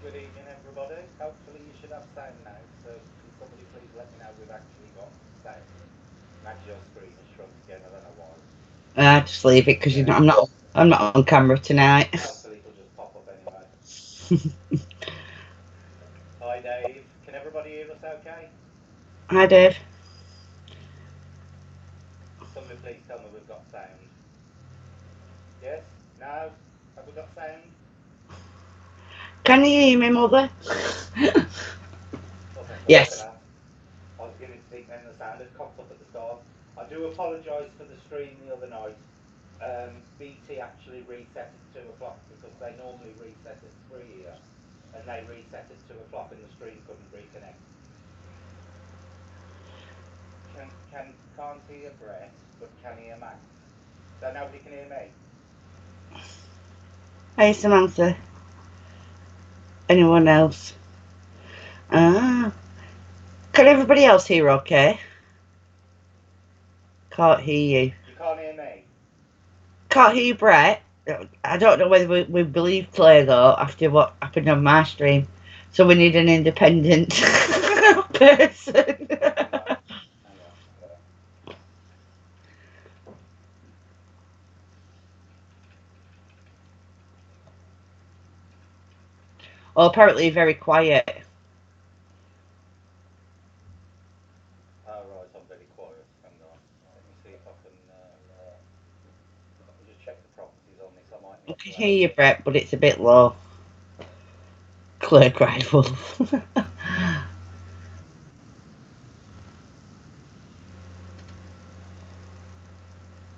Good evening, everybody. Hopefully you should have sound now. So can somebody please let me know we've actually got sound? Max, your screen has shrunk again. I don't know why. Just leave it because Yeah. I'm not on camera tonight. Hopefully it'll just pop up anyway. Hi, Dave. Can everybody hear us okay? Hi, Dave. Can somebody please tell me we've got sound? Yes? No? Have we got sound? Can you hear me, Mother? Thought I thought I could Yes. ask. I was beginning to think then the sound had cocked up at the start. I do apologise for the stream the other night. BT actually reset at 2 o'clock because they normally reset at 3 here, and they reset at 2 o'clock, and the stream couldn't reconnect. Can't hear Brett, but can hear Max. So nobody can hear me. Hey, Samantha. Anyone else? Ah. Can everybody else hear okay? Can't hear you. You can't hear me. Can't hear you, Brett. I don't know whether we believe Claire, though, after what happened on my stream. So we need an independent person. Hang on, hang on. Well, apparently very quiet. Oh right, I'm very quiet. Hang on. Let me see if I can. Let me just check the properties on this. I might I need can to hear add. you, Brett, but it's a bit low. Claire cried wolf.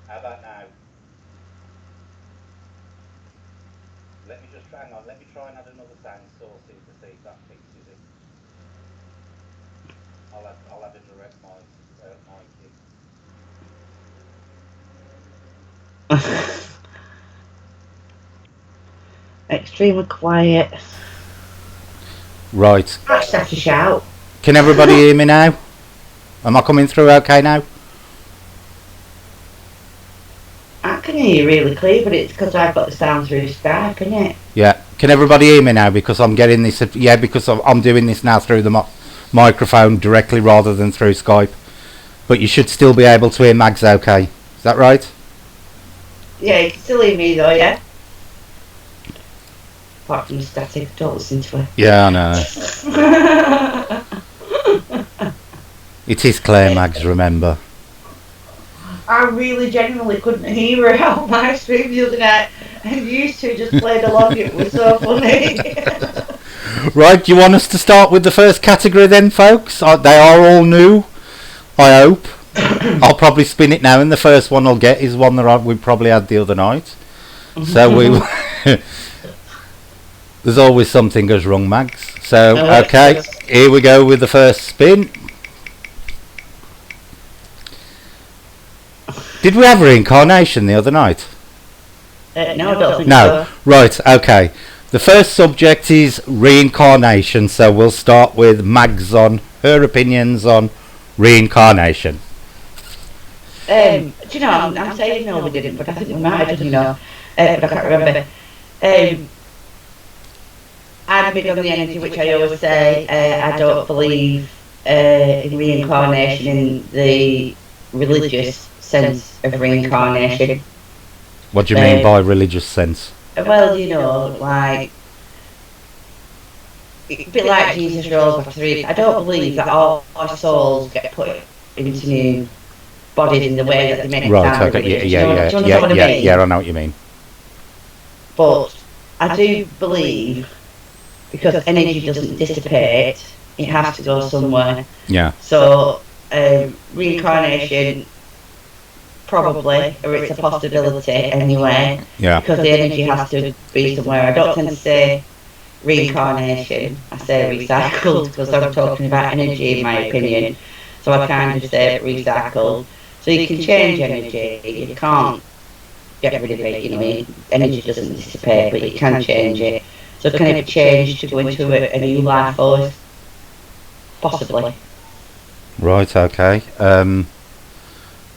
How about now? Let me just hang on. Let me try and add another sound source in to see if that fixes it. I'll add a direct mic in. Extremely quiet. Right. I just have to shout. Can everybody hear me now? Am I coming through okay now? I can hear you really clear, but it's because I've got the sound through Skype, isn't it? Yeah. Can everybody hear me now? Because I'm getting this. Yeah, because I'm doing this now through the microphone directly rather than through Skype. But you should still be able to hear Mags okay. Is that right? Yeah, you can still hear me though, yeah? Apart from the static, I don't listen to Yeah, I know. It is Claire Mags, remember. I really genuinely couldn't hear her out my stream the other night, and you two just played along. It was so funny. Right, do you want us to start with the first category then, folks? They are all new, I hope. I'll probably spin it now, and the first one I'll get is one that we probably had the other night. So we... There's always something goes wrong, Mags. So, okay, here we go with the first spin. Did we have reincarnation the other night? No, I don't think No. so. Right, okay. The first subject is reincarnation, so we'll start with Mags on her opinions on reincarnation. Do you know, I'm saying no, we didn't, but I think we might have done, but I can't remember. I'm big on the energy, which I always say. I don't believe in reincarnation in the religious sense of reincarnation. What do you mean by religious sense? Well, like a bit like Jesus rose after 3. I don't believe that all our souls get put into new bodies in the way that they make it Right, sound. okay, Do you understand what I mean? yeah, I know what you mean. But I do believe, because energy doesn't dissipate, it has to go somewhere. Yeah. So reincarnation, probably, or it's a possibility anyway. Yeah. Because the energy has to be somewhere. I don't tend to say reincarnation, I say recycled, because I'm talking about energy in my opinion. So I kind of say recycled. So you can change energy, you can't get rid of it, energy doesn't dissipate, but you can change it. So can it change to go into a new life force? Possibly. Right, okay.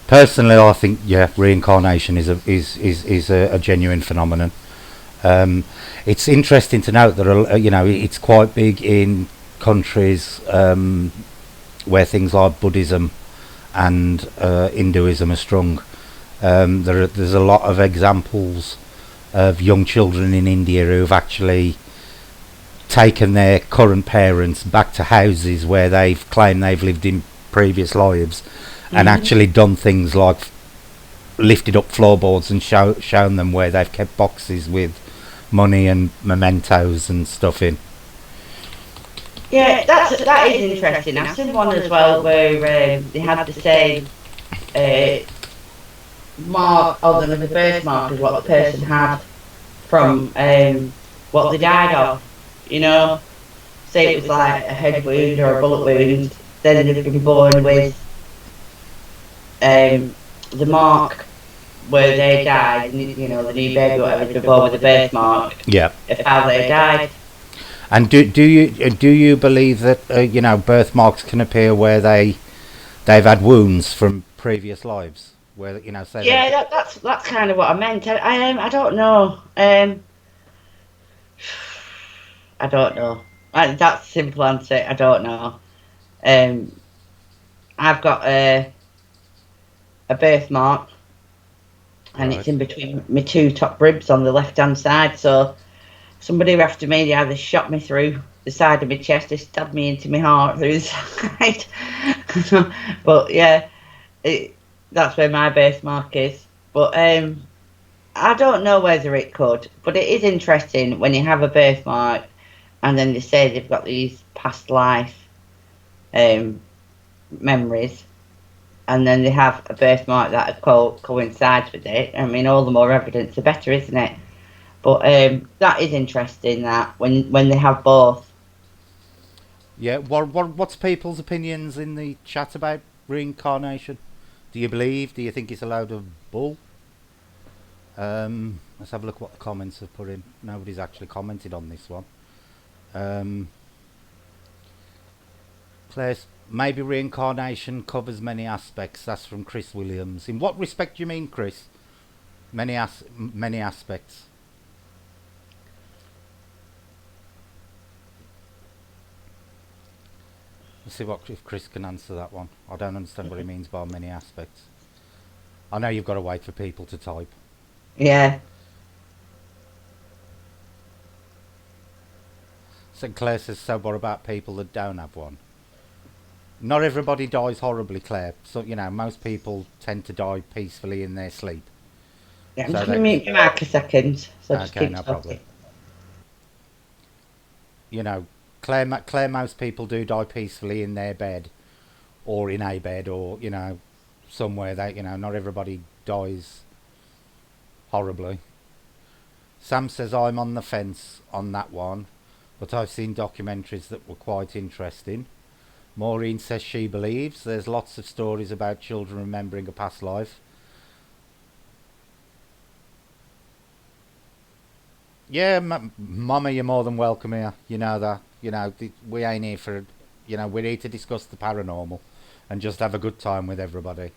Personally, I think reincarnation is a genuine phenomenon. Um, it's interesting to note that it's quite big in countries where things like Buddhism and Hinduism are strong. There's a lot of examples of young children in India who've actually taken their current parents back to houses where they've claimed they've lived in previous lives, and actually done things like lifted up floorboards and shown them where they've kept boxes with money and mementos and stuff in. Yeah, that is interesting. I've seen one as well where they had the same uh, mark, other than the birthmark, as what the person had from what they died of. You know, say it was like a head wound or a bullet wound, then they've been born with the mark where they died, you know, the new baby, whatever, they've been born with a birthmark Yeah. of how they died. And do you believe that birthmarks can appear where they've had wounds from previous lives, where say Yeah, that's kind of what I meant. I don't know. I don't know. That's a simple answer. I don't know. Um, I've got a birthmark, and it's in between my two top ribs on the left hand side. So somebody after me, they either shot me through the side of my chest, they stabbed me into my heart through the side. But yeah, that's where my birthmark is. But I don't know whether it could, but it is interesting when you have a birthmark and then they say they've got these past life memories, and then they have a birthmark that coincides with it. I mean, all the more evidence, the better, isn't it? But that is interesting that when they have both. Yeah. What's people's opinions in the chat about reincarnation? Do you believe? Do you think it's a load of bull? Let's have a look what the comments have put in. Nobody's actually commented on this one. Claire's, maybe reincarnation covers many aspects. That's from Chris Williams. In what respect do you mean, Chris? Many aspects. Let's see if Chris can answer that one. I don't understand what he means by many aspects. I know you've got to wait for people to type. Yeah. St. Clair says, so what about people that don't have one? Not everybody dies horribly, Claire. So, most people tend to die peacefully in their sleep. Yeah, I'm just going to mute your mic a second. So just Okay, keep no talking. problem. Claire, most people do die peacefully in their bed, or in a bed, or somewhere that not everybody dies horribly. Sam says I'm on the fence on that one, but I've seen documentaries that were quite interesting. Maureen says she believes there's lots of stories about children remembering a past life. Yeah, Mama, you're more than welcome here. You know that. We ain't here for, we're here to discuss the paranormal and just have a good time with everybody.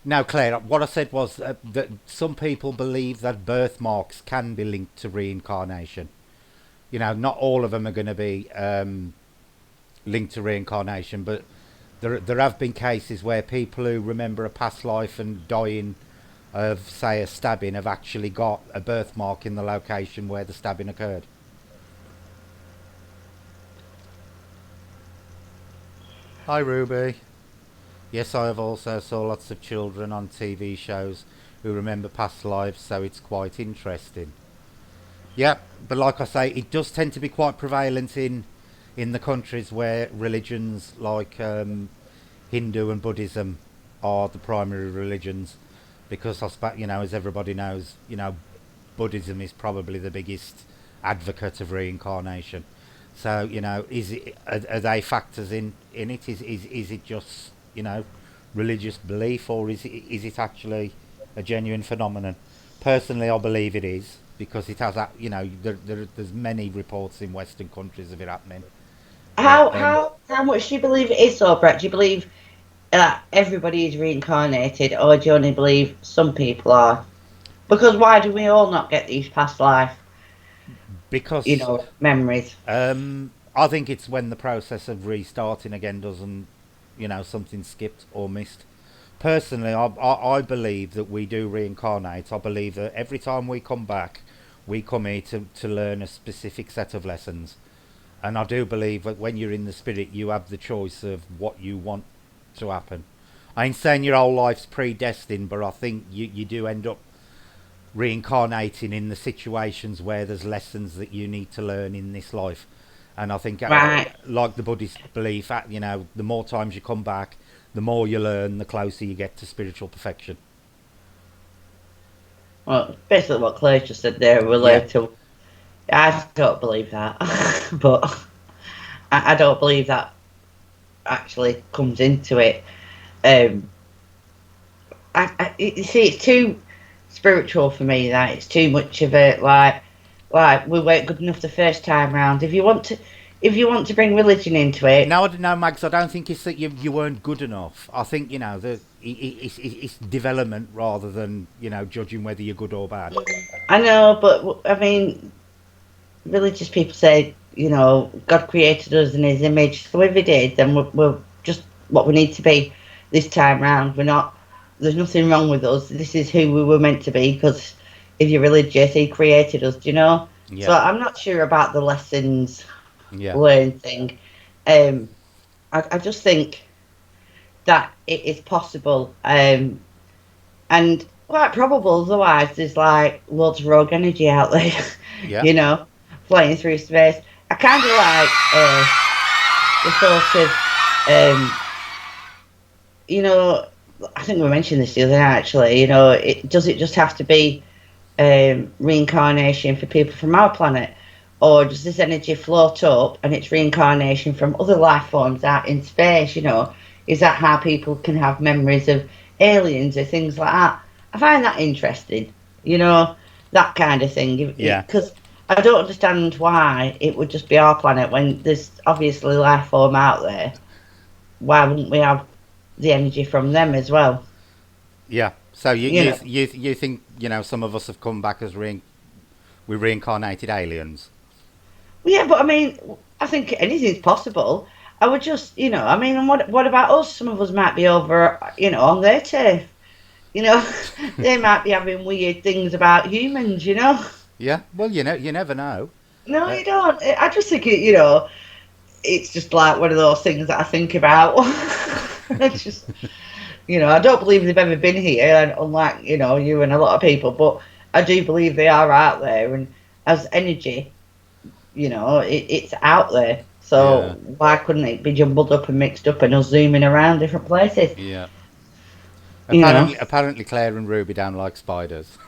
Now, Claire, what I said was that some people believe that birthmarks can be linked to reincarnation. Not all of them are going to be linked to reincarnation, but there have been cases where people who remember a past life and dying of, say, a stabbing have actually got a birthmark in the location where the stabbing occurred. Hi, Ruby. Yes, I have also saw lots of children on TV shows who remember past lives, so it's quite interesting. Yeah, but like I say, it does tend to be quite prevalent in the countries where religions like Hindu and Buddhism are the primary religions, because as everybody knows, Buddhism is probably the biggest advocate of reincarnation. So are they factors in it? Is it just religious belief, or is it actually a genuine phenomenon? Personally, I believe it is, because it has there's many reports in Western countries of it happening. How much do you believe it is so, Brett? Do you believe that everybody is reincarnated, or do you only believe some people are? Because why do we all not get these past life, Because memories? I think it's when the process of restarting again doesn't, something skipped or missed. Personally, I believe that we do reincarnate. I believe that every time we come back, we come here to learn a specific set of lessons. And I do believe that when you're in the spirit, you have the choice of what you want to happen. I ain't saying your whole life's predestined, but I think you do end up reincarnating in the situations where there's lessons that you need to learn in this life. And I think, Right. like the Buddhist belief, the more times you come back, the more you learn, the closer you get to spiritual perfection. Well, basically what Claire just said there Yeah, related to. I don't believe that, but I don't believe that actually comes into it. Um, you see, it's too spiritual for me. That it's too much of it. Like we weren't good enough the first time round. If you want to bring religion into it, no, Mags. I don't think it's that you weren't good enough. I think it's development rather than judging whether you're good or bad. I know, but I mean, religious people say, God created us in His image. So if He did, then we're just what we need to be this time round. We're not. There's nothing wrong with us. This is who we were meant to be. Because if you're religious, He created us. Do you know? So Yeah, I'm not sure about the lessons yeah, learned thing. Um, I just think that it is possible. And quite probable. Otherwise, there's like loads of rogue energy out there, yeah, you know, flying through space. I kind of like the sort of, um, you know, I think we mentioned this the other night actually. Does it just have to be reincarnation for people from our planet, or does this energy float up and it's reincarnation from other life forms out in space? Is that how people can have memories of aliens or things like that? I find that interesting. You know, that kind of thing. yeah, Because I don't understand why it would just be our planet when there's obviously life form out there. Why wouldn't we have the energy from them as well? yeah. So you You you know. you you think some of us have come back as we reincarnated aliens? Well, yeah, but I mean, I think anything's possible. I would just, I mean, and what about us? Some of us might be over, on their turf. You know, they might be having weird things about humans. Yeah. Well, you never know. No, Uh, you don't. I just think it's just like one of those things that I think about. It's just, I don't believe they've ever been here, and unlike, you and a lot of people, but I do believe they are out there, and as energy, it's out there. yeah. So why couldn't it be jumbled up and mixed up and us zooming around different places? Yeah. You know. Apparently, Claire and Ruby don't like spiders.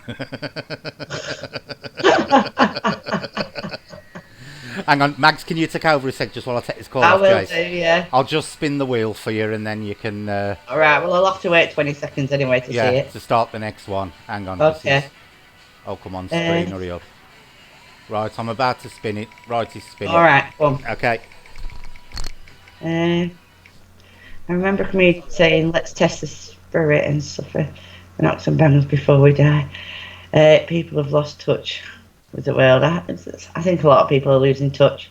Hang on, Mags, can you take over a sec just while I take this call I off, will do, Jace? yeah. I'll just spin the wheel for you, and then you can, All right. Well, I'll have to wait 20 seconds anyway to see yeah, it. to start the next one. Hang on, because he's. Okay. Oh, come on, Uh, screen, hurry up. Right, I'm about to spin it. Right, he's all spinning. right. Come Okay. on. I remember me saying, "Let's test the spirit and suffer the knocks and bangs before we die." People have lost touch with the world. I think a lot of people are losing touch.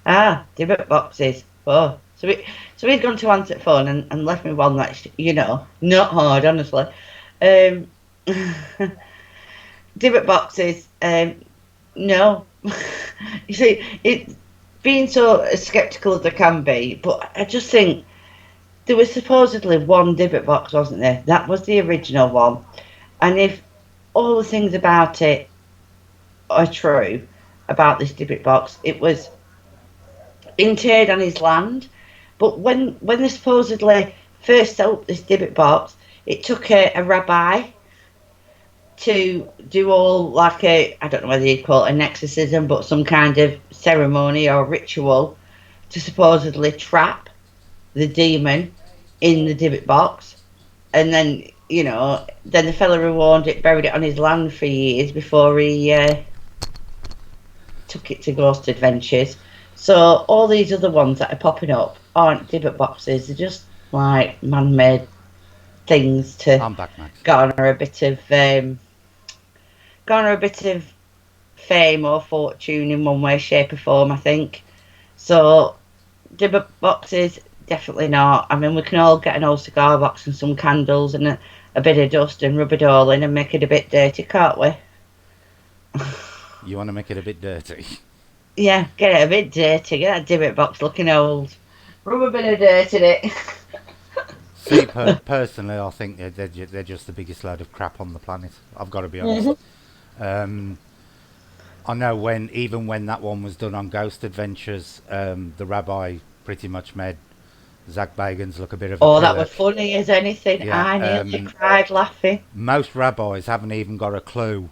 Divot boxes. Oh, so he's gone to answer the phone and left me one that's not hard, honestly. Um, divot boxes. No, you see, it being so skeptical as there can be, but I just think there was supposedly one divot box, wasn't there? That was the original one, and if all the things about it are true about this divot box, it was interred on his land. But when they supposedly first set up this divot box, it took a rabbi to do all like I don't know whether you call it an exorcism, but some kind of ceremony or ritual to supposedly trap the demon in the divot box. And then, then the fella who owned it buried it on his land for years before he took it to Ghost Adventures. So all these other ones that are popping up aren't divot boxes. They're just like man-made things to I'm back, Max. garner a bit of garner a bit of fame or fortune in one way, shape, or form, I think. So, dimmer boxes, definitely not. I mean, we can all get an old cigar box and some candles and a bit of dust and rub it all in and make it a bit dirty, can't we? You want to make it a bit dirty. Yeah, get it a bit dirty, get that dimmer box looking old. Rub a bit of dirt in it. See, personally, I think they're just the biggest load of crap on the planet. I've got to be honest. Um, I know even when that one was done on Ghost Adventures, the rabbi pretty much made Zach Bagans look a bit of a Oh, that was pillock. funny as anything. Yeah, I nearly cried laughing. most rabbis haven't even got a clue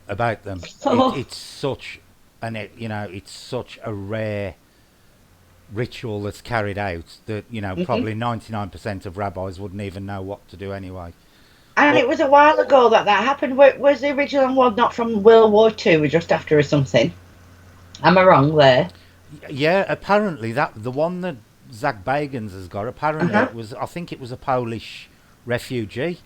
about them. Oh, It's such it's such a rare ritual that's carried out that probably 99% of rabbis wouldn't even know what to do anyway. and But it was a while ago that happened. Was the original one not from World War Two, or just after or something? Am I wrong there? yeah, apparently the one that Zach Bagans has got, apparently Uh-huh. it was, I think it was a Polish refugee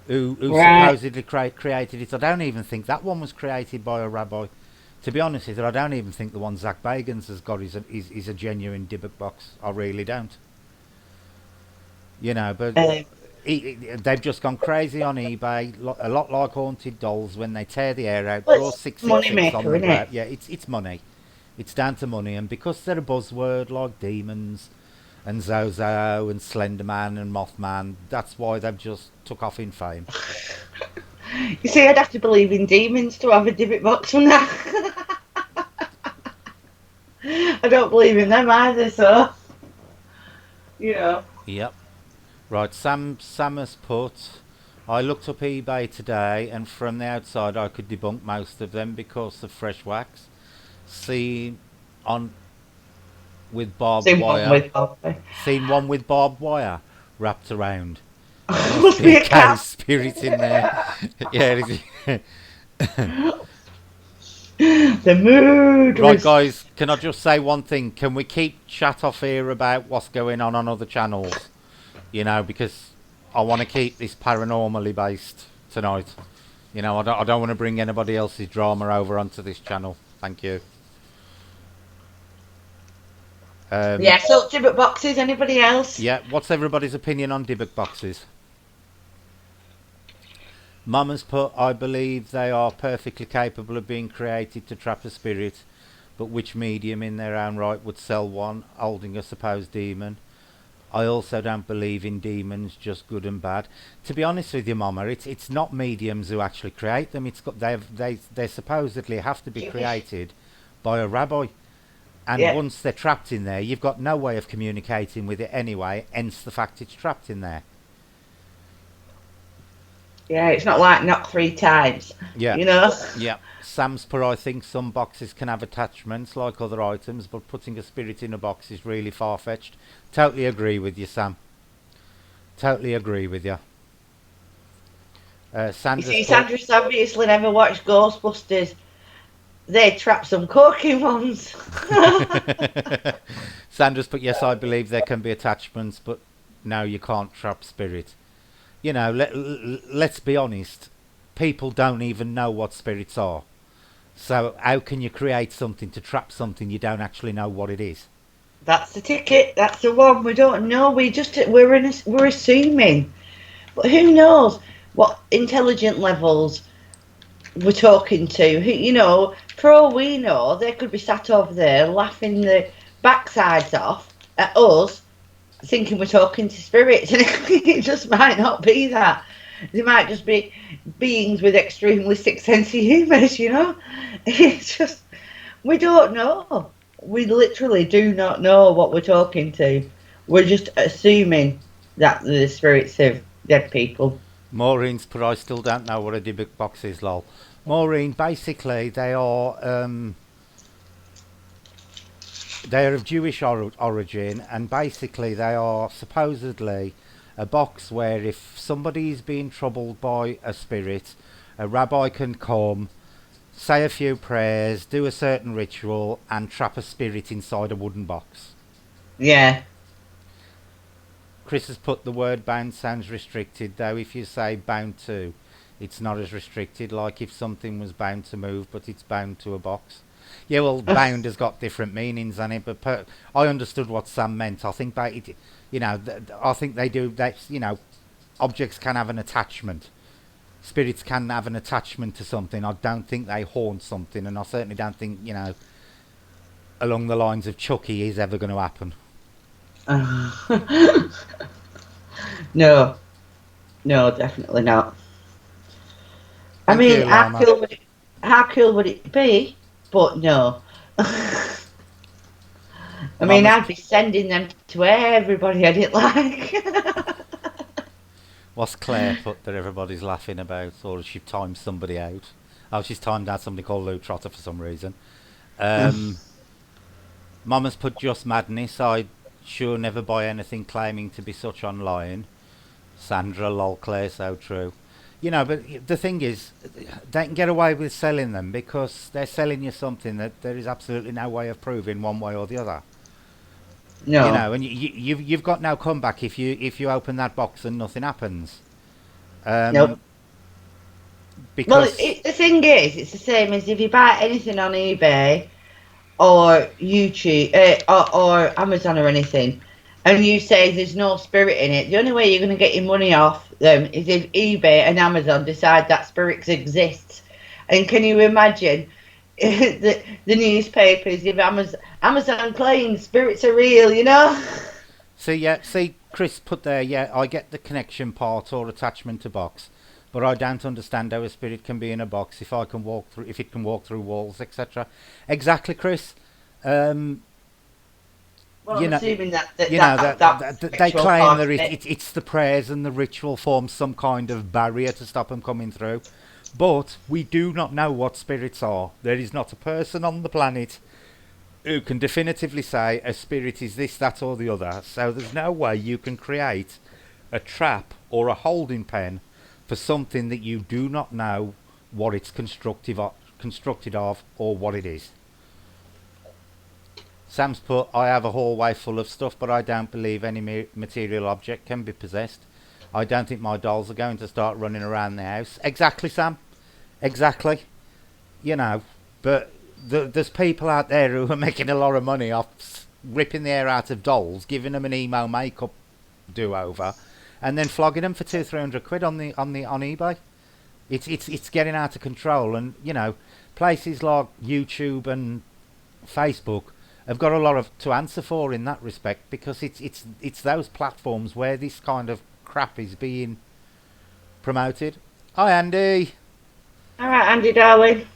who Right. supposedly created it. I don't even think that one was created by a rabbi. To be honest with you, I don't even think the one Zach Bagans has got is a genuine Dybbuk box. I really don't. But Um, they've just gone crazy on eBay. A lot like haunted dolls when they tear the air out, well, draw it's money 666 on maker, the isn't it? grave. Yeah, it's money. It's down to money, and because they're a buzzword like demons and Zozo and Slenderman and Mothman, that's why they've just took off in fame. You see, I'd have to believe in demons to have a divot box from that. I don't believe in them either, so you know. Yep. Right, Sam has put. I looked up eBay today, and from the outside, I could debunk most of them because of fresh wax. Seen on with barbed Same one wire. with Bobby. Seen one with barbed wire wrapped around. Must Must be be a a cow cat. spirit in there. Yeah. The mood Right, was. guys. Can I just say one thing? Can we keep chat off here about what's going on other channels? Because I want to keep this paranormally based tonight. I don't want to bring anybody else's drama over onto this channel. Thank you. Yeah, so divot boxes. Anybody else? Yeah, what's everybody's opinion on Dybbuk boxes? Mum has put, I believe they are perfectly capable of being created to trap a spirit, but which medium in their own right would sell one holding a supposed demon? I also don't believe in demons, just good and bad. To be honest with you, Mama, it's not mediums who actually create them. It's got they supposedly have to be created by a rabbi, and Yeah, once they're trapped in there, you've got no way of communicating with it anyway. Hence the fact it's trapped in there. yeah. It's not like knock three times. Yeah, You know. yeah. Sam's per, I think some boxes can have attachments like other items, but putting a spirit in a box is really far fetched. Totally agree with you, Sam. Totally agree with you. You Sandra's see, put. Sandra's obviously never watched Ghostbusters. They trap some corky ones. Sandra's put, yes, I believe there can be attachments, but no, you can't trap spirit. Let's be honest. People don't even know what spirits are. So how can you create something to trap something you don't actually know what it is? That's the ticket. That's the one. We don't know. We're assuming, but who knows what intelligent levels we're talking to? For all we know, they could be sat over there laughing the backsides off at us, thinking we're talking to spirits, and it just might not be that. They might just be beings with extremely sick sense of humour. It's just we don't know. We literally do not know what we're talking to. We're just assuming that they're the spirits of dead people. Maureen's put, I still don't know what a Dybbuk box is, lol. Maureen, basically, they are of Jewish origin, and basically they are supposedly a box where if somebody is being troubled by a spirit, a rabbi can come, say a few prayers, do a certain ritual, and trap a spirit inside a wooden box. Yeah. Chris has put, the word bound sounds restricted, though if you say bound to, It's not as restricted like if something was bound to move, but it's bound to a box. Yeah, well, bound has got different meanings on it, but I understood what Sam meant. I think that it, I think they do. That objects can have an attachment. Spirits can have an attachment to something. I don't think they haunt something, and I certainly don't think along the lines of Chucky is ever going to happen. No, no, definitely not. I Thank mean, you, Lama. how cool would it be? But no. I mean, Mama's, I'd be sending them to everybody I didn't like. what's Claire put that everybody's laughing about, or she timed somebody out? Oh, she's timed out somebody called Lou Trotter for some reason. Mama's put just madness. I sure never buy anything claiming to be such online. Sandra, lol, Claire, so true. But the thing is, they can get away with selling them because they're selling you something that there is absolutely no way of proving one way or the other. No. And you've got no comeback if you open that box and nothing happens. Nope. Because Well, the thing is, it's the same as if you buy anything on eBay or YouTube or Amazon or anything, and you say there's no spirit in it. The only way you're going to get your money off them is if eBay and Amazon decide that spirits exist. And can you imagine the newspapers if Amazon claims spirits are real? see, Chris put there. Yeah, I get the connection part or attachment to box, but I don't understand how a spirit can be in a box if it can walk through walls, etc. Exactly, Chris. Well, I'm assuming that they claim that it's the prayers and the ritual forms some kind of barrier to stop them coming through. But we do not know what spirits are. There is not a person on the planet who can definitively say a spirit is this, that, or the other. So there's no way you can create a trap or a holding pen for something that you do not know what it's constructed of or what it is. Sam's put, I have a hallway full of stuff, but I don't believe any material object can be possessed. I don't think my dolls are going to start running around the house. Exactly, Sam. Exactly. But there's people out there who are making a lot of money off ripping the air out of dolls, giving them an emo makeup do-over, and then flogging them for £200-300 on eBay. It's getting out of control, and places like YouTube and Facebook have got a lot to answer for in that respect, because it's those platforms where this kind of crap is being promoted. Hi, Andy. All right, Andy, darling.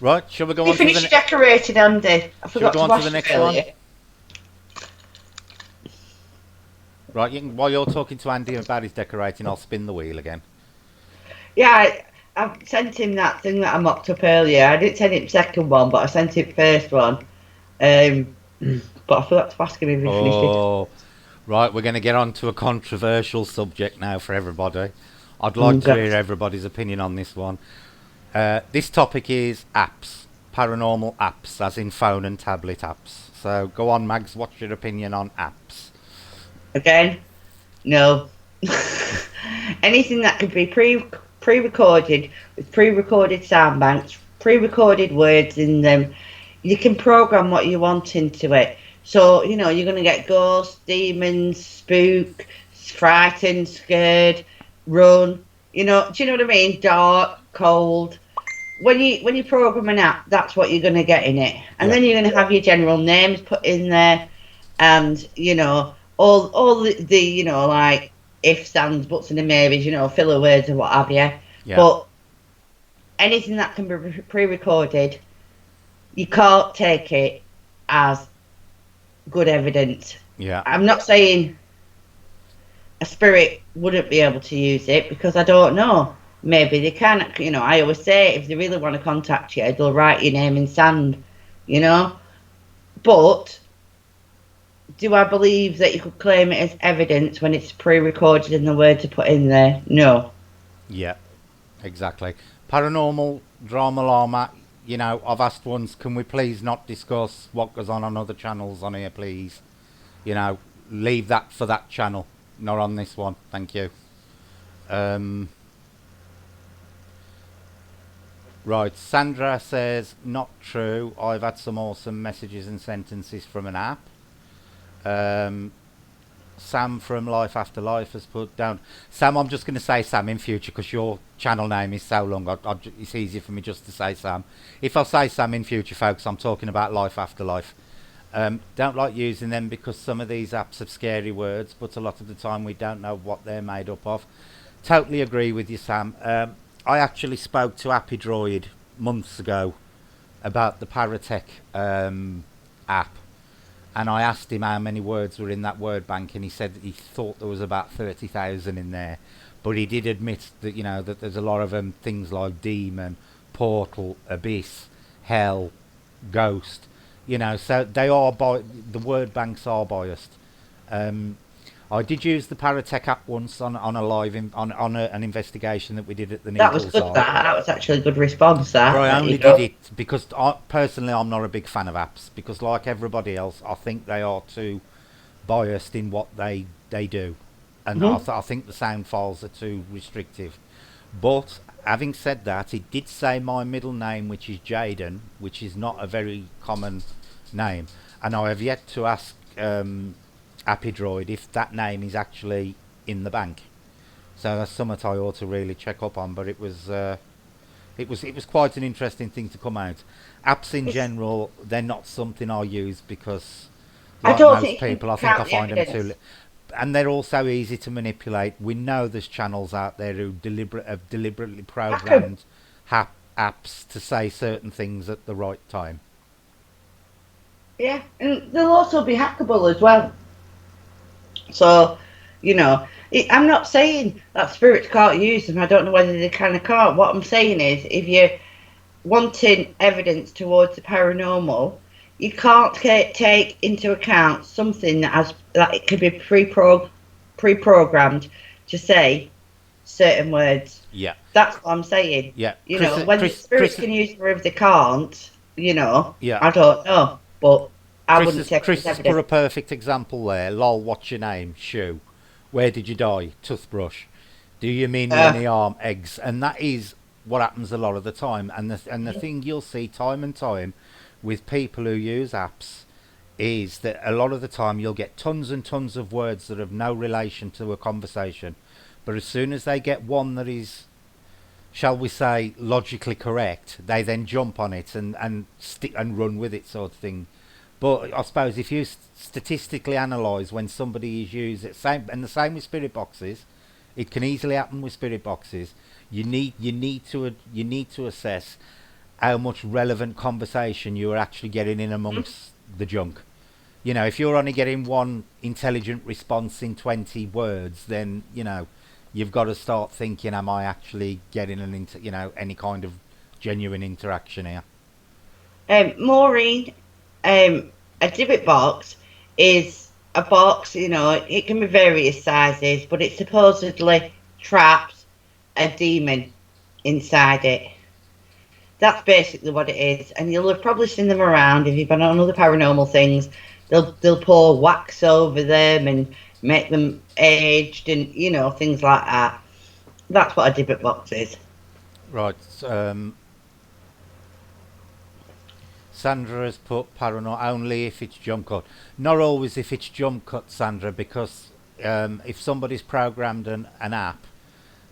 Right, shall we go You on to the finished decorating, Andy. I forgot go to on wash to the next earlier. one? Right, while you're talking to Andy about his decorating, I'll spin the wheel again. Yeah, I sent him that thing that I mocked up earlier. I didn't send him the second one, but I sent him the first one. But I forgot to ask him if he finished it. Right, we're going to get on to a controversial subject now for everybody. I'd like to hear everybody's opinion on this one. This topic is apps, paranormal apps, as in phone and tablet apps. So go on, Mags, what's your opinion on apps? Again, no. Anything that could be pre-recorded with pre-recorded sound banks, pre-recorded words in them, you can program what you want into it. So, you're going to get ghosts, demons, spook, frightened, scared, run. Do you know what I mean? Dark, cold. When you program an app, that's what you're going to get in it. And then you're going to have your general names put in there, and all the like ifs, ands, buts, and the maybes, filler words and what have you. Yeah. But anything that can be pre-recorded, you can't take it as good evidence. Yeah. I'm not saying a spirit wouldn't be able to use it, because I don't know. Maybe they can. I always say if they really want to contact you, they'll write your name in sand. But do I believe that you could claim it as evidence when it's pre-recorded and the words are put in there? No. Yeah, exactly. Paranormal drama llama. I've asked once, can we please not discuss what goes on other channels on here, please? Leave that for that channel. not on this one. Thank you. Um, right, Sandra says, not true. I've had some awesome messages and sentences from an app. Sam from Life After Life has put down. Sam, I'm just going to say Sam in future because your channel name is so long. It's easier for me just to say Sam. If I say Sam in future, folks, I'm talking about Life After Life. Don't like using them because some of these apps have scary words, but a lot of the time we don't know what they're made up of. Totally agree with you, Sam. I actually spoke to Appy Droid months ago about the Paratech app, and I asked him how many words were in that word bank, and he said that he thought there was about 30,000 in there, but he did admit that that there's a lot of things like demon, portal, abyss, hell, ghost. So they are the word banks are biased. I did use the Paratech app once on a live an investigation that we did at the That was Needles good. Eye. That was actually a good response. But I That only you know. did it because personally I'm not a big fan of apps because, like everybody else, I think they are too biased in what they do, and I think the sound files are too restrictive. But having said that, it did say my middle name, which is Jaden, which is not a very common name, and I have yet to ask Appy Droid if that name is actually in the bank. So that's something I ought to really check up on. But it was quite an interesting thing to come out. Apps in general, they're not something I use because, I like don't most think you people, I can think I count the find them evidence. too. And they're also easy to manipulate. We know there's channels out there who have deliberately Hack 'em. programmed apps to say certain things at the right time. Yeah, and they'll also be hackable as well. So, I'm not saying that spirits can't use them. I don't know whether they can or can't. What I'm saying is, if you're wanting evidence towards the paranormal, you can't take into account something that it could be pre-programmed to say certain words. Yeah, That's what I'm saying. yeah. Whether spirits can use them or if they can't, Yeah. I don't know. But I wouldn't take it Chris as has put a evidence. perfect example there. Lol, what's your name? Shoe. Where did you die? Toothbrush. Do you mean me any harm? Eggs. And that is what happens a lot of the time. And the thing you'll see time and time with people who use apps is that a lot of the time you'll get tons and tons of words that have no relation to a conversation. But as soon as they get one that is, shall we say, logically correct, they then jump on it and stick and run with it, sort of thing. But I suppose if you statistically analyse when somebody is used, the same with spirit boxes, it can easily happen with spirit boxes. You need to assess how much relevant conversation you are actually getting in amongst the junk. If you're only getting one intelligent response in 20 words, then you've got to start thinking, am I actually getting any kind of genuine interaction here? Maureen, a divot box is a box, it can be various sizes, but it supposedly traps a demon inside it. That's basically what it is, and you'll have probably seen them around if you've been on other paranormal things. They'll pour wax over them and make them aged, and things like that. That's what a divot box is. Right. Sandra has put paranormal only if it's jump cut. Not always if it's jump cut, Sandra, because if somebody's programmed an app,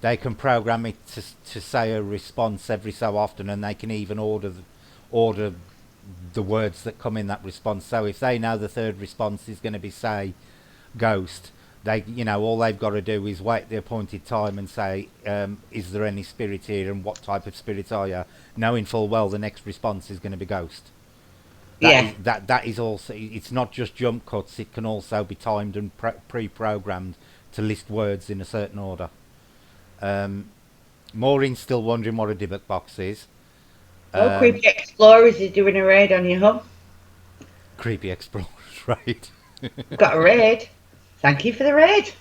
they can program it to say a response every so often, and they can even order the words that come in that response. So if they know the third response is going to be, say, ghost, they all they've got to do is wait the appointed time and say, is there any spirit here and what type of spirit are you, knowing full well the next response is going to be ghost. That is also, it's not just jump cuts, it can also be timed and pre-programmed to list words in a certain order. Maureen's still wondering what a divot box is. Creepy Explorers is doing a raid on your home. Creepy Explorers, right? Got a raid. Thank you for the raid.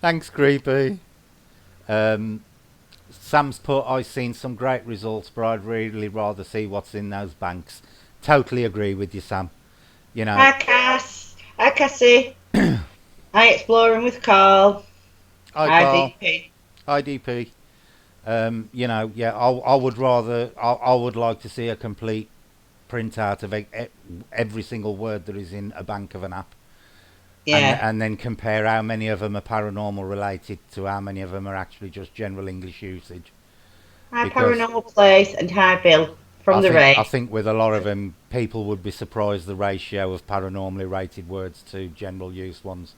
Thanks, Creepy. Sam's put, I've seen some great results, but I'd really rather see what's in those banks. Totally agree with you, Sam. Hi, Cass. Hi, Cassie. Hi, Exploring with Carl. Hi, Hi, Carl. DP. Hi, DP. I would rather, I would like to see a complete printout of every single word that is in a bank of an app, Yeah. and then compare how many of them are paranormal related to how many of them are actually just general English usage. Hi, Because Paranormal Place, and hi, Bill from the I Ray. think with a lot of them, people would be surprised the ratio of paranormally rated words to general use ones.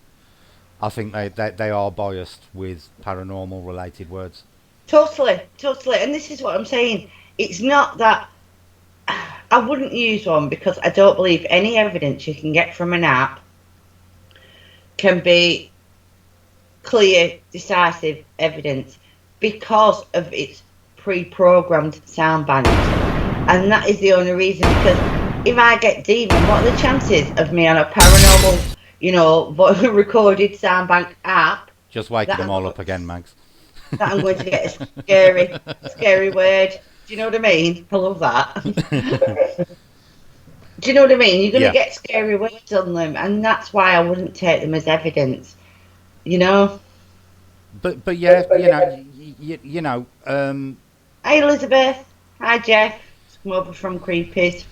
I think they are biased with paranormal related words. Totally, totally. And this is what I'm saying. It's not that I wouldn't use one because I don't believe any evidence you can get from an app can be clear, decisive evidence because of its pre-programmed sound banks. And that is the only reason, because if I get demon, what are the chances of me on a paranormal, recorded sound bank app Just waking that them I'm, all up again, Mags. that I'm going to get a scary word? Do you know what I mean? I love that. Do you know what I mean? You're going to Yeah, get scary words on them, and that's why I wouldn't take them as evidence. You know? but yeah, Hi, Elizabeth. Hi, Jeff. Just come over from Creepies.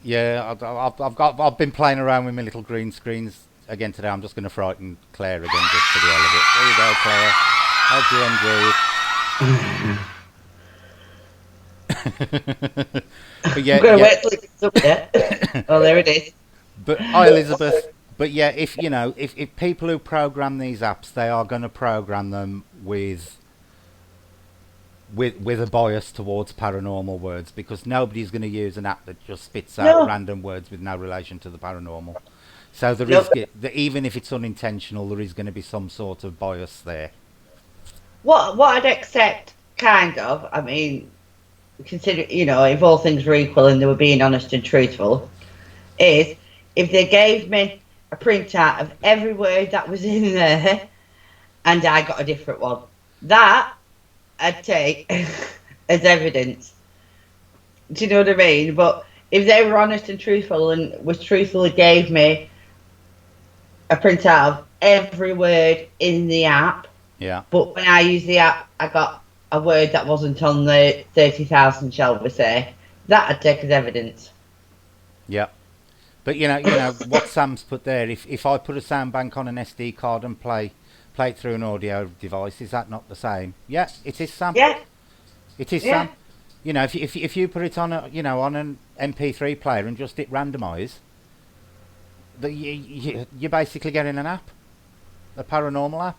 yeah. I've been playing around with my little green screens again today. I'm just going to frighten Claire again just for the hell of it. There you go, Claire. Hope you enjoy it. But I'm yeah, going to yeah. wait till it gets up there. Oh, there it is. But hi, Elizabeth. But yeah, if people who program these apps, they are going to program them with a bias towards paranormal words, because nobody's going to use an app that just spits out No, random words with no relation to the paranormal. So there no. is, even if it's unintentional, there is going to be some sort of bias there. What I'd accept, kind of. I mean, consider if all things were equal and they were being honest and truthful, is if they gave me a printout of every word that was in there and I got a different one. That I'd take as evidence. Do you know what I mean? But if they were honest and truthful and was truthfully gave me a printout of every word in the app, Yeah, but when I used the app, I got a word that wasn't on the 30,000, shall we say, that I'd take as evidence. yeah. But what Sam's put there. If I put a sound bank on an SD card and play it through an audio device, is that not the same? Yeah, it is, Sam. Yeah, It is, Sam. yeah. If you put it on on an MP3 player and just hit randomize, you're basically getting an app, a paranormal app.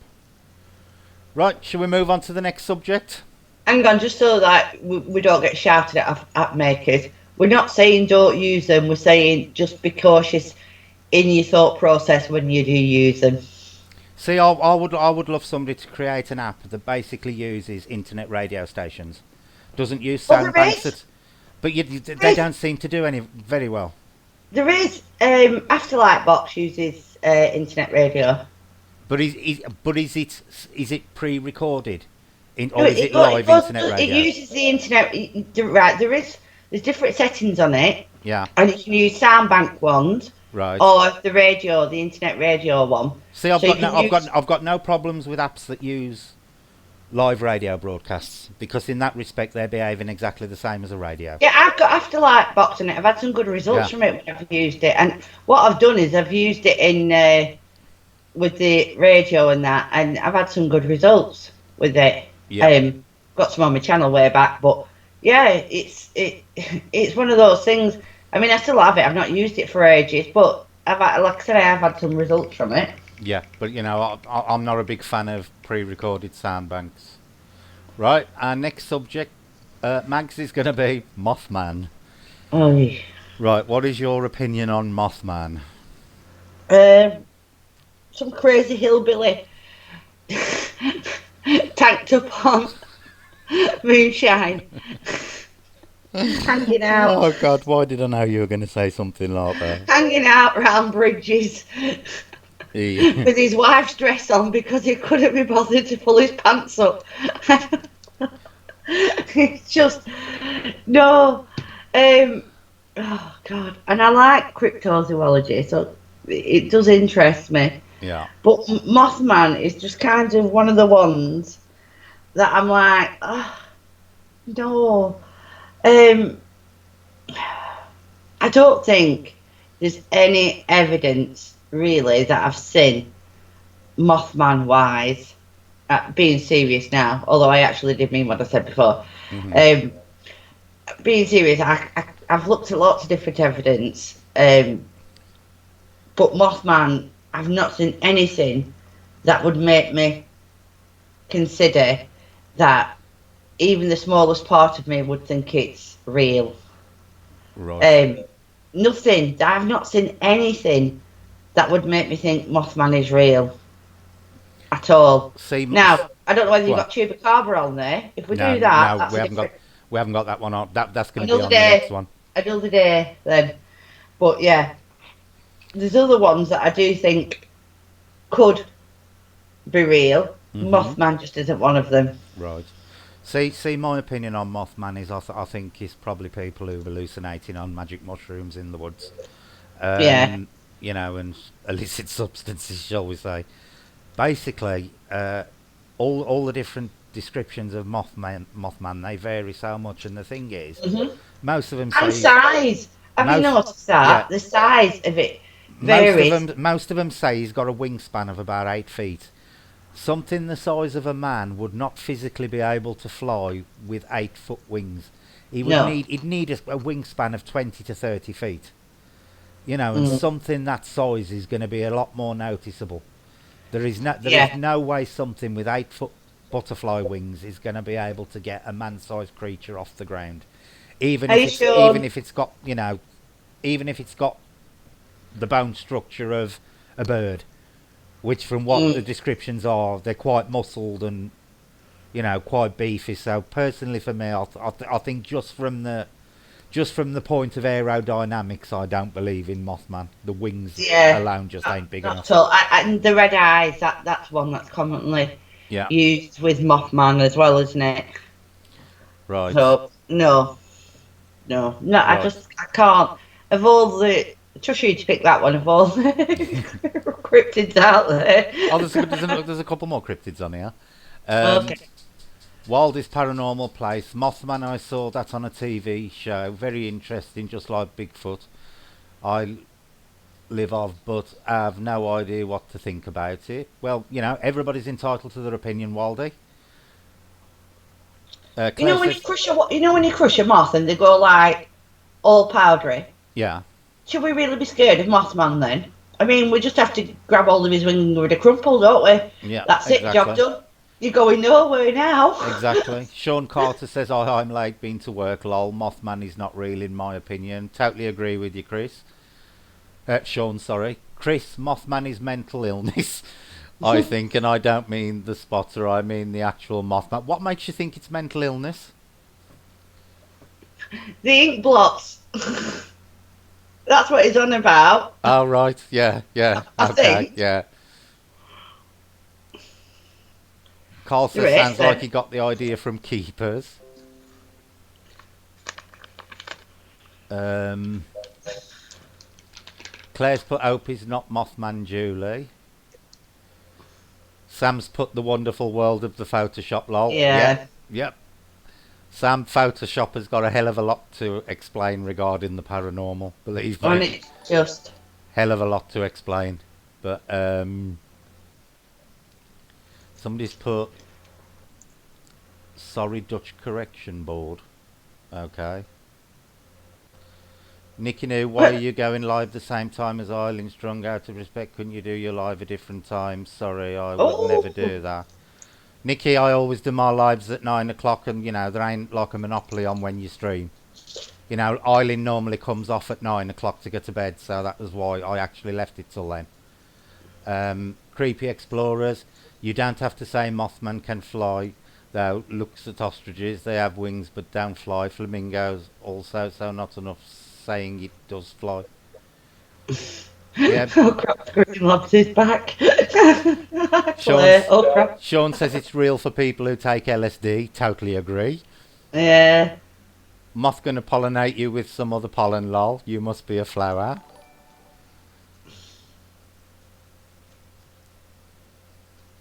Right, shall we move on to the next subject? Hang on, just so that we don't get shouted at app makers. We're not saying don't use them. We're saying just be cautious in your thought process when you do use them. See, I would love somebody to create an app that basically uses internet radio stations, doesn't use Well, sound banks, but there they is, don't seem to do any very well. there is. Afterlight Box uses internet radio. But is it pre-recorded, No, or is it live internet it radio? uses the internet. Right, there's different settings on it, Yeah, and you can use soundbank ones right. or the internet radio one. See, So you can use. I've got no problems with apps that use live radio broadcasts, because in that respect they're behaving exactly the same as a radio. Yeah, I've got Afterlight Box on it. I've had some good results Yeah, from it when I've used it. And what I've done is I've used it in with the radio and that, and I've had some good results with it. yeah, Got some on my channel way back, but yeah, it's one of those things. I mean, I still have it. I've not used it for ages, but like I said, I have had some results from it. yeah. But I'm not a big fan of pre-recorded sound banks. Right, our next subject, Mags, is going to be Mothman. Oh, yeah. Right, what is your opinion on Mothman? Some crazy hillbilly tanked up on moonshine, hanging out, Oh God, why did I know you were going to say something like that? hanging out round bridges with his wife's dress on because he couldn't be bothered to pull his pants up. It's just no. Oh God! And I like cryptozoology, so it does interest me. Yeah. But Mothman is just kind of one of the ones that I'm like, oh, no. Um, I don't think there's any evidence really that I've seen Mothman wise. Being serious now, although I actually did mean what I said before. Hmm. Um, being serious, I've looked at lots of different evidence, but Mothman, I've not seen anything that would make me consider that even the smallest part of me would think it's real. Right. Um, Nothing. I've not seen anything that would make me think Mothman is real at all. See, Now, I don't know whether go you've on. got Chupacabra on there. If we No, do that, no, that's a different. we haven't got that one on. That's going to be Another on the next day. one. Another day then. But yeah, there's other ones that I do think could be real. Hmm. Mothman just isn't one of them. Right. See, my opinion on Mothman is I think it's probably people who are hallucinating on magic mushrooms in the woods. Yeah. Um, and illicit substances, shall we say. Basically, all the different descriptions of Mothman, they vary so much, and the thing is, Hmm. most of them And say size. Have you most, noticed yeah, that? The size of it varies. most of them say he's got a wingspan of about 8 feet. Something the size of a man would not physically be able to fly with 8 foot wings. No. He'd need a wingspan of 20 to 30 feet. And Mm. something that size is going to be a lot more noticeable. There is Yeah. no way something with 8 foot butterfly wings is going to be able to get a man-sized creature off the ground. Are you Even sure? if it's got even if it's got the bone structure of a bird, which from what the Mm. descriptions are, they're quite muscled and quite beefy. So personally, for me, I think just from the point of aerodynamics, I don't believe in Mothman. The wings Yeah. alone just ain't big Not enough. at all. And the red eyes, that's one that's commonly Yeah, used with Mothman as well, isn't it? right, So no, no. right. I can't. Of all the, trust you to pick that one of all the cryptids out there. Oh, there's a couple more cryptids on here. Um, Okay. Wildest Paranormal Place, Mothman. I saw that on a TV show. Very interesting, just like Bigfoot. I live off, but I have no idea what to think about it. Well, everybody's entitled to their opinion, Waldy. You Claire know when says, you when you crush a moth and they go like all powdery. yeah, Should we really be scared of Mothman then? I mean, we just have to grab hold of his wing with a crumple, don't we? yeah, That's it, job exactly. done. You're going nowhere now. Exactly. Sean Carter says, I'm late, been to work, lol. Mothman is not real, in my opinion. Totally agree with you, Chris. Sean, sorry. Chris, Mothman is mental illness, I think, and I don't mean the spotter, I mean the actual Mothman. What makes you think it's mental illness? The ink blots. That's what he's on about. Oh, right. Yeah, I okay, think. yeah. Carl There says, is sounds like then. he got the idea from Keepers. Um, Claire's put Hope is not Mothman Julie. Sam's put the wonderful world of the Photoshop, lol. Yep, Yeah. yep. Sam, Photoshop has got a hell of a lot to explain regarding the paranormal, believe And me. it's just. Hell of a lot to explain. But somebody's put sorry Dutch correction board. Okay. Nicky New, why are you going live the same time as Eileen Strung? Out of respect, couldn't you do your live a different time? Sorry, I would never do Oh. that. Nicky, I always do my lives at 9 o'clock, and there ain't like a monopoly on when you stream. Eileen normally comes off at 9 o'clock to go to bed, so that was why I actually left it till then. Creepy Explorers, you don't have to say Mothman can fly, though. Looks at ostriches, they have wings but don't fly. Flamingos also, so not enough saying it does fly. Yeah, Oh crap, Green Labs is back. Sean's, Claire, oh crap. Sean says it's real for people who take LSD. Totally agree. Yeah. Moth gonna pollinate you with some other pollen, lol. You must be a flower.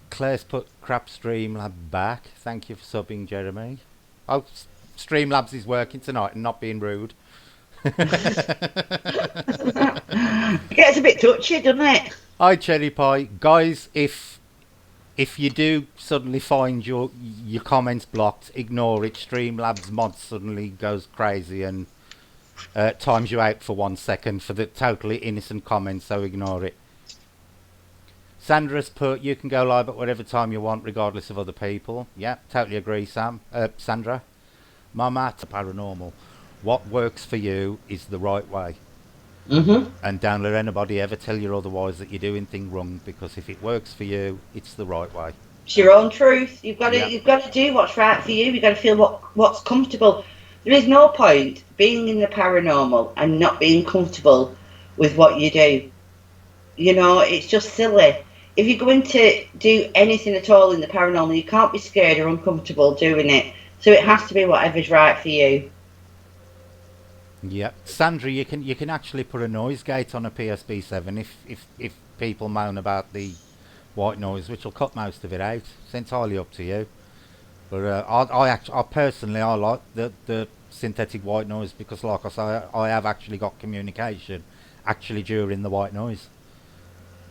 Claire's put crap Streamlab back. Thank you for subbing, Jeremy. Oh, Streamlabs is working tonight and not being rude. It gets a bit touchy, doesn't it? Hi, Cherry Pie. Guys, if you do suddenly find your comments blocked, ignore it. Streamlabs mod suddenly goes crazy and times you out for 1 second for the totally innocent comments, so ignore it. Sandra's put, you can go live at whatever time you want, regardless of other people. Yeah, totally agree, Sandra. Mama to Paranormal. What works for you is the right way. And don't let anybody ever tell you otherwise that you're doing things wrong, because if it works for you, it's the right way. It's your own truth. You've got to do what's right for you. You've got to feel what's comfortable. There is no point being in the paranormal and not being comfortable with what you do. You know, it's just silly. If you're going to do anything at all in the paranormal, you can't be scared or uncomfortable doing it. So it has to be whatever's right for you. Yeah, Sandra, you can actually put a noise gate on a PSB7 if people moan about the white noise, which will cut most of it out. It's entirely up to you. But I personally like the synthetic white noise, because, like I say, I have actually got communication actually during the white noise.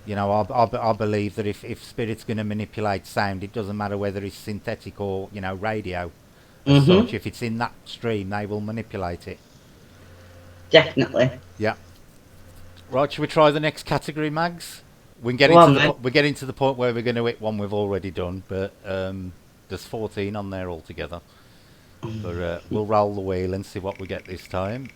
You know, I believe that if spirit's going to manipulate sound, it doesn't matter whether it's synthetic or, you know, radio. As such, if it's in that stream, they will manipulate it. Definitely. Yeah. Right, should we try the next category, Mags? We're getting to the point where we're going to hit one we've already done, but there's 14 on there altogether. But we'll roll the wheel and see what we get this time.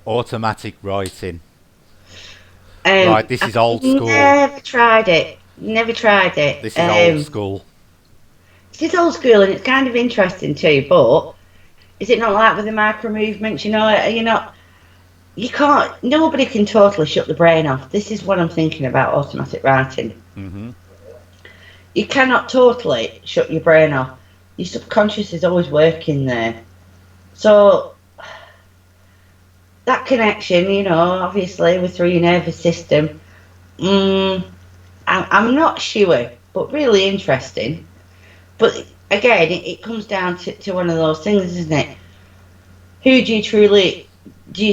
Automatic writing. Right, this is old school. Never tried it. This is old school. It is old school, and it's kind of interesting too, but is it not like with the micro movements, you know, nobody can totally shut the brain off. This is what I'm thinking about automatic writing. You cannot totally shut your brain off. Your subconscious is always working there. So that connection, you know, obviously with through your nervous system, I'm not sure, but really interesting. But again, it comes down to one of those things, isn't it? Do you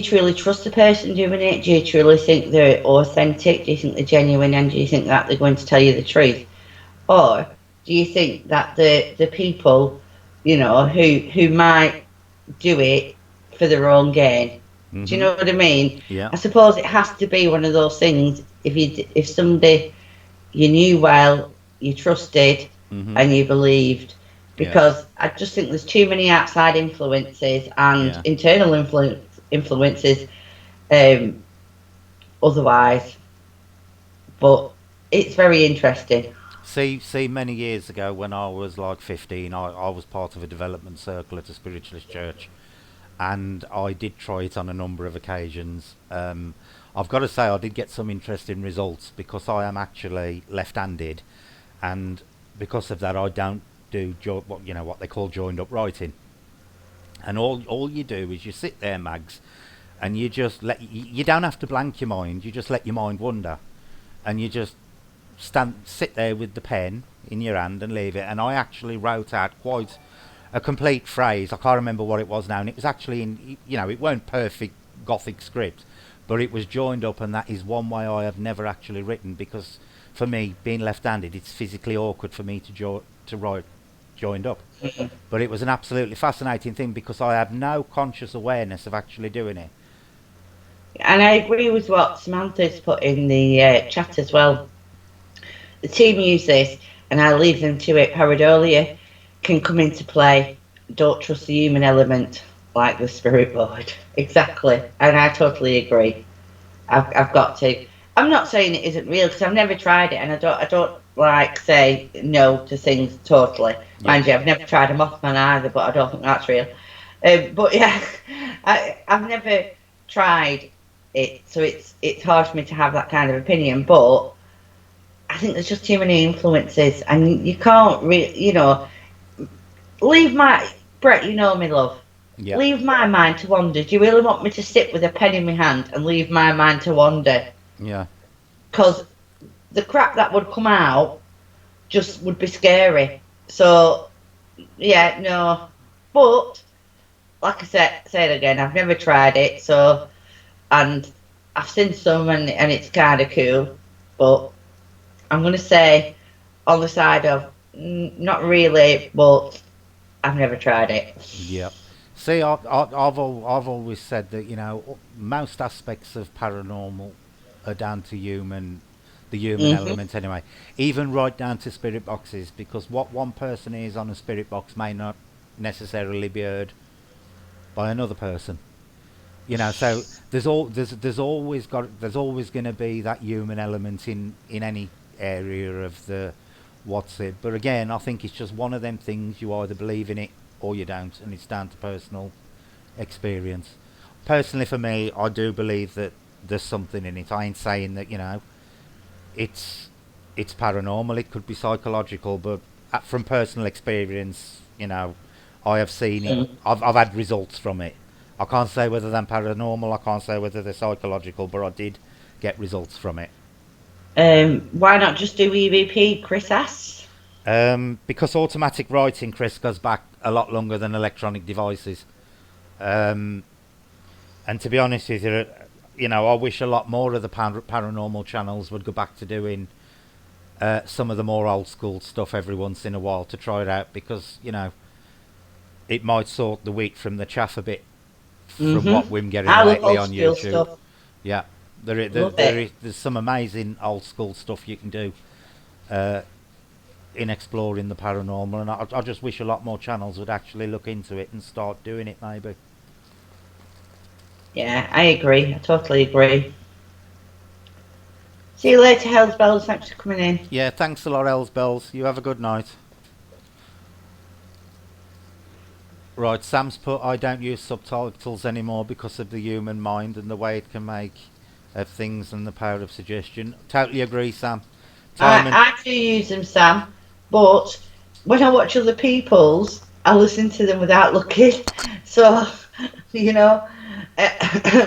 truly trust the person doing it? Do you truly think they're authentic? Do you think they're genuine? And do you think that they're going to tell you the truth? Or do you think that the people, you know, who might do it for their own gain? Do you know what I mean? Yeah. I suppose it has to be one of those things. If somebody you knew well, you trusted, and you believed, because I just think there's too many outside influences and internal influences otherwise. But it's very interesting. See, many years ago when I was like 15, I was part of a development circle at a spiritualist church, and I did try it on a number of occasions. I've got to say I did get some interesting results, because I am actually left-handed, and because of that I don't do what they call joined up writing. And all you do is you sit there, Mags, and you just you don't have to blank your mind. You just let your mind wander, and you just sit there with the pen in your hand and leave it. And I actually wrote out quite a complete phrase. I can't remember what it was now, and it was actually in, you know, it weren't perfect Gothic script, but it was joined up, and that is one way I have never actually written, because for me, being left-handed, it's physically awkward for me to write joined up. But it was an absolutely fascinating thing, because I have no conscious awareness of actually doing it. And I agree with what Samantha's put in the chat as well. The team use this, and I leave them to it. Pareidolia can come into play. Don't trust the human element, like the spirit board. Exactly, and I totally agree. I've got to. I'm not saying it isn't real, because I've never tried it, and I don't like say no to things totally. Mind you, I've never tried a Mothman either, but I don't think that's real. But yeah, I've never tried it, so it's hard for me to have that kind of opinion. But I think there's just too many influences, and you can't leave my Brett. You know me, love. Yeah, Leave my mind to wander. Do you really want me to sit with a pen in my hand and leave my mind to wander? yeah, Because the crap that would come out just would be scary. So yeah, no. But like I said again, I've never tried it. So and I've seen some and it's kind of cool. But I'm gonna say on the side of not really, but I've never tried it. yeah. See, I've always said that, you know, most aspects of paranormal are down to the human Hmm. element anyway. Even right down to spirit boxes, because what one person is on a spirit box may not necessarily be heard by another person. You know, so there's always going to be that human element in any area of the what's it. But again, I think it's just one of them things, you either believe in it or you don't, and it's down to personal experience. Personally, for me, I do believe that there's something in it. I ain't saying that, you know, it's it's paranormal. It could be psychological, but from personal experience, you know, I have seen it. Mm. I've had results from it. I can't say whether they're paranormal. I can't say whether they're psychological, but I did get results from it. Why not just do EVP, Chris asks? Because automatic writing, Chris, goes back a lot longer than electronic devices. Um, and to be honest with you, you know, I wish a lot more of the paranormal channels would go back to doing some of the more old school stuff every once in a while to try it out, because, you know, it might sort the wheat from the chaff a bit from what we're getting I love lately old on school YouTube. stuff. Yeah, Love it. there's some amazing old school stuff you can do uh, in exploring the paranormal, and I just wish a lot more channels would actually look into it and start doing it, maybe. Yeah, I agree. I totally agree. See you later, Hells Bells. Thanks for coming in. Yeah, thanks a lot, Els Bells. You have a good night. Right, Sam's put, I don't use subtitles anymore because of the human mind and the way it can make things and the power of suggestion. Totally agree, Sam. Time and I do use them, Sam, but when I watch other people's, I listen to them without looking. So, you know,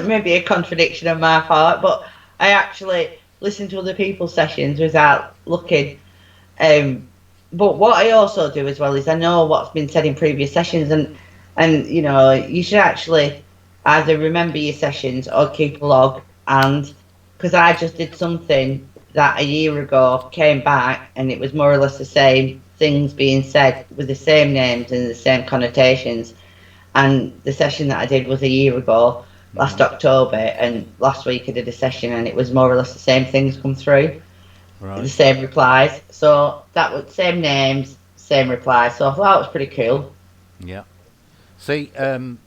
maybe a contradiction on my part, but I actually listen to other people's sessions without looking. Um, but what I also do as well is I know what's been said in previous sessions, and you should actually either remember your sessions or keep a log. And because I just did something that a year ago came back, and it was more or less the same things being said with the same names and the same connotations. And the session that I did was a year ago, last October, and last week I did a session, and it was more or less the same things come through the right, same replies. So that was same names, same replies. So I thought that was pretty cool. yeah. See,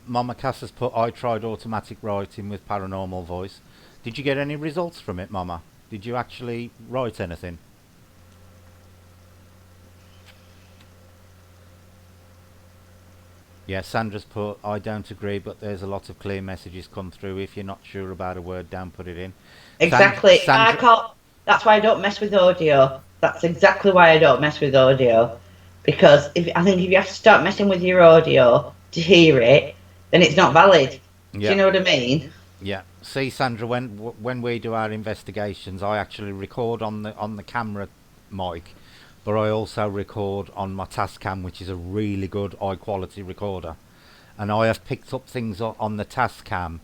Mama Cass has put, I tried automatic writing with paranormal voice. Did you get any results from it, Mama? Did you actually write anything? Yeah, Sandra's put, I don't agree, but there's a lot of clear messages come through. If you're not sure about a word, don't put it in. Exactly. I Sandra, can't. That's why I don't mess with audio. That's exactly why I don't mess with audio. Because if you have to start messing with your audio to hear it, then it's not valid. Do yeah, you know what I mean? yeah. See, Sandra, when we do our investigations, I actually record on the camera mic, but I also record on my Tascam, which is a really good high quality recorder. And I have picked up things on the Tascam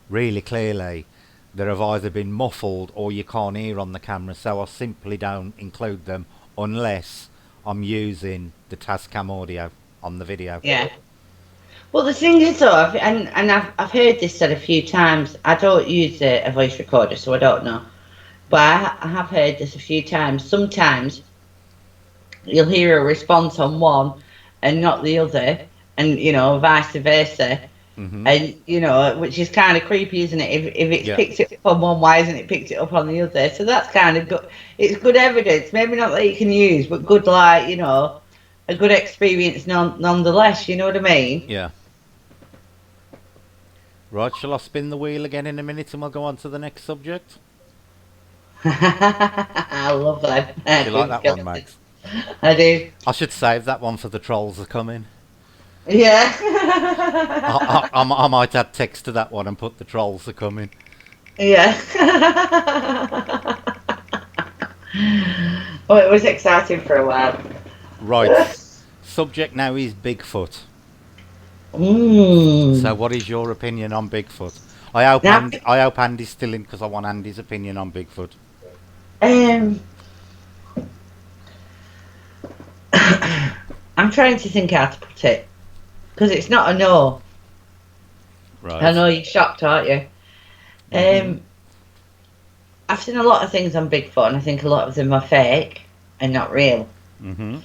really clearly that have either been muffled or you can't hear on the camera, so I simply don't include them unless I'm using the Tascam audio on the video. Yeah. Well, the thing is, though, I've heard this said a few times. I don't use a voice recorder, so I don't know. But I have heard this a few times. Sometimes you'll hear a response on one and not the other, and vice versa. Hmm. And which is kind of creepy, isn't it? If it's Yeah, picked it up on one, why isn't it picked it up on the other? So that's kind of good. It's good evidence, maybe not that you can use, but good, like a good experience nonetheless. You know what I mean? yeah. Right, shall I spin the wheel again in a minute and we'll go on to the next subject? I love them. Do you like that one, Max? I do. I should save that one for the trolls are coming. Yeah. I might add text to that one and put the trolls are coming. Yeah. Well, it was exciting for a while. Right. Subject now is Bigfoot. So, Mm. what is your opinion on Bigfoot? Now, I hope Andy's still in because I want Andy's opinion on Bigfoot. um, I'm trying to think how to put it because it's not a no. I Right. know you're shocked, aren't you? Mhm. I've seen a lot of things on Bigfoot, and I think a lot of them are fake and not real. Mhm.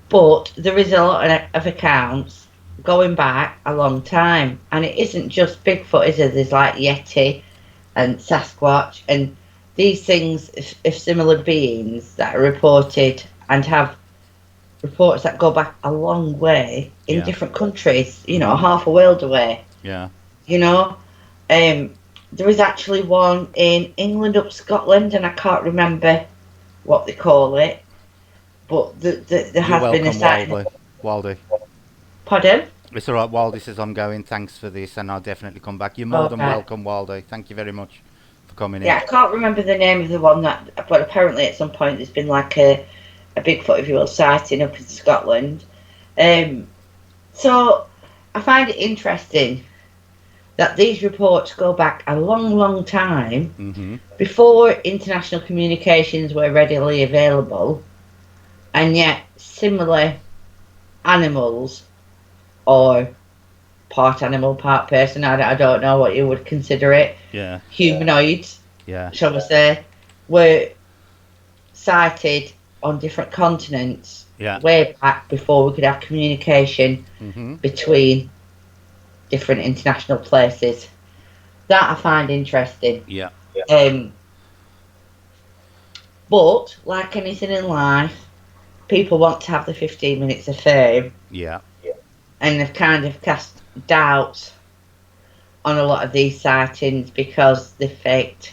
But there is a lot of accounts going back a long time, and it isn't just Bigfoot, is it? There's like Yeti and Sasquatch, and these things of similar beings that are reported and have reports that go back a long way in Yeah. different countries. Mhm. Half a world away. Yeah. You know, there is actually one in England, up Scotland, and I can't remember what they call it, but there You're has been a welcome, sighting. Waldy. Pardon? It's all right. Waldy says I'm going. Thanks for this, and I'll definitely come back. You're more Oh, than right. welcome, Waldy. Thank you very much for coming in. Yeah, I can't remember the name of the one but apparently at some point there's been like a Bigfoot, if you will, sighting up in Scotland. So I find it interesting that these reports go back a long, long time Mhm. before international communications were readily available, and yet similar animals or part animal, part person, I don't know what you would consider it, Yeah. humanoids, Yeah. shall we say, were sighted on different continents Yeah. way back before we could have communication Mhm. between different international places. That I find interesting. Yeah. Um, but, like anything in life, people want to have the 15 minutes of fame Yeah. and they've kind of cast doubts on a lot of these sightings because they faked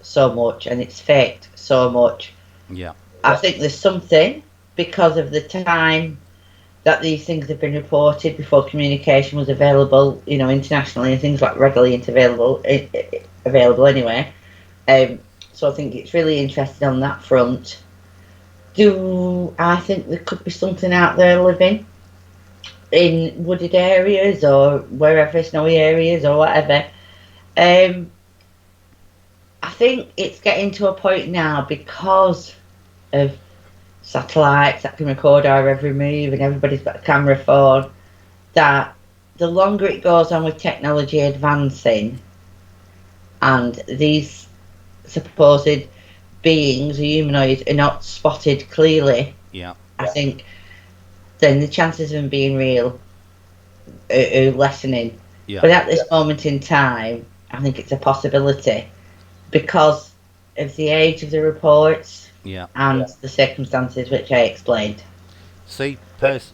so much and it's faked so much. Yeah. I think there's something because of the time that these things have been reported before communication was available, internationally, and things like readily available anyway. So I think it's really interesting on that front. Do I think there could be something out there living in wooded areas or wherever, snowy areas or whatever? Um, I think it's getting to a point now because of satellites that can record our every move and everybody's got a camera phone, that the longer it goes on with technology advancing and these supposed beings or humanoids are not spotted clearly, Yeah. I think then the chances of them being real are lessening. Yeah. But at this moment in time, I think it's a possibility because of the age of the reports Yeah. and the circumstances which I explained. See,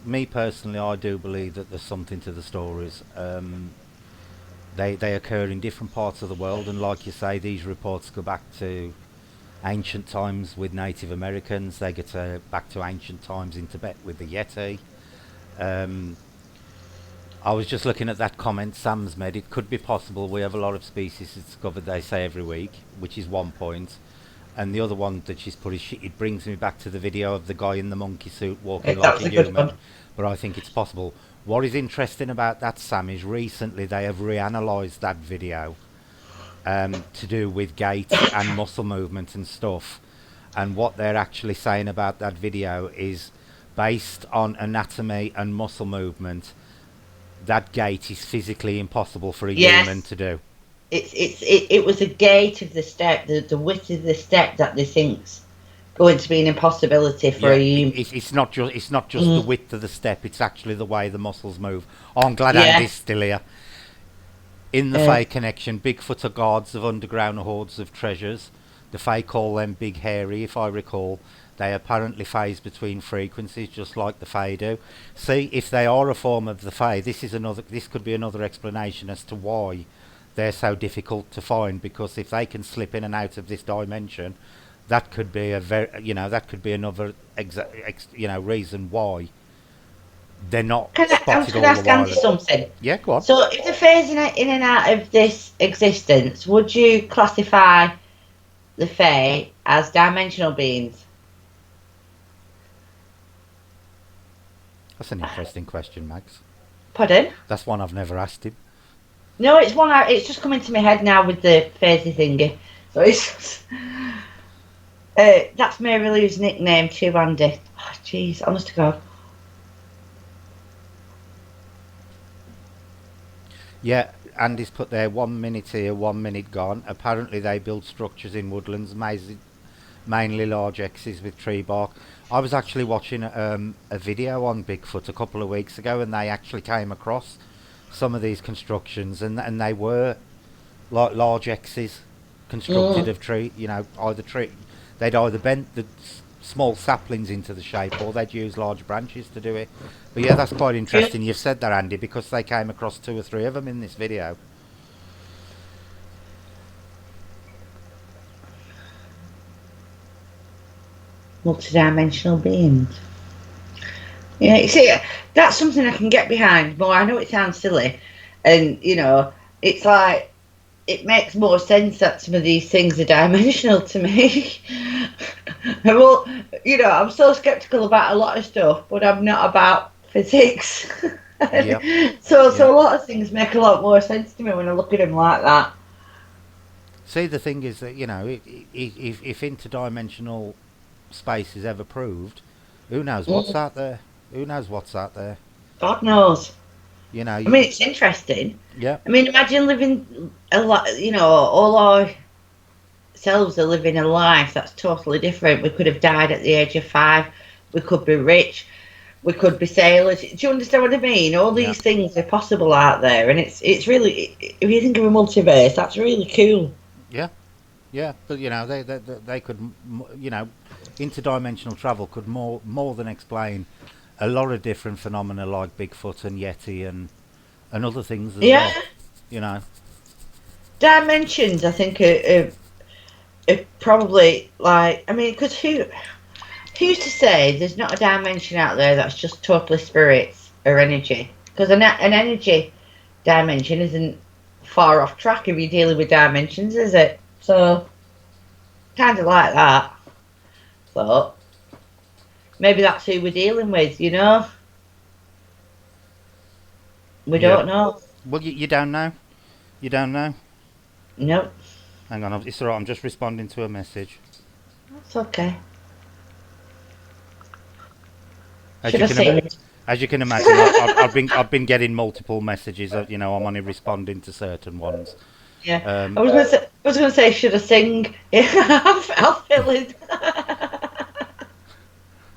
me personally, I do believe that there's something to the stories. They occur in different parts of the world, and like you say, these reports go back to ancient times with Native Americans. They get back to ancient times in Tibet with the Yeti. Um, I was just looking at that comment Sam's made. It could be possible we have a lot of species discovered, they say, every week, which is one point. And the other one that she's put is it brings me back to the video of the guy in the monkey suit walking like That's a a good human. one. But I think it's possible. What is interesting about that, Sam, is recently they have reanalyzed that video to do with gait and muscle movement and stuff. And what they're actually saying about that video is based on anatomy and muscle movement, that gait is physically impossible for a human Yes, to do. it was the gait of the step, the width of the step that they think's going to be an impossibility for Yeah, a human. it's not just the Mm, width of the step. It's actually the way the muscles move. Oh, I'm glad Andy's yes, still here. In the uh, Fae connection, Bigfoot are guards of underground hoards of treasures. The Fae call them Big Hairy, if I recall. They apparently phase between frequencies, just like the Fae do. See, if they are a form of the Fae, this could be another explanation as to why they're so difficult to find. Because if they can slip in and out of this dimension, that could be that could be another reason why they're not I was spotted going to all the ask Andy while. something. Yeah, go on. So, if they're phasing in and out of this existence, would you classify the Fae as dimensional beings? That's an interesting question, Max. Pardon? That's one I've never asked him. No, it's one. It's just coming to my head now with the phasey thingy. So it's that's Mary Lou's nickname too, Andy. Oh, jeez, honest to God. Yeah, Andy's put there 1 minute here, 1 minute gone. Apparently, they build structures in woodlands, mainly large X's with tree bark. I was actually watching a video on Bigfoot a couple of weeks ago, and they actually came across some of these constructions, and they were like large X's constructed of tree. They'd either bent the small saplings into the shape, or they'd use large branches to do it. But yeah, that's quite interesting. You've said that, Andy, because they came across 2 or 3 of them in this video. Multi-dimensional beings. Yeah, you see, that's something I can get behind more. I know it sounds silly, and it's like it makes more sense that some of these things are dimensional to me. Well, I'm so skeptical about a lot of stuff, but I'm not about physics. Yep. So a lot of things make a lot more sense to me when I look at them like that. See, the thing is that if interdimensional space is ever proved, who knows what's out there? Who knows what's out there? God knows. I mean, it's interesting. Yeah. I mean, imagine living a lot. All our selves are living a life that's totally different. We could have died at the age of 5. We could be rich. We could be sailors. Do you understand what I mean? All these things are possible out there, and it's really, if you think of a multiverse, that's really cool. Yeah, yeah, but they could, interdimensional travel could more than explain a lot of different phenomena like Bigfoot and Yeti and other things as well. Dimensions, I think, are probably like, I mean, because who's to say there's not a dimension out there that's just totally spirits or energy? Because an energy dimension isn't far off track if you're dealing with dimensions, is it? So, kind of like that. But maybe that's who we're dealing with, We don't know. Well, you don't know. You don't know. Nope. Hang on, it's alright. I'm just responding to a message. That's okay. As you can imagine, I've been getting multiple messages. I'm only responding to certain ones. Yeah. I was gonna say, should I sing? I'll fill in.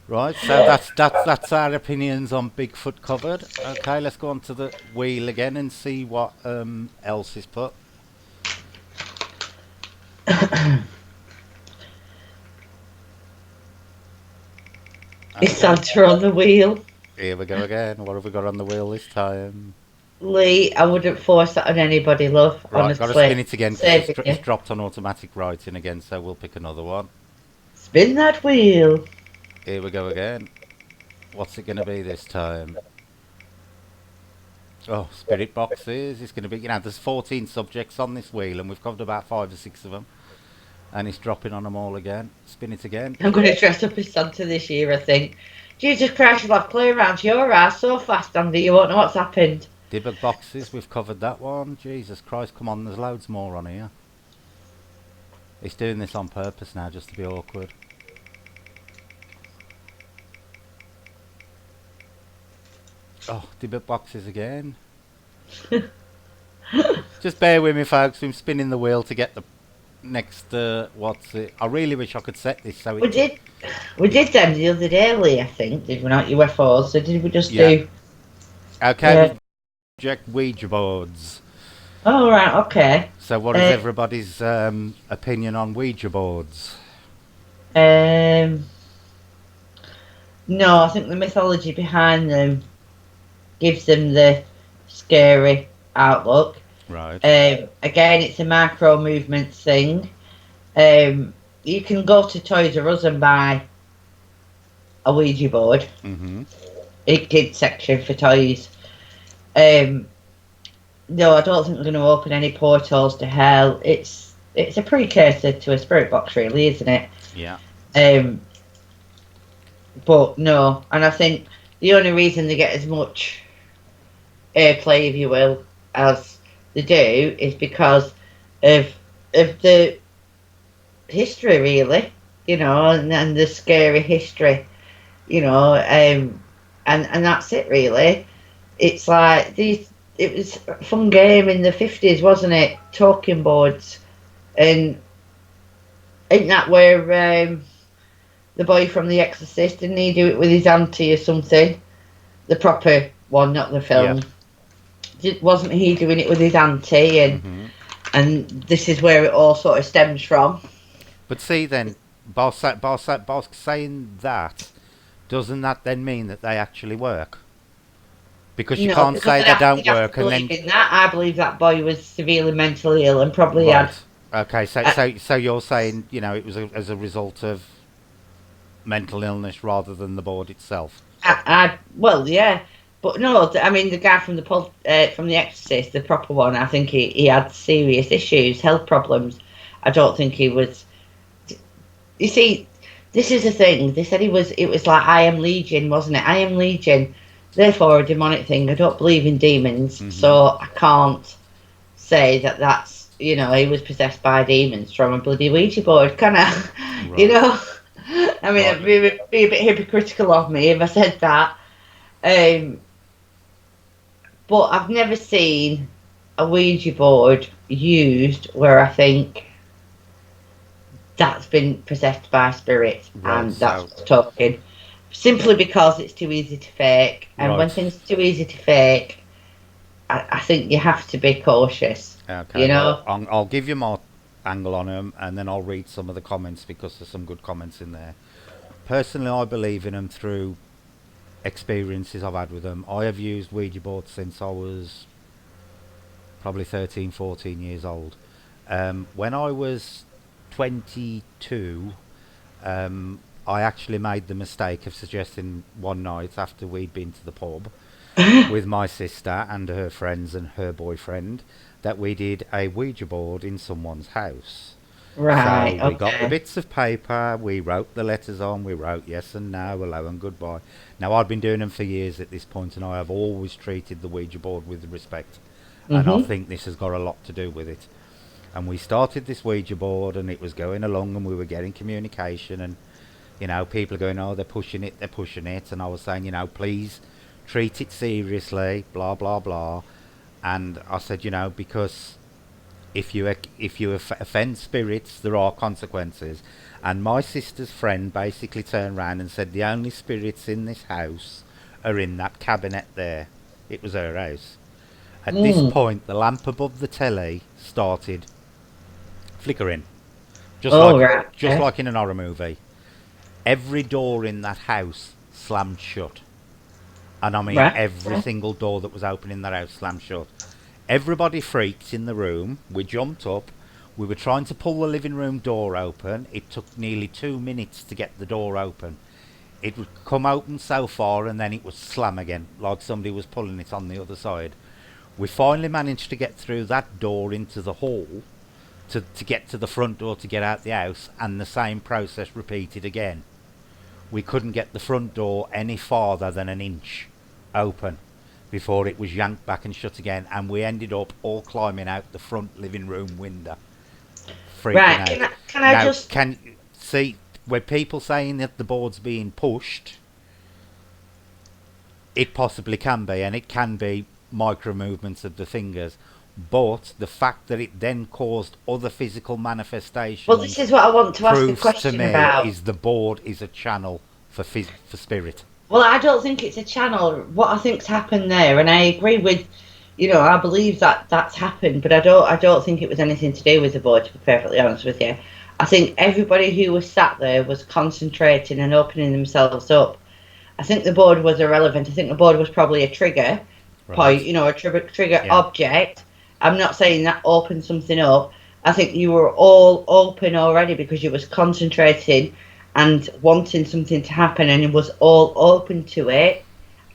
Right. So that's our opinions on Bigfoot covered. Okay, let's go on to the wheel again and see what else is put. Is Santa on the wheel? Here we go again. What have we got on the wheel this time? Lee, I wouldn't force that on anybody, love. Right, honestly. got to spin it again because it's dropped on automatic writing again, so we'll pick another one. Spin that wheel. Here we go again. What's it going to be this time? Oh, spirit boxes. It's going to be, there's 14 subjects on this wheel and we've covered about 5 or 6 of them. And it's dropping on them all again. Spin it again. I'm going to dress up as Santa this year, I think. Jesus Christ, you'll have clay around your ass so fast, Andy, you won't know what's happened. Debug boxes, we've covered that one. Jesus Christ, come on, there's loads more on here. It's doing this on purpose now, just to be awkward. Oh, debug boxes again. Just bear with me, folks. I'm spinning the wheel to get the next. What's it? I really wish I could set this so we did them the other day, Lee. I think did we not UFOs? So did we just do? Okay, project Ouija boards. Oh right, okay. So, what is everybody's opinion on Ouija boards? No, I think the mythology behind them gives them the scary outlook. Right. Again, it's a micro movement thing. you can go to Toys R Us and buy a Ouija board, Mm-hmm. a kid section for toys. No, I don't think we're going to open any portals to hell. It's a precursor to a spirit box, really, isn't it? Yeah. Um, but no, and I think the only reason they get as much airplay, if you will, as they do is because of the history, really, and the scary history, and that's it, really. It's like these. It was a fun game in the 50s, wasn't it? Talking boards, and ain't that where the boy from The Exorcist, didn't he do it with his auntie or something? The proper one, not the Yep. film. Wasn't he doing it with his auntie? Mm-hmm. And this is where it all sort of stems from. But see then, by saying that, doesn't that then mean that they actually work? Because you No, can't because say they don't you'd have work to and believe then in that. I believe that boy was severely mentally ill and probably had. right. Okay, so Uh, so you're saying it was as a result of mental illness rather than the board itself. well, yeah, but no. I mean, the guy from The Exorcist, the proper one, I think he had serious issues, health problems. I don't think he was. You see, this is the thing. They said he was. It was like I am Legion, wasn't it? I am Legion. Therefore, a demonic thing. I don't believe in demons, Mm-hmm. so I can't say that that's he was possessed by demons from a bloody Ouija board, can I? you Right. know, I mean, Right. it'd be a bit hypocritical of me if I said that. Um, but I've never seen a Ouija board used where I think that's been possessed by spirits Right. and that's So what's talking. Simply because it's too easy to fake, and when right. things are too easy to fake, I think you have to be cautious. Okay. You Well, know. I'll give you my angle on them, and then I'll read some of the comments because there's some good comments in there. Personally, I believe in them through experiences I've had with them. I have used Ouija boards since I was probably 13, 14 years old. When I was 22, I actually made the mistake of suggesting one night after we'd been to the pub with my sister and her friends and her boyfriend that we did a Ouija board in someone's house. So Right. we got the Okay. bits of paper, we wrote the letters on, we wrote yes and no, hello and goodbye. Now I've been doing them for years at this point and I have always treated the Ouija board with respect. And I Mhm. think this has got a lot to do with it. And we started this Ouija board and it was going along and we were getting communication and people are going, oh, they're pushing it, and I was saying, please treat it seriously, blah blah blah. And I said, because if you offend spirits, there are consequences. And my sister's friend basically turned around and said the only spirits in this house are in that cabinet there. It was her house. At this Mm. point, the lamp above the telly started flickering, just Oh, like right. just Okay. like in an horror movie. Every door in that house slammed shut. And I mean Right. every Okay. single door that was open in that house slammed shut. Everybody freaked in the room. We jumped up. We were trying to pull the living room door open. It took nearly 2 minutes to get the door open. It would come open so far and then it would slam again, like somebody was pulling it on the other side. We finally managed to get through that door into the hall to get to the front door to get out the house, and the same process repeated again. We couldn't get the front door any farther than an inch open before it was yanked back and shut again, and we ended up all climbing out the front living room window, freaking Right. out. Can I Now, just? can see where people saying that the board's being pushed? It possibly can be, and it can be micro movements of the fingers. But the fact that it then caused other physical Well, this manifestations is what I want to ask a proves to question me about. is the board is a channel for spirit. Well, I don't think it's a channel. What I think's happened there, and I agree with, I believe that that's happened, but I don't think it was anything to do with the board. To be perfectly honest with you, I think everybody who was sat there was concentrating and opening themselves up. I think the board was irrelevant. I think the board was probably a trigger point, Right. a trigger Yeah. object. I'm not saying that opened something up. I think you were all open already because you was concentrating and wanting something to happen, and it was all open to it,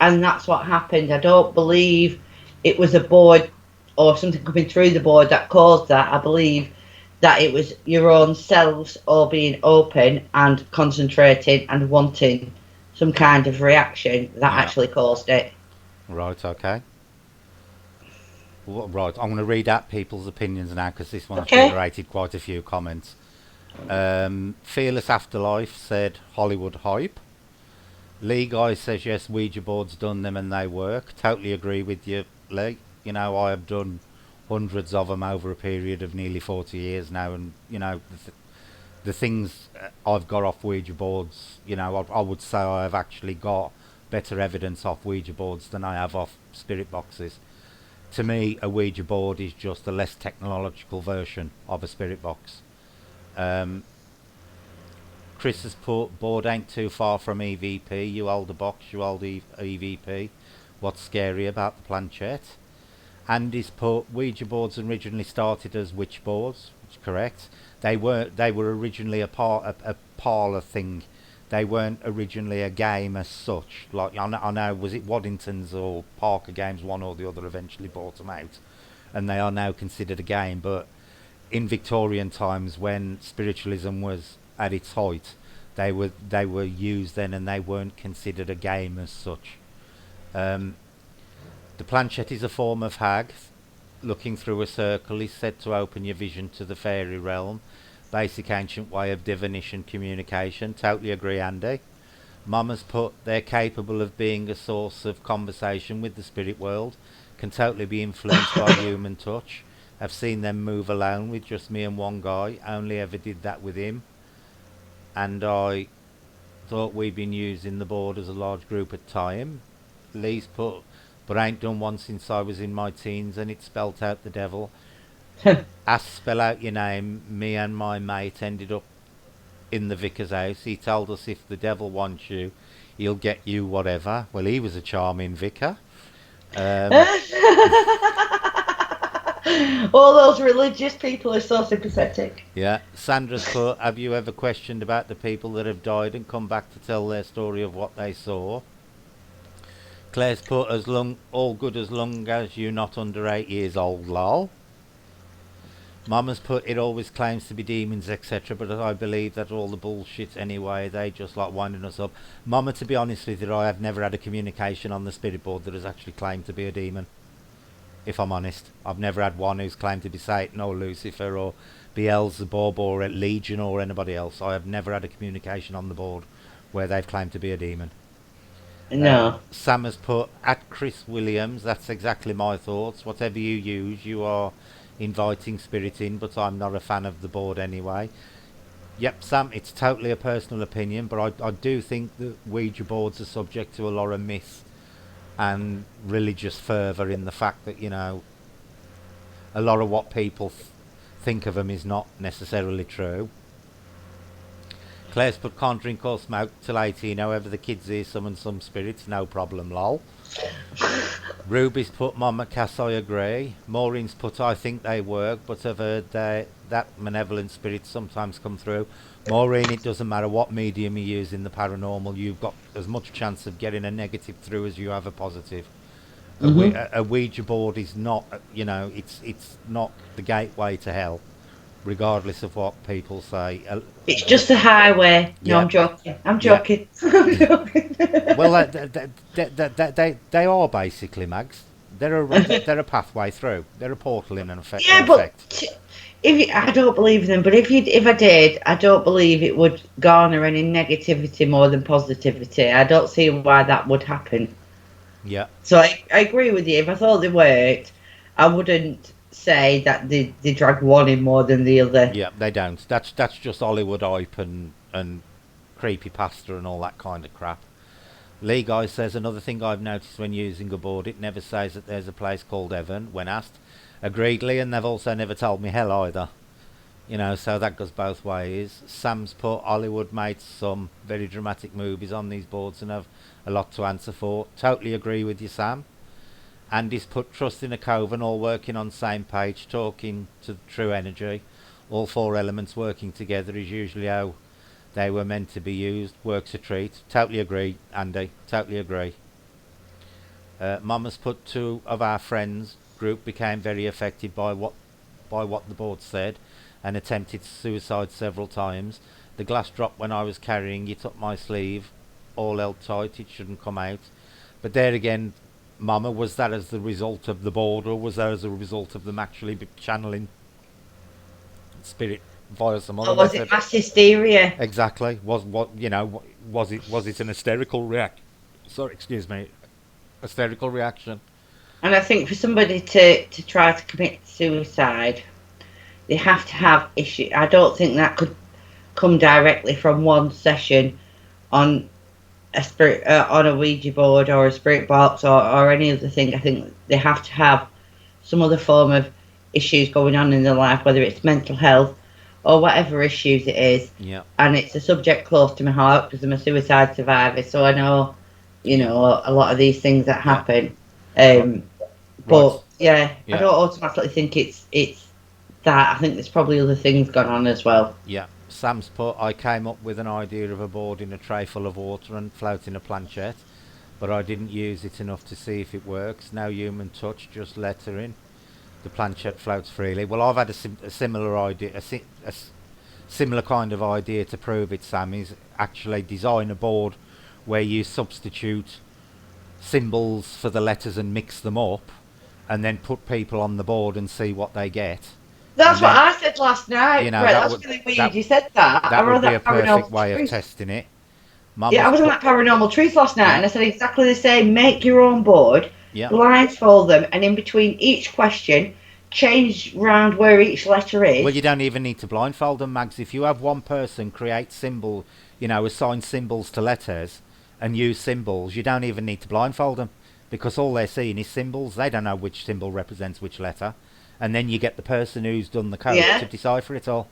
and that's what happened. I don't believe it was a board or something coming through the board that caused that. I believe that it was your own selves all being open and concentrating and wanting some kind of reaction that Yeah. actually caused it. Right. Okay. Right. I'm going to read out people's opinions now because this one's Okay. generated quite a few comments. Fearless Afterlife said Hollywood hype. Lee Guy says yes, Ouija boards done them and they work. Totally agree with you, Lee. You know, I have done hundreds of them over a period of nearly 40 years now, and you know, the things I've got off Ouija boards, you know, I would say I've actually got better evidence off Ouija boards than I have off spirit boxes. To me, a Ouija board is just a less technological version of a spirit box. Um, Chris has put board ain't too far from EVP. You hold the box, you hold EVP. What's scary about the planchette? Andy's put Ouija boards originally started as witch boards, which is correct. They were originally a parlour thing. They weren't originally a game as such. Like I know was it Waddington's or Parker Games, one or the other eventually bought them out, and they are now considered a game. But in Victorian times, when spiritualism was at its height, they were used then, and they weren't considered a game as such. Um, the planchette is a form of hag. Looking through a circle is said to open your vision to the fairy realm. Basic ancient way of divination communication. Totally agree, Andy. Mum has put they're capable of being a source of conversation with the spirit world. Can totally be influenced by human touch. I've seen them move alone with just me and one guy. Only ever did that with him. And I thought we'd been using the board as a large group at time. Lee's put, but I ain't done one since I was in my teens and it spelt out the devil. Ask spell out your name. Me and my mate ended up in the vicar's house. He told us if the devil wants you, he'll get you whatever. Well, he was a charming vicar. Um, All those religious people are so sympathetic. yeah, Sandra's put, have you ever questioned about the people that have died and come back to tell their story of what they saw? Claire's put, as long all good as long as you're not under 8 years old, lol. Mama's put, it always claims to be demons, etc., but I believe that all the bullshit anyway. They just like winding us up. Mama, to be honest with you, I have never had a communication on the spirit board that has actually claimed to be a demon. If I'm honest, I've never had one who's claimed to be Satan or Lucifer or Beelzebub or Legion or anybody else. I have never had a communication on the board where they've claimed to be a demon. No. Sam has put, at Chris Williams, that's exactly my thoughts. Whatever you use, you are inviting spirit in, but I'm not a fan of the board anyway. Yep, Sam, it's totally a personal opinion, but I do think that Ouija boards are subject to a lot of myth and religious fervour in the fact that, you know, a lot of what people think of them is not necessarily true. Claire's put, can't drink or smoke till 18, however the kids here summon some spirits, no problem, lol. Ruby's put, Mama Cass, I agree. Maureen's put, I think they work, but I've heard that malevolent spirits sometimes come through. Maureen, it doesn't matter what medium you use in the paranormal, you've got as much chance of getting a negative through as you have a positive. A Ouija board is not, you know, it's not the gateway to hell, regardless of what people say. It's just a highway. No, Yeah, I'm joking. I'm yeah. joking. I'm joking. Well, they are basically mags. They're a pathway through. They're a portal in Yeah, but effect. I don't believe them. But if I did, I don't believe it would garner any negativity more than positivity. I don't see why that would happen. Yeah, So I agree with you. If I thought they worked, I wouldn't say that they drag one in more than the other. yeah, they don't. That's just Hollywood hype and creepy pasta and all that kind of crap. Lee Guy says another thing I've noticed when using a board, it never says that there's a place called heaven when asked. Agreed, Lee, and they've also never told me hell either. You know, so that goes both ways. Sam's put Hollywood made some very dramatic movies on these boards and have a lot to answer for. Totally agree with you, Sam. Andy's put trust in a coven, all working on same page, talking to true energy. all four elements working together is usually how they were meant to be used. Works a treat. Totally agree, Andy. Totally agree. Mama's put two of our friends group became very affected by what the board said and attempted suicide several times. The glass dropped when I was carrying it up my sleeve, all held tight, it shouldn't come out. But there again, Mama, was that as the result of the board, or was that as a result of them actually channeling spirit via some other Or was it method? mass hysteria? Exactly. Was it an hysterical react? Sorry, excuse me, hysterical reaction. And I think for somebody to try to commit suicide, they have to have issue. I don't think that could come directly from one session on a spirit on a Ouija board or a spirit box or any other thing. I think they have to have some other form of issues going on in their life, whether it's mental health or whatever issues it is. Yeah. And it's a subject close to my heart because I'm a suicide survivor, so I know, Yeah. a lot of these things that Yeah. happen. Right. But yeah, I Yeah. don't automatically think it's that. I think there's probably other things going on as well. Yeah. Sam's put, I came up with an idea of a board in a tray full of water and floating a planchette, but I didn't use it enough to see if it works. No human touch, just lettering. The planchette floats freely. Well, I've had a similar idea, similar kind of idea to prove it, Sam, is actually design a board where you substitute symbols for the letters and mix them up, and then put people on the board and see what they get. That's And what then, I said last night. Right, that that's would really weird. that You said that. I that would read be a that perfect paranormal way of truth. testing it. Yeah, I Mama's was on put, that paranormal truth last night, yeah, and I said exactly the same. Make your own board, yeah. blindfold them, and in between each question, change round where each letter Well, is. you don't even need to blindfold them, Mags. If you have one person create assign symbols to letters and use symbols, you don't even need to blindfold them because all they're seeing is symbols. They don't know which symbol represents which letter. And then you get the person who's done the code to Yeah. decipher it all.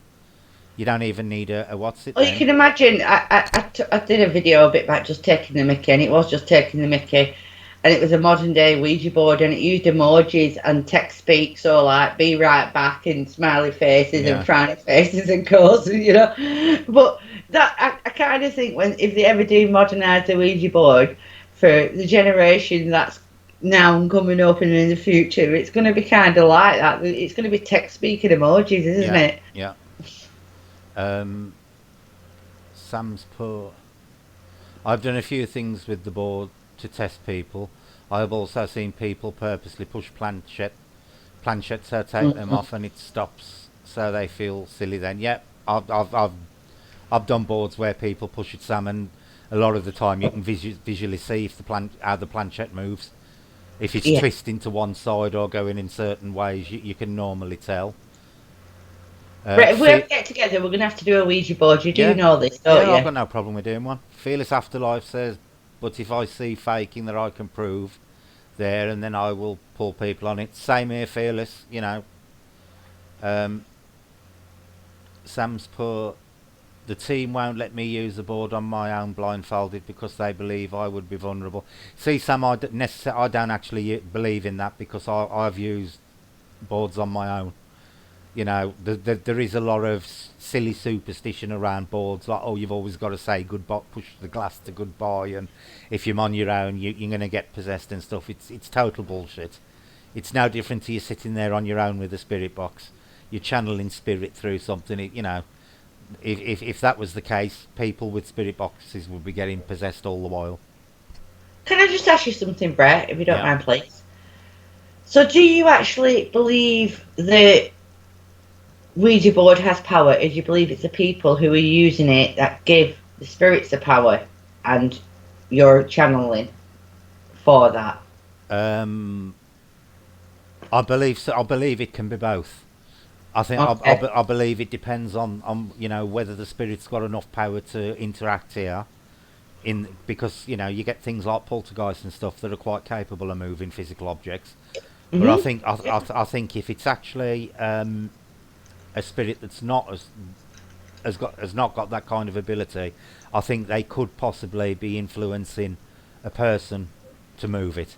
You don't even need a what's it Well, you then? can imagine. I did a video a bit back just taking the mickey, and it was just taking the mickey. And it was a modern day Ouija board, and it used emojis and text speak, so like be right back and smiley faces Yeah. and frowny faces and calls, But that I kind of think when if they ever do modernise the Ouija board for the generation that's now coming up and in the future, it's going to be kind of like that. It's going to be text speaking emojis, isn't Yeah, it? yeah. Sam's put, I've done a few things with the board to test people. I have also seen people purposely push planchettes, so take them off and it stops, so they feel silly. Then, yep, I've done boards where people push it, Sam, and a lot of the time you can visually see if how the planchette moves. If it's Yeah. twisting to one side or going in certain ways, you can normally tell. Right, if we ever get together, we're going to have to do a Ouija board. You do know this, don't yeah, I've you? got no problem with doing one. Fearless Afterlife says, but if I see faking that I can prove there, and then I will pull people on it. Same here, Fearless, Sam's put, the team won't let me use the board on my own blindfolded because they believe I would be vulnerable. See, Sam, I don't actually believe in that because I've used boards on my own. There is a lot of silly superstition around boards, like, oh, you've always got to say goodbye, push the glass to goodbye, and if you're on your own, you're going to get possessed and stuff. It's total bullshit. It's no different to you sitting there on your own with a spirit box. You're channeling spirit through something, If that was the case, people with spirit boxes would be getting possessed all the while. Can I just ask you something, Brett, if you don't Yeah. mind, please? So, do you actually believe that Ouija board has power? Or do you believe it's the people who are using it that give the spirits the power and you're channeling for that? I believe so. I believe it can be both. I think Okay. I believe it depends on whether the spirit's got enough power to interact here. Because you get things like poltergeists and stuff that are quite capable of moving physical objects. But I Mm-hmm. think I think if it's actually a spirit that's not has not got that kind of ability, I think they could possibly be influencing a person to move it.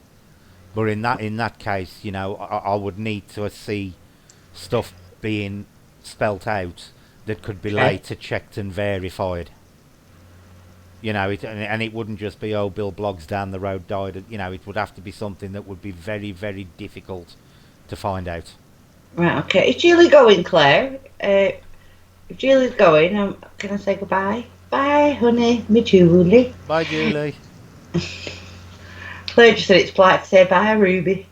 But in that case, I would need to see stuff being spelt out that could be Okay. later checked and verified. You know, and it wouldn't just be, oh, Bill Bloggs down the road died. You know, it would have to be something that would be very, very difficult to find out. Right, okay. Is Julie going, Claire? If Julie's going, can I say goodbye? Bye, honey, me Julie. Bye, Julie. Claire just said it's polite to say bye, Ruby.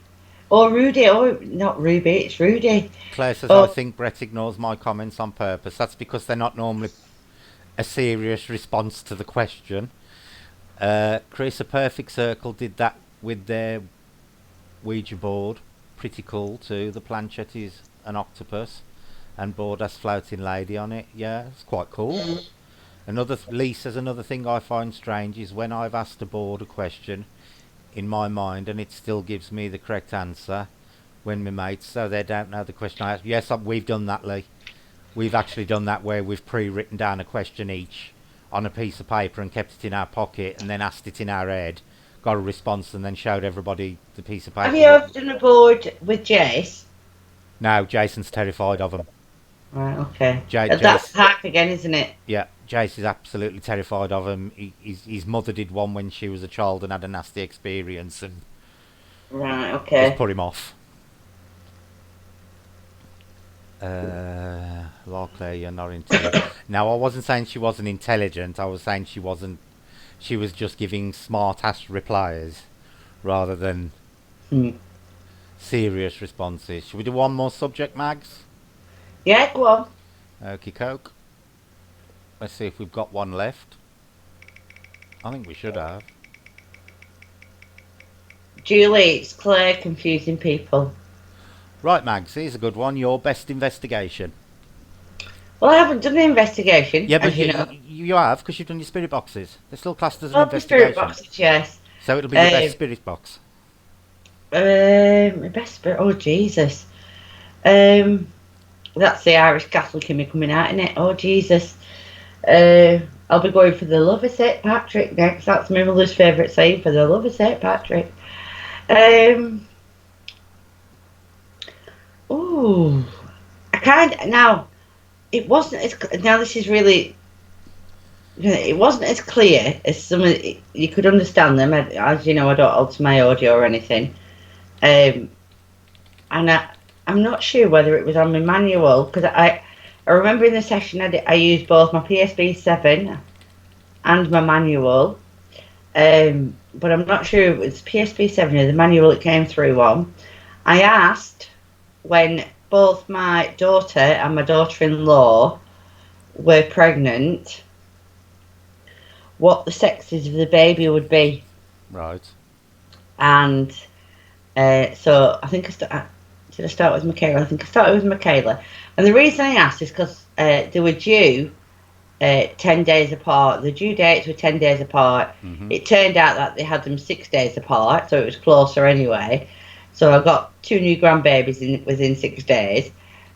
Or Rudy, or not Ruby, it's Rudy. Claire says, I Oh, think Brett ignores my comments on purpose. That's because they're not normally a serious response to the question. Chris, a Perfect Circle did that with their Ouija board. Pretty cool too. The planchette is an octopus and board has floating lady on it. Yeah, it's quite cool. Lee says another thing I find strange is when I've asked a board a question in my mind and it still gives me the correct answer when my mates, so they don't know the question I asked. Yes, we've done that, Lee. We've actually done that where we've pre-written down a question each on a piece of paper and kept it in our pocket and then asked it in our head, got a response and then showed everybody the piece of paper. have you ever done a board with Jace? No, Jason's terrified of them. Right, okay. Jace, That's half again, isn't it? yeah, Jace is absolutely terrified of him. His mother did one when she was a child and had a nasty experience and Right, just okay. put him off. Claire, you're not intelligent. Now, I wasn't saying she wasn't intelligent. I was saying she wasn't. She was just giving smart-ass replies rather than serious responses. Should we do one more subject, Mags? Yeah, go on. Okie coke. Let's see if we've got one left. I think we should have. Julie, it's Claire confusing people. Right, Mags, here's a good one. Your best investigation. Well, I haven't done the investigation. Yeah, but as you know. you have, because you've done your spirit boxes. They're still classed as an Oh, the spirit investigation. boxes, yes. So it'll be your best spirit box. My best spirit. Oh Jesus. That's the Irish Catholic in me coming out, isn't it? Oh Jesus. I'll be going for the love of St. Patrick next. That's my mother's favourite saying, for the love of St. Patrick. Ooh, now. It wasn't as now. This is really. It wasn't as clear as some of you could understand them. As you know, I don't alter my audio or anything, and I'm not sure whether it was on my manual because I remember in the session I used both my PSB 7 and my manual, but I'm not sure it was PSB 7 or the manual it came through on. I asked when both my daughter and my daughter-in-law were pregnant what the sexes of the baby would be. Right. And so I think did I start with Michaela? I think I started with Michaela. And the reason I asked is because they were due 10 days apart. The due dates were 10 days apart. Mm-hmm. It turned out that they had them 6 days apart, so it was closer anyway. So I got 2 new grandbabies within 6 days.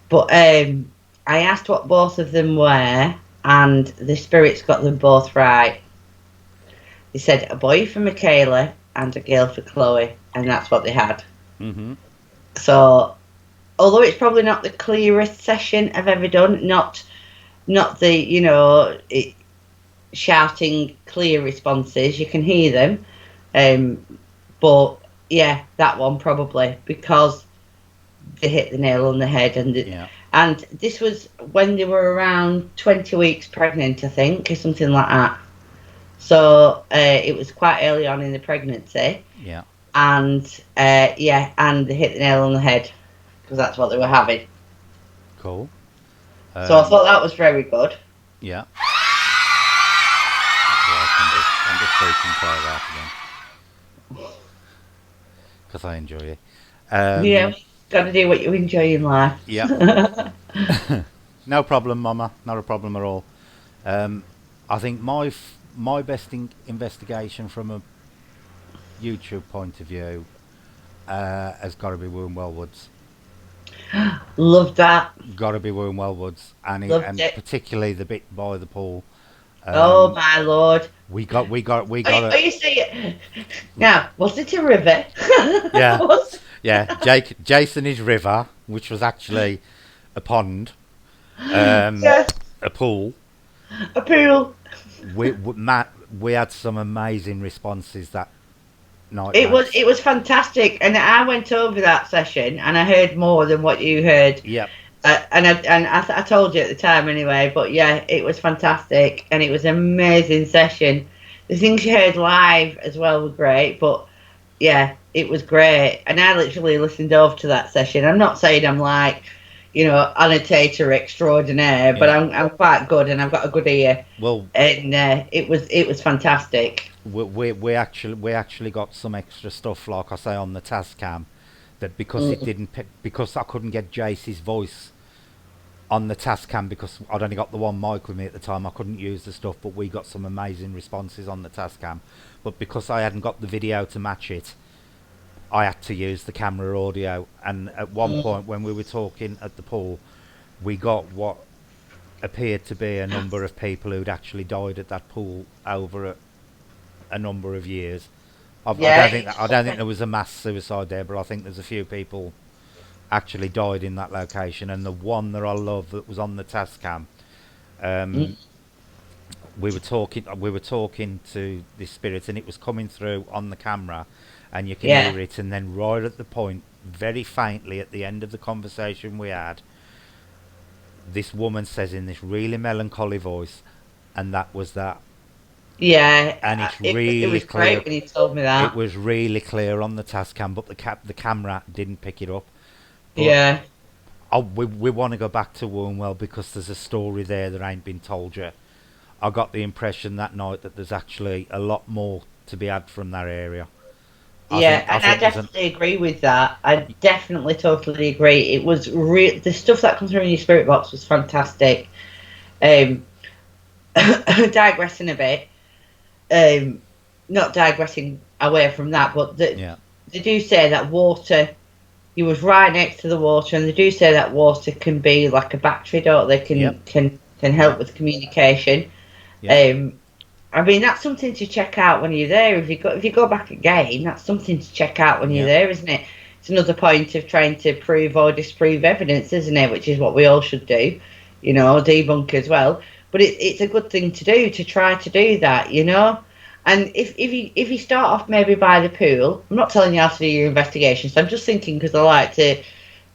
But I asked what both of them were, and the spirits got them both right. They said a boy for Michaela and a girl for Chloe, and that's what they had. Mm-hmm. So, although it's probably not the clearest session I've ever done, not the, shouting clear responses, you can hear them. But, yeah, that one probably, because they hit the nail on the head. And this was when they were around 20 weeks pregnant, I think, or something like that. So it was quite early on in the pregnancy. Yeah. And, and they hit the nail on the head, because that's what they were having. Cool. So I thought that was very good. Yeah. I'm just freaking Claire out again. Because I enjoy it. Yeah, got to do what you enjoy in life. Yeah. No problem, Mama. Not a problem at all. I think my best investigation from a YouTube point of view has got to be Wound Wellwoods. Love that. Got to be Wound Wellwoods, and particularly the bit by the pool. Oh my lord! We got. Are you saying now? Was it a river? Yeah, yeah. Jason is river, which was actually a pond. Yeah, a pool. a pool. We had some amazing responses that night, It was lads. it was fantastic, and I went over that session, and I heard more than what you heard. Yep. I told you at the time anyway, but yeah, it was fantastic, and it was an amazing session. The things you heard live as well were great, but yeah, it was great, and I literally listened over to that session. I'm not saying I'm like, annotator extraordinaire, but Yeah. I'm quite good, and I've got a good ear, Well, and it was fantastic. we actually got some extra stuff, like I say, on the Tascam, that because it Mm. didn't because I couldn't get Jace's voice on the Tascam because I'd only got the one mic with me at the time. I couldn't use the stuff, but we got some amazing responses on the Tascam. But because I hadn't got the video to match it, I had to use the camera audio. And at one Mm. point, when we were talking at the pool, we got what appeared to be a number of people who'd actually died at that pool over a number of years. Yeah, I don't think there was a mass suicide there, but I think there's a few people actually died in that location. And the one that I love that was on the Tascam, mm, um, we were talking to this spirit, and it was coming through on the camera, and you can yeah, hear it. And then right at the point, very faintly at the end of the conversation we had, this woman says in this really melancholy voice, and that was that. yeah. And it's It really was clear. great when you told me It that. was really clear on the Tascam, but the camera didn't pick it up. But Yeah, we want to go back to Wombwell because there's a story there that ain't been told yet. I got the impression that night that there's actually a lot more to be had from that area. yeah, I and I think there's an definitely agree with that. I definitely totally agree. It was real. The stuff that comes through in your spirit box was fantastic. Um, digressing a bit, um, not digressing away from that, but yeah, they do say that water. He was right next to the water, and they do say that water can be like a battery, don't they? yep, Can help yep, with communication. yep, Um, I mean, that's something to check out when you're there. If you go back again, that's something to check out when you're yep, there, isn't it? It's another point of trying to prove or disprove evidence, isn't it? Which is what we all should do, debunk as well. But it's a good thing to do to try to do that. And if you start off maybe by the pool, I'm not telling you how to do your investigation. So I'm just thinking because I like to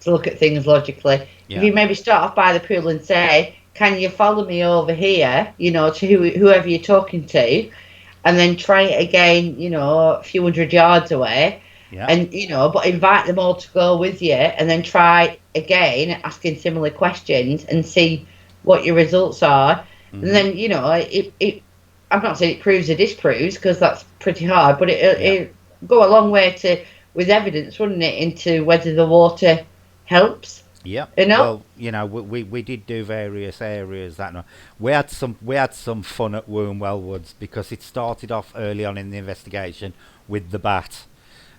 look at things logically. If yeah, you maybe start off by the pool and say, can you follow me over here, to whoever you're talking to, and then try it again, a few hundred yards away, yeah, and, but invite them all to go with you, and then try again, asking similar questions and see what your results are. And mhm, then, I'm not saying it proves or disproves because that's pretty hard, but yeah. it go a long way with evidence, wouldn't it, into whether the water helps, Yep. you know? Well, we did do various areas that night. We had some fun at Wombwell Woods because it started off early on in the investigation with the bat.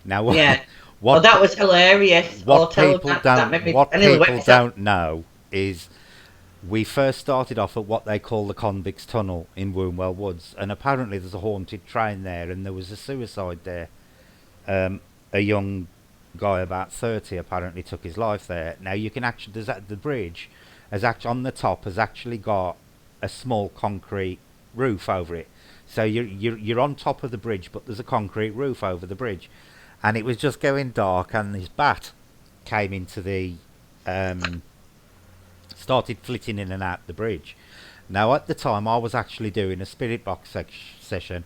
Now, Yeah. Oh, what that was hilarious. Oh, what tell them people that. That don't made me. what I nearly wet people myself. don't know is we first started off at what they call the Convicts Tunnel in Wombwell Woods, and apparently there's a haunted train there, and there was a suicide there. A young guy about 30 apparently took his life there. Now you can actually the bridge has actually on the top has actually got a small concrete roof over it. So you're on top of the bridge, but there's a concrete roof over the bridge, and it was just going dark, and this bat came into the started flitting in and out the bridge. Now at the time I was actually doing a spirit box session.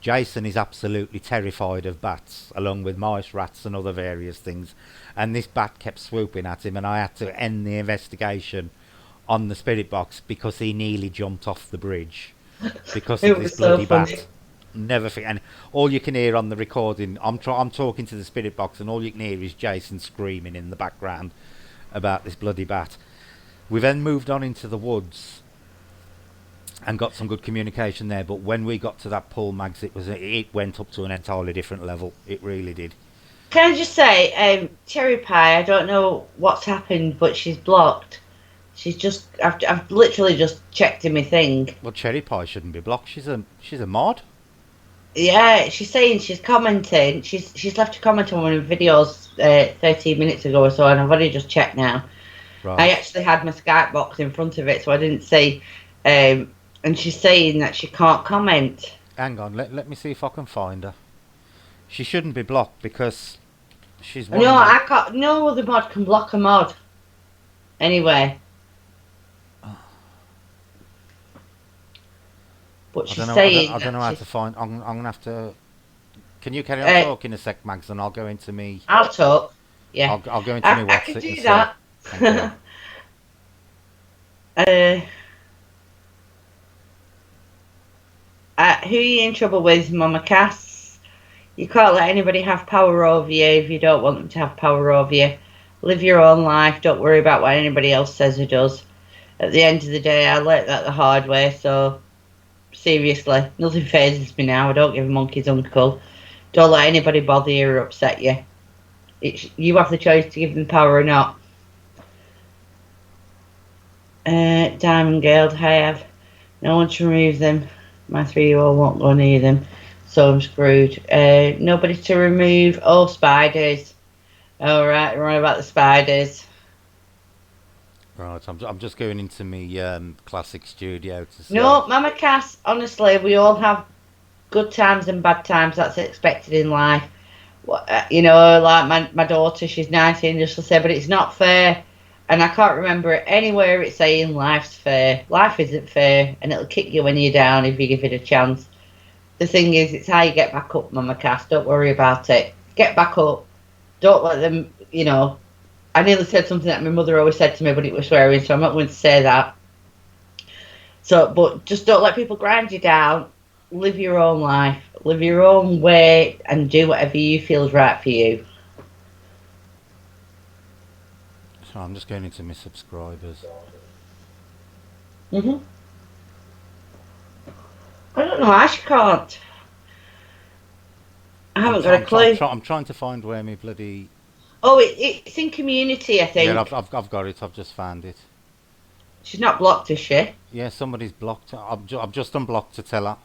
Jason is absolutely terrified of bats, along with mice, rats, and other various things. And this bat kept swooping at him, and I had to end the investigation on the spirit box because he nearly jumped off the bridge because of It this was so bloody funny. bat. Never forget. And all you can hear on the recording, I'm talking to the spirit box, and all you can hear is Jason screaming in the background about this bloody bat. We then moved on into the woods and got some good communication there. But when we got to that pool, Mags, it went up to an entirely different level. It really did. Can I just say, Cherry Pie? I don't know what's happened, but she's blocked. She's just. I've literally just checked in my thing. Well, Cherry Pie shouldn't be blocked. She's a mod. Yeah, she's saying she's commenting. She's left a comment on one of the videos 13 minutes ago or so, and I've already just checked now. Right. I actually had my Skype box in front of it, so I didn't see. And she's saying that she can't comment. Hang on, let me see if I can find her. She shouldn't be blocked because she's one No, of my. I can't. No other mod can block a mod. Anyway. But she's saying I don't that know how she's. to find. I'm gonna have to. Can you carry on talking a sec, Mags, and I'll go into me. I'll talk. Yeah. I'll go into me I what's can it and do see. that. Thank you. Who are you in trouble with, Mama Cass? You can't let anybody have power over you if you don't want them to have power over you. Live your own life. Don't worry about what anybody else says or does. At the end of the day, I learnt that the hard way, so seriously, nothing phases me now. I don't give a monkey's uncle. Don't let anybody bother you or upset you. You have the choice to give them power or not. Diamond Guild, I have no one to remove them. My 3-year-old won't go near them, so I'm screwed. Nobody to remove. Oh, spiders. All right, we're on about the spiders. Right, I'm just going into me classic studio to see. No, Mama Cass, honestly, we all have good times and bad times. That's expected in life. You know, like my daughter, she's 19, just to say, but it's not fair. And I can't remember anywhere it's saying life's fair. Life isn't fair, and it'll kick you when you're down if you give it a chance. The thing is, it's how you get back up, Mama Cass. Don't worry about it. Get back up. Don't let them, you know. I nearly said something that my mother always said to me, but it was swearing, so I'm not going to say that. So, but just don't let people grind you down. Live your own life. Live your own way and do whatever you feel is right for you. So I'm just going into my subscribers. I don't know why she can't. I haven't got a clue. I'm trying to find where my bloody. Oh, it's in community, I think. Yeah, I've got it. I've just found it. She's not blocked, is she? Yeah, somebody's blocked her. I've just unblocked to tell her.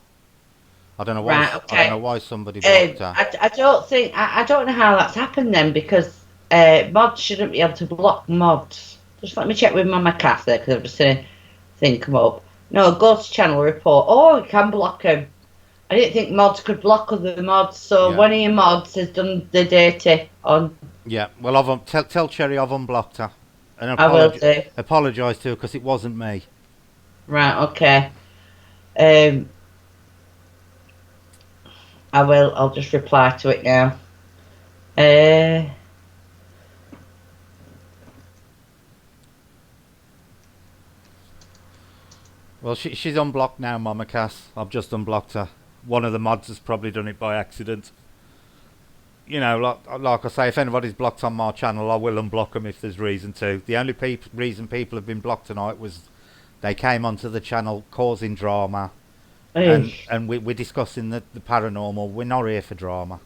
I don't know why. Right, okay. I don't know why somebody blocked her. I don't think. I don't know how that's happened then, because mods shouldn't be able to block mods. Just let me check with Mama Cass there, because I've just seen a thing come up. No, go to channel report. Oh, you can block them. I didn't think mods could block other mods, so one of your mods has done the dirty on. Yeah, well, tell Cherry I've unblocked her, and I will do. apologise to her because it wasn't me. Right, okay. I will. I'll just reply to it now. Well, she's unblocked now, Mama Cass. I've just unblocked her. One of the mods has probably done it by accident. You know, like I say, if anybody's blocked on my channel, I will unblock them if there's reason to. The only reason people have been blocked tonight was they came onto the channel causing drama. And we're discussing the paranormal. We're not here for drama.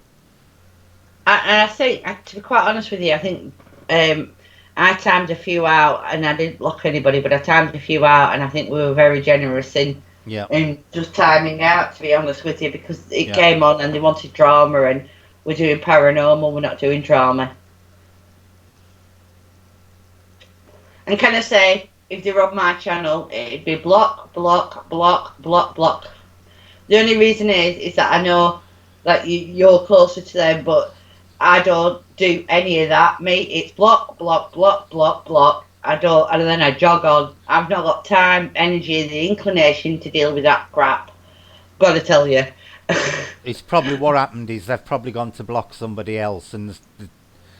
I think, to be quite honest with you, I think I timed a few out, and I didn't block anybody, but I timed a few out, and I think we were very generous in just timing out, to be honest with you, because it came on and they wanted drama, and we're doing paranormal, we're not doing drama. And can I say, if they were on my channel, it'd be block, block, block, block, block. The only reason is that I know that you're closer to them, but I don't do any of that. Me, it's block, block, block, block, block. I don't, and then I jog on. I've not got time, energy, the inclination to deal with that crap. Gotta tell you. It's probably what happened is they've probably gone to block somebody else, and as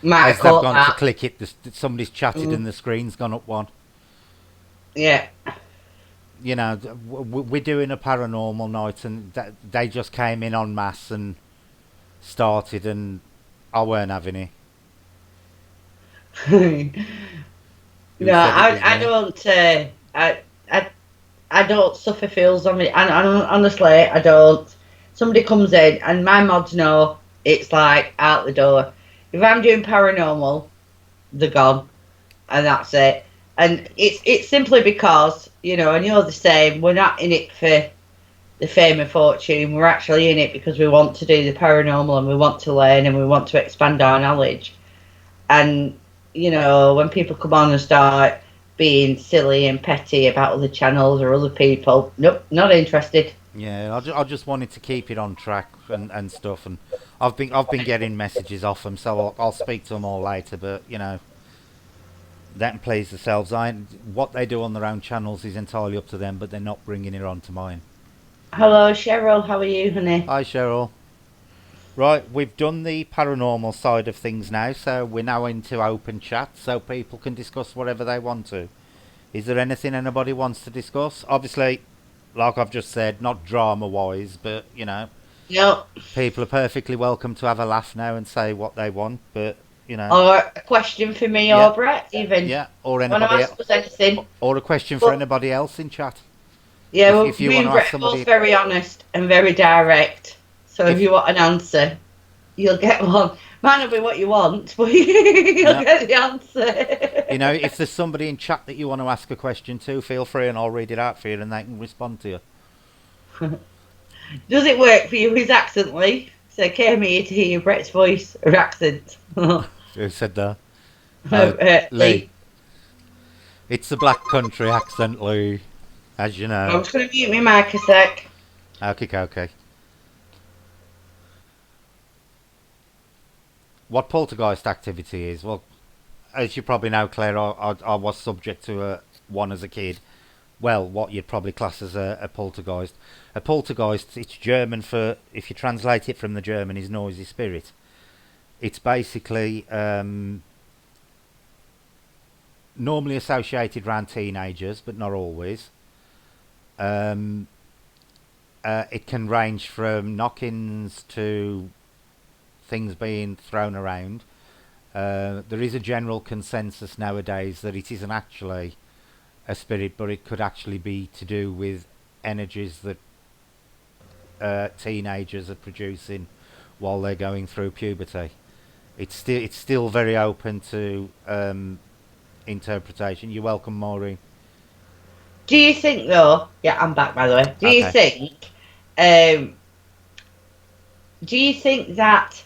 they've gone to click it, somebody's chatted and the screen's gone up one. Yeah. You know, we're doing a paranormal night, and they just came in en masse and started, and I weren't having it. No, I don't. I don't suffer feels on me, and honestly, I don't. Somebody comes in, and my mods know it's like out the door. If I'm doing paranormal, they're gone, and that's it. And it's simply because, you know, and you're the same. We're not in it for the fame and fortune. We're actually in it because we want to do the paranormal, and we want to learn, and we want to expand our knowledge. And you know, when people come on and start being silly and petty about other channels or other people. Nope, not interested. Yeah, I just wanted to keep it on track and stuff, and I've been getting messages off them, so I'll speak to them all later. But let them please themselves. What they do on their own channels is entirely up to them, but they're not bringing it onto mine. Hello, Cheryl. How are you, honey? Hi, Cheryl. Right, we've done the paranormal side of things now, so we're now into open chat, so people can discuss whatever they want to. Is there anything anybody wants to discuss? Obviously, like I've just said, not drama-wise, but, No. people are perfectly welcome to have a laugh now and say what they want, but, Or a question for me yeah, or Brett, even. yeah, or Want to anybody ask else, us anything? or a question for But, anybody else in chat. yeah, If well, you me want and to ask Brett are both somebody, very honest and very direct. So if if you want an answer, you'll get one. Might not be what you want, but you'll no, get the answer. if there's somebody in chat that you want to ask a question to, feel free and I'll read it out for you and they can respond to you. Does it work for you, his accent, Lee? So I came here to hear Brett's voice or accent. Who said that? Lee. Lee. It's the black country accent, Lee, as you know. I'm just going to mute my mic a sec. Okay. What poltergeist activity is? Well, as you probably know, Claire, I was subject to one as a kid. Well, what you'd probably class as a poltergeist. A poltergeist, it's German for, if you translate it from the German, is noisy spirit. It's basically normally associated around teenagers, but not always. It can range from knock-ins to things being thrown around. There is a general consensus nowadays that it isn't actually a spirit, but it could actually be to do with energies that teenagers are producing while they're going through puberty. It's still very open to interpretation. You're welcome, Maureen. Do you think, though? Yeah, I'm back, by the way. Do you think? Do you think that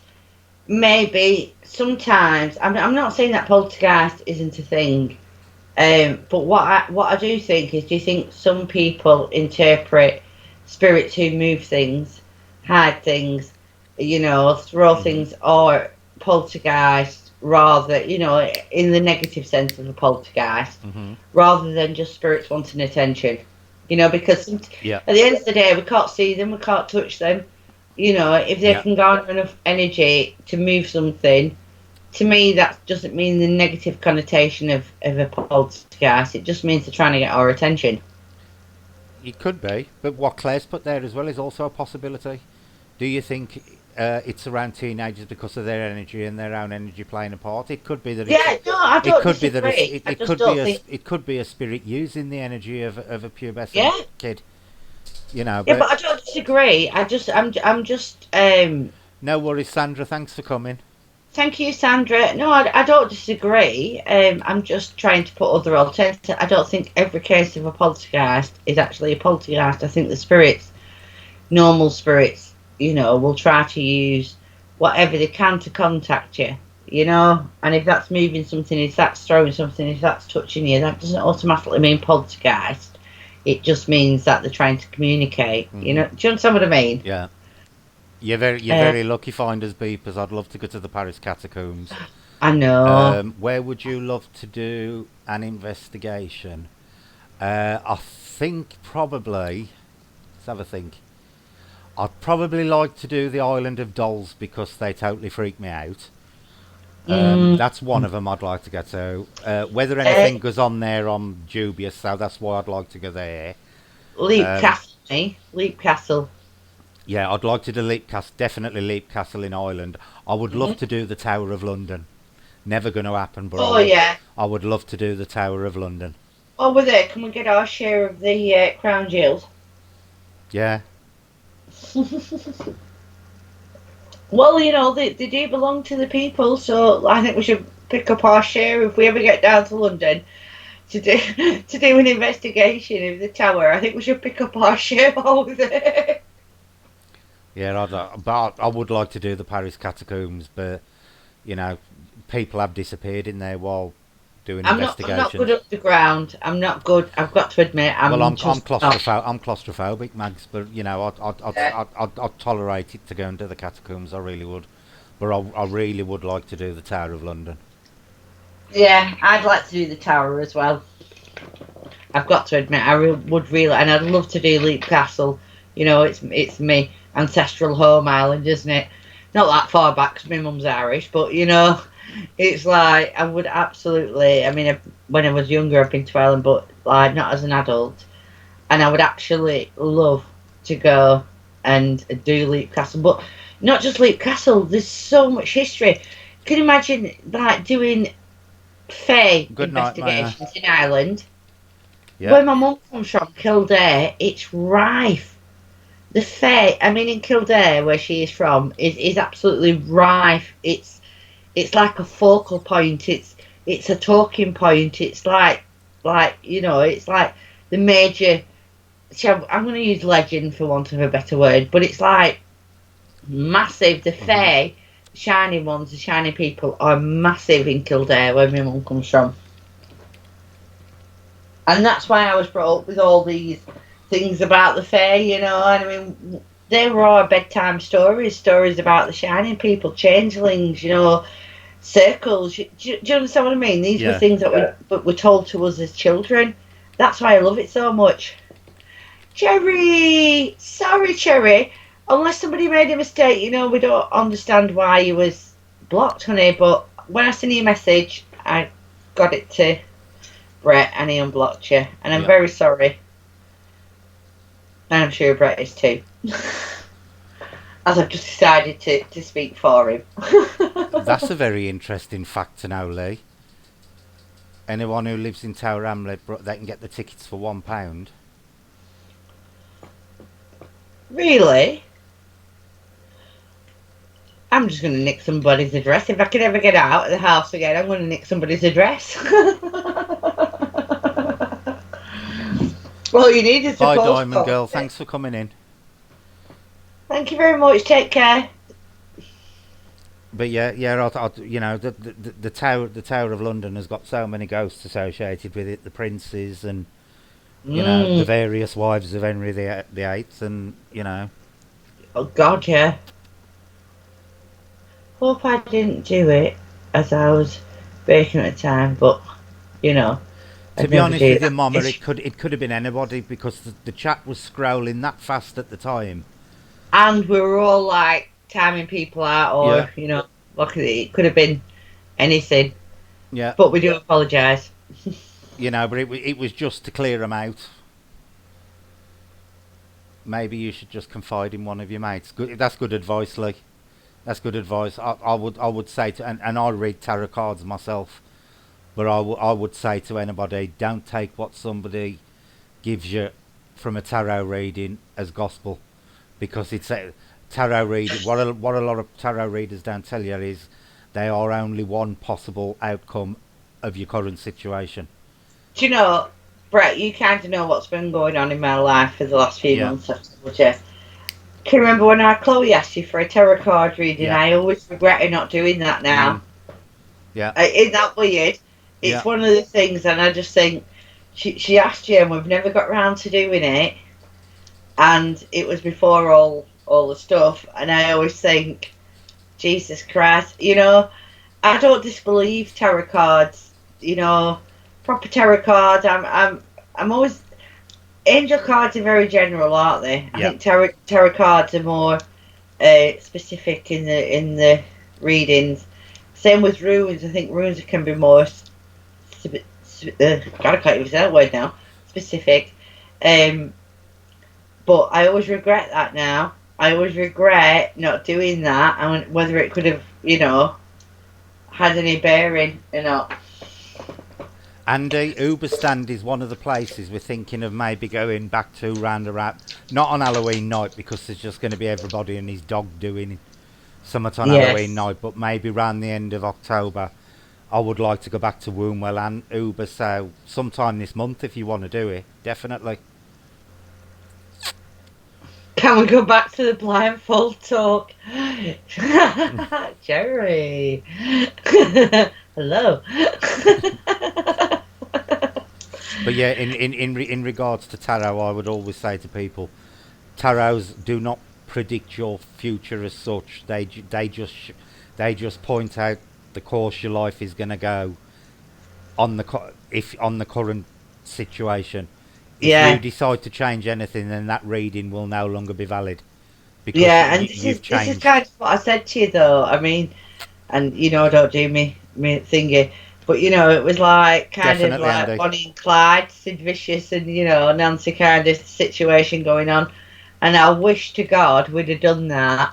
maybe sometimes I'm not saying that poltergeist isn't a thing, but what I do think is, do you think some people interpret spirits who move things, hide things, throw things, or poltergeist rather, in the negative sense of a poltergeist, rather than just spirits wanting attention? Because at the end of the day, we can't see them, we can't touch them. If they can garner enough energy to move something, to me, that doesn't mean the negative connotation of a poltergeist. It just means they're trying to get our attention. It could be, but what Claire's put there as well is also a possibility. Do you think it's around teenagers because of their energy and their own energy playing a part? It could be that. Yeah, no, I don't disagree. It could be a spirit using the energy of a pubescent kid. But I don't disagree. I'm just. No worries, Sandra. Thanks for coming. Thank you, Sandra. No, I don't disagree. I'm just trying to put other alternatives. I don't think every case of a poltergeist is actually a poltergeist. I think the spirits, normal spirits, will try to use whatever they can to contact you. And if that's moving something, if that's throwing something, if that's touching you, that doesn't automatically mean poltergeist. It just means that they're trying to communicate. Do you understand what I mean? Yeah. You're very lucky, finders beepers. I'd love to go to the Paris catacombs. I know. Where would you love to do an investigation? I think probably. Let's have a think. I'd probably like to do the Island of Dolls because they totally freak me out. That's one of them I'd like to go to. Whether anything goes on there, I'm dubious, so that's why I'd like to go there. Leap Castle, eh? Leap Castle. Yeah, I'd like to do Leap Castle, definitely Leap Castle in Ireland. I would love to do the Tower of London. Never going to happen, but I would love to do the Tower of London. Oh, we're there. Can we get our share of the crown jewels? Yeah. Well, they do belong to the people, so I think we should pick up our share if we ever get down to London to do an investigation of the tower. I think we should pick up our share over there. Yeah, but I would like to do the Paris catacombs, but people have disappeared in there while doing I'm not good investigations. underground. I'm not good. I've got to admit, Well, I'm I'm just not. I'm claustrophobic, Mags. But you know, Yeah. I'd tolerate it to go into the catacombs. I really would. But I really would like to do the Tower of London. Yeah, I'd like to do the tower as well. I've got to admit, would really, and I'd love to do Leap Castle. You know, it's me ancestral home island, isn't it? Not that far back 'cause my mum's Irish, but you know, it's like I would absolutely. I mean, when I was younger, I've been to Ireland, but like not as an adult, and I would actually love to go and do Leap Castle, but not just Leap Castle. There's so much history. Can you imagine like doing Fae Good night, Maya. investigations in Ireland? Yeah, Where my mum comes from, Kildare, it's rife. The Fae, I mean, in Kildare, where she is from, is absolutely rife. It's like a focal point. It's a talking point. It's like you know, it's like the major. I'm going to use legend for want of a better word, but it's like massive. The hmm Fae, shiny ones, the shiny people are massive in Kildare, where my mum comes from. And that's why I was brought up with all these things about the fair, you know. And I mean, they were all bedtime stories about the shining people, changelings, you know, circles. Do you understand what I mean? These were yeah. things that were told to us as children. That's why I love it so much. Cherry, sorry, Cherry. Unless somebody made a mistake, you know, we don't understand why you was blocked, honey. But when I sent you a message, I got it to Brett and he unblocked you, and I'm Yeah. very sorry. And I'm sure Brett is too. As I've just decided to speak for him. That's a very interesting fact to know, Lee. Anyone who lives in Tower Hamlet, they can get the tickets for £1. Really? I'm just going to nick somebody's address. If I can ever get out of the house again, I'm going to nick somebody's address. All you need is a Bye, Diamond postcode. Girl. Thanks for coming in. Thank you very much. Take care. But yeah, you know, the Tower of London has got so many ghosts associated with it. The princes and you know the Mm. various wives of Henry the Eighth, and you know. Oh, God, yeah. Hope I didn't do it as I was baking at the time, but, you know, To I'd be never honest do with you, that. Mama, it could have been anybody because the chat was scrolling that fast at the time. And we were all like timing people out, Yeah, or you know, look, it could have been anything. yeah. But we do apologise. You know, but it was just to clear them out. Maybe you should just confide in one of your mates. Good, that's good advice, Lee. That's good advice. I would say to, and I read tarot cards myself, but I would say to anybody, don't take what somebody gives you from a tarot reading as gospel, because it's a tarot reading. What a lot of tarot readers don't tell you is they are only one possible outcome of your current situation. Do you know, Brett? You kind of know what's been going on in my life for the last few Yeah, months. I've told you. Can you remember when Chloe asked you for a tarot card reading? yeah, I always regret not doing that mm, now. yeah, Isn't that weird? yeah. It's one of the things, and I just think she asked you, and we've never got round to doing it. And it was before all the stuff, and I always think, Jesus Christ, you know, I don't disbelieve tarot cards, you know, proper tarot cards. I'm always angel cards are very general, aren't they? I Yeah. think tarot cards are more specific in the readings. Same with runes. I think runes can be more. God, I can't even say that word now. Specific. Um, but I always regret that now. I always regret not doing that, and whether it could have, you know, had any bearing or not. Andy, Uber stand is one of the places we're thinking of maybe going back to round around. Not on Halloween night because there's just going to be everybody and his dog doing something on Halloween Yes. night, but maybe round the end of October. I would like to go back to Wombwell and Uber, so sometime this month if you want to do it, definitely. Can we go back to the blindfold talk? Jerry. Hello. But yeah, in regards to tarot, I would always say to people, tarots do not predict your future as such. They just point out the course your life is going to go on if on the current situation. If you Yeah, decide to change anything, then that reading will no longer be valid because yeah, and you've this is changed. kind of what I said to you though. I mean, and don't do me thingy, but it was like kind of Definitely, like Andy. Bonnie and Clyde, Sid Vicious, and Nancy kind of situation going on. And I wish to God we'd have done that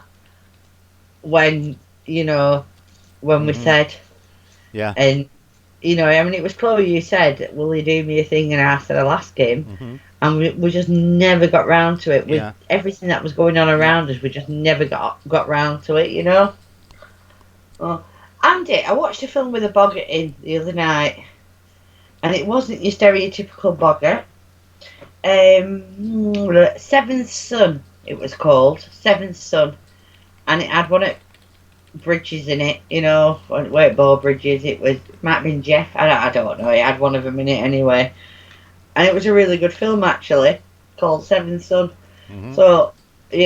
when when we Mhm. said, Yeah. and I mean, it was Chloe. You said, "Will you do me a thing?" And I said, "I'll ask him." Mhm. And we just never got round to it with Yeah. everything that was going on Yeah. around us. We just never got round to it. Oh, Andy, I watched a film with a boggart in the other night, and it wasn't your stereotypical boggart. Seventh Son, it was called Seventh Son, and it had one of Bridges in it. Wait, Bo Bridges. It might have been Jeff. I don't know. It had one of them in it anyway, and it was a really good film actually, called Seventh Son. Mhm. So, if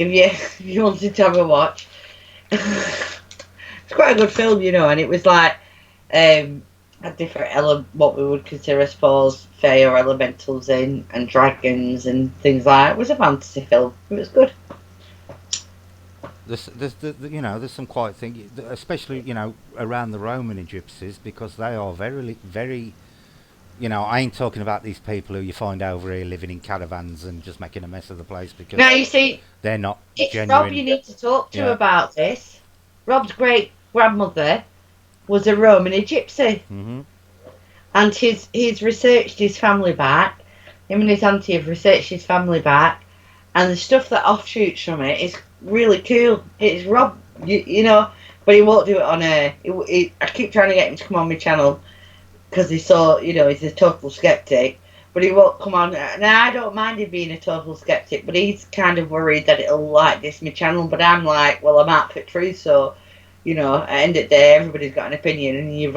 you if you wanted to have a watch, it's quite a good film, and it was like a different what we would consider, I suppose, fae or elementals in and dragons and things like that. It was a fantasy film. It was good. There's some quite things, especially around the Roman gypsies, because they are very. I ain't talking about these people who you find over here living in caravans and just making a mess of the place Now because you see, they're not it's Rob genuine. you need to talk to Yeah. about this. Rob's great grandmother was a Roman gypsy, Mhm. and he's researched his family back. Him and his auntie have researched his family back, and the stuff that offshoots from it is really cool. It's Rob, but he won't do it on air. I keep trying to get him to come on my channel because he's a total skeptic. But he won't come on. Now I don't mind him being a total skeptic, but he's kind of worried that it'll like this my channel. But I'm like, well, I'm out for truth, so at the end of the day, everybody's got an opinion, and you're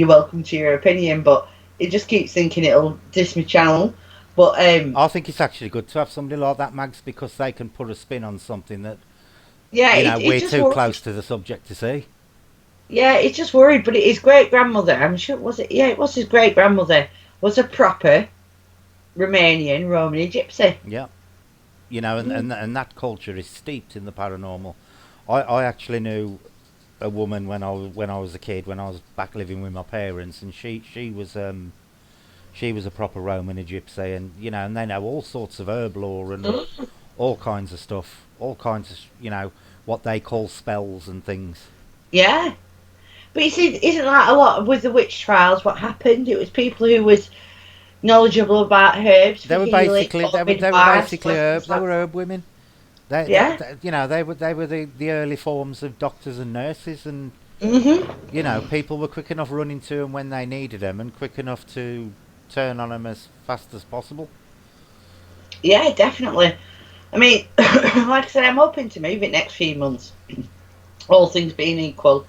welcome to your opinion. But it just keeps thinking it'll diss my channel. But I think it's actually good to have somebody like that, Mags, because they can put a spin on something that yeah, it we're just too worried. close to the subject to see. Yeah, it's just worried. But his great grandmother, I'm sure, was it? Yeah, it was his great grandmother. Was a proper Romanian Romany gypsy. Yeah. Mm. And that culture is steeped in the paranormal. I actually knew a woman when I was a kid, when I was back living with my parents, and she was a proper Roman gypsy, and and they know all sorts of herb lore and all kinds of stuff, all kinds of what they call spells and things. Yeah, but you see, isn't that a lot with the witch trials? What happened? It was people who was knowledgeable about herbs for They were healing, basically or they were midwives, basically or herb. things They like were that. herb women. Yeah. They were the early forms of doctors and nurses, and Mhm. people were quick enough running to them when they needed them, and quick enough to turn on them as fast as possible. Yeah, definitely. I mean, like I said, I'm hoping to move it next few months, all things being equal.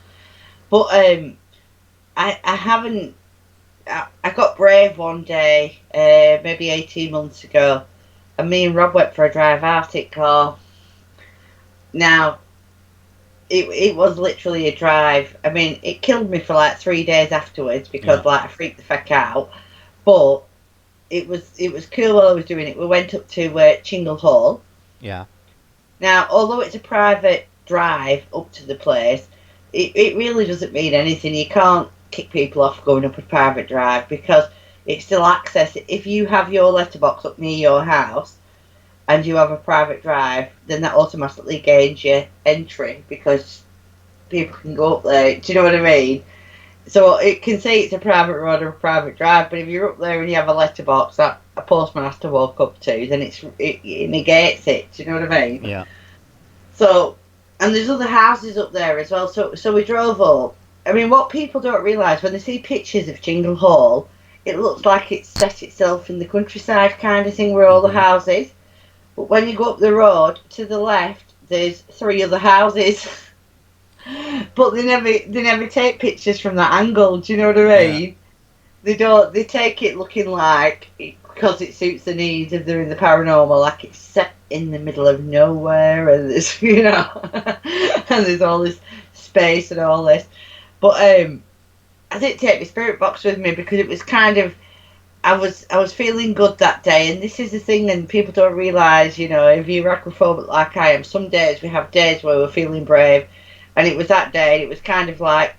But I haven't. I got brave one day, maybe 18 months ago, and me and Rob went for a drive Arctic car. Now, it was literally a drive. I mean, it killed me for like 3 days afterwards Yeah, because like I freaked the fuck out. But it was cool while I was doing it. We went up to Chingle Hall. yeah. Now, although it's a private drive up to the place, it really doesn't mean anything. You can't kick people off going up a private drive because it's still access. If you have your letterbox up near your house and you have a private drive, then that automatically gains you entry because people can go up there. Do you know what I mean? So it can say it's a private road or a private drive, but if you're up there and you have a letterbox that a postman has to walk up to, then it negates it. Do you know what I mean? Yeah. So, and there's other houses up there as well. So we drove up. I mean, what people don't realise when they see pictures of Jingle Hall, it looks like it's set itself in the countryside kind of thing where all the Mhm. houses. But when you go up the road to the left, there's three other houses. But they never take pictures from that angle. Do you know what I mean? They don't. They take it looking like because it suits the needs if they're in the paranormal, like it's set in the middle of nowhere, and there's and there's all this space and all this. But I didn't take my spirit box with me because it was kind of I was feeling good that day, and this is the thing, and people don't realise, if you're acrophobic like I am, some days we have days where we're feeling brave, and it was that day. It was kind of like,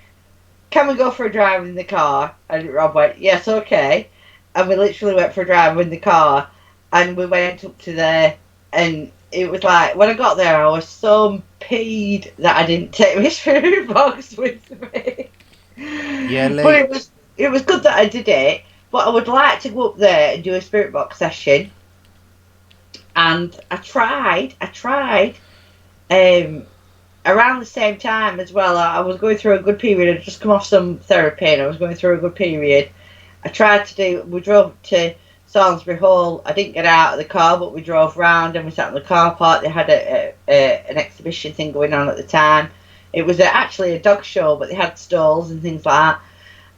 can we go for a drive in the car? And Rob went, yes, okay, and we literally went for a drive in the car, and we went up to there, and it was like when I got there, I was so peed that I didn't take my spirit box with me. Yeah, But Lee. it was good that I did it. But I would like to go up there and do a spirit box session. And I tried. Around the same time as well, I was going through a good period. I'd just come off some therapy and I was going through a good period. We drove to Salisbury Hall. I didn't get out of the car, but we drove round and we sat in the car park. They had an exhibition thing going on at the time. It was actually a dog show, but they had stalls and things like that.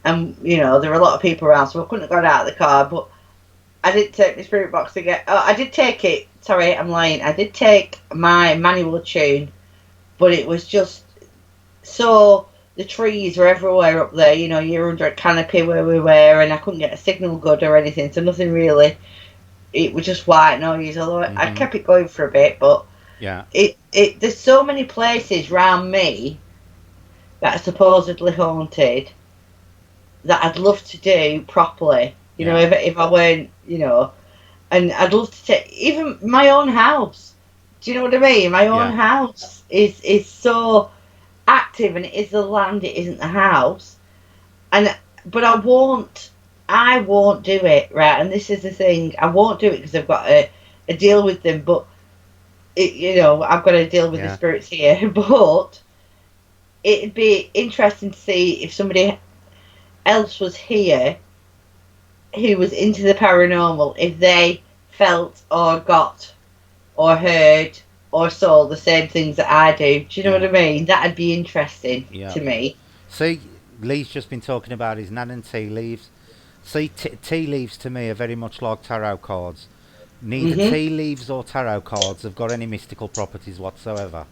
And, there were a lot of people around, so I couldn't have got out of the car, but I didn't take my spirit box again. Oh, I did take it. Sorry, I'm lying. I did take my manual tune, but it was just so the trees were everywhere up there. You're under a canopy where we were, and I couldn't get a signal good or anything, so nothing really. It was just white noise, although I kept it going for a bit, but Yeah. There's so many places round me that are supposedly haunted that I'd love to do properly. If I weren't, and I'd love to take even my own house. Do you know what I mean? My own house is so active, and it is the land, it isn't the house. But I won't do it, right? And this is the thing, I won't do it because I've got a deal with them. But I've got to deal with the spirits here. But it'd be interesting to see if somebody else was here who was into the paranormal, if they felt or got or heard or saw the same things that I do. Do you know what I mean? That'd be interesting to me. See, Lee's just been talking about his nan and tea leaves. See, tea leaves to me are very much like tarot cards. Neither tea leaves or tarot cards have got any mystical properties whatsoever.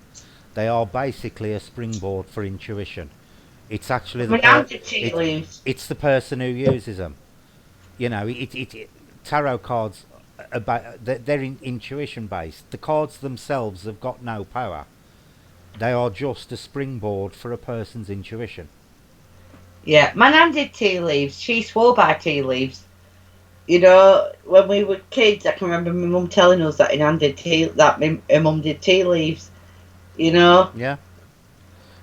They are basically a springboard for intuition. It's actually it's the person who uses them. Tarot cards they're intuition based. The cards themselves have got no power. They are just a springboard for a person's intuition. Yeah, my nan did tea leaves. She swore by tea leaves. When we were kids, I can remember my mum telling us that her mum did tea leaves. Yeah.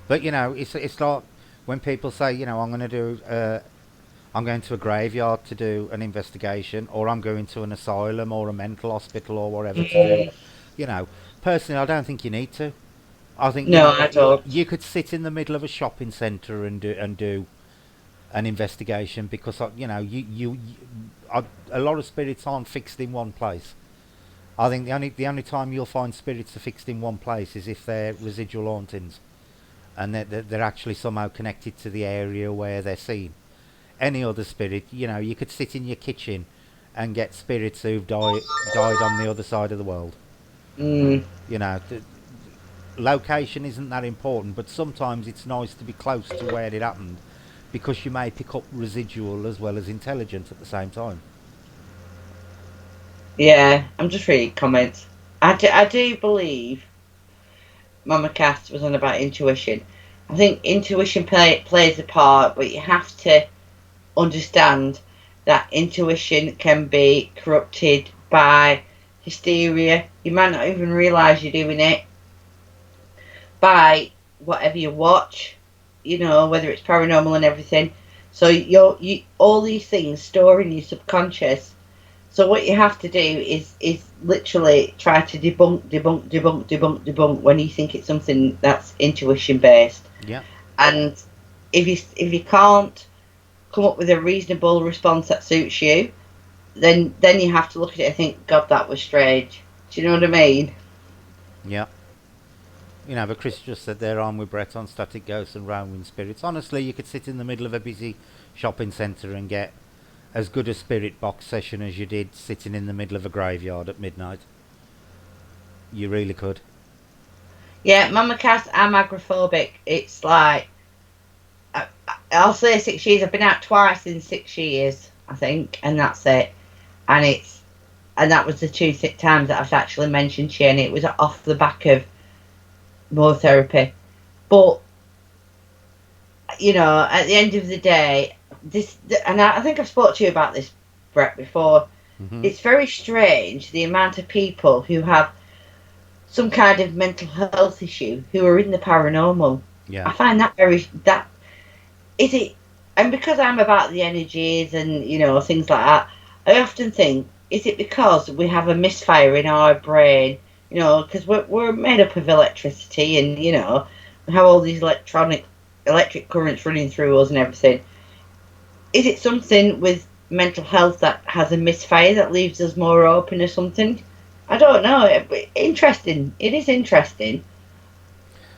But it's like when people say, I'm going to a graveyard to do an investigation, or I'm going to an asylum or a mental hospital or whatever to do. Personally, I don't think you need to. I think I don't. You could sit in the middle of a shopping centre and do an investigation because a lot of spirits aren't fixed in one place. I think the only time you'll find spirits are fixed in one place is if they're residual hauntings, and they're actually somehow connected to the area where they're seen. Any other spirit, you could sit in your kitchen and get spirits who've died on the other side of the world. The location isn't that important, but sometimes it's nice to be close to where it happened because you may pick up residual as well as intelligence at the same time. Yeah, I'm just reading comments. I do believe Mama Cass was on about intuition. I think intuition plays a part, but you have to understand that intuition can be corrupted by hysteria. You might not even realise you're doing it by whatever you watch, whether it's paranormal and everything. So you all these things store in your subconscious. So what you have to do is literally try to debunk when you think it's something that's intuition based. Yeah. And if you can't come up with a reasonable response that suits you, then you have to look at it and think, God, that was strange. Do you know what I mean? Yeah. but Chris just said there, on with Brett on static ghosts and round spirits. Honestly, you could sit in the middle of a busy shopping centre and get as good a spirit box session as you did sitting in the middle of a graveyard at midnight. You really could. Yeah, Mama Cass, I'm agoraphobic. It's like, I'll say 6 years. I've been out twice in 6 years, I think, and that's it. And that was the two times that I've actually mentioned she, and it was off the back of more therapy. But at the end of the day, and I think I've spoke to you about this, Brett, before. Mm-hmm. It's very strange the amount of people who have some kind of mental health issue who are in the paranormal. Yeah. I find that is it, and because I'm about the energies and things like that, I often think, is it because we have a misfire in our brain? Because we're made up of electricity, and we have all these electric currents running through us and everything. Is it something with mental health that has a misfire that leaves us more open or something? I don't know. Interesting. It is interesting.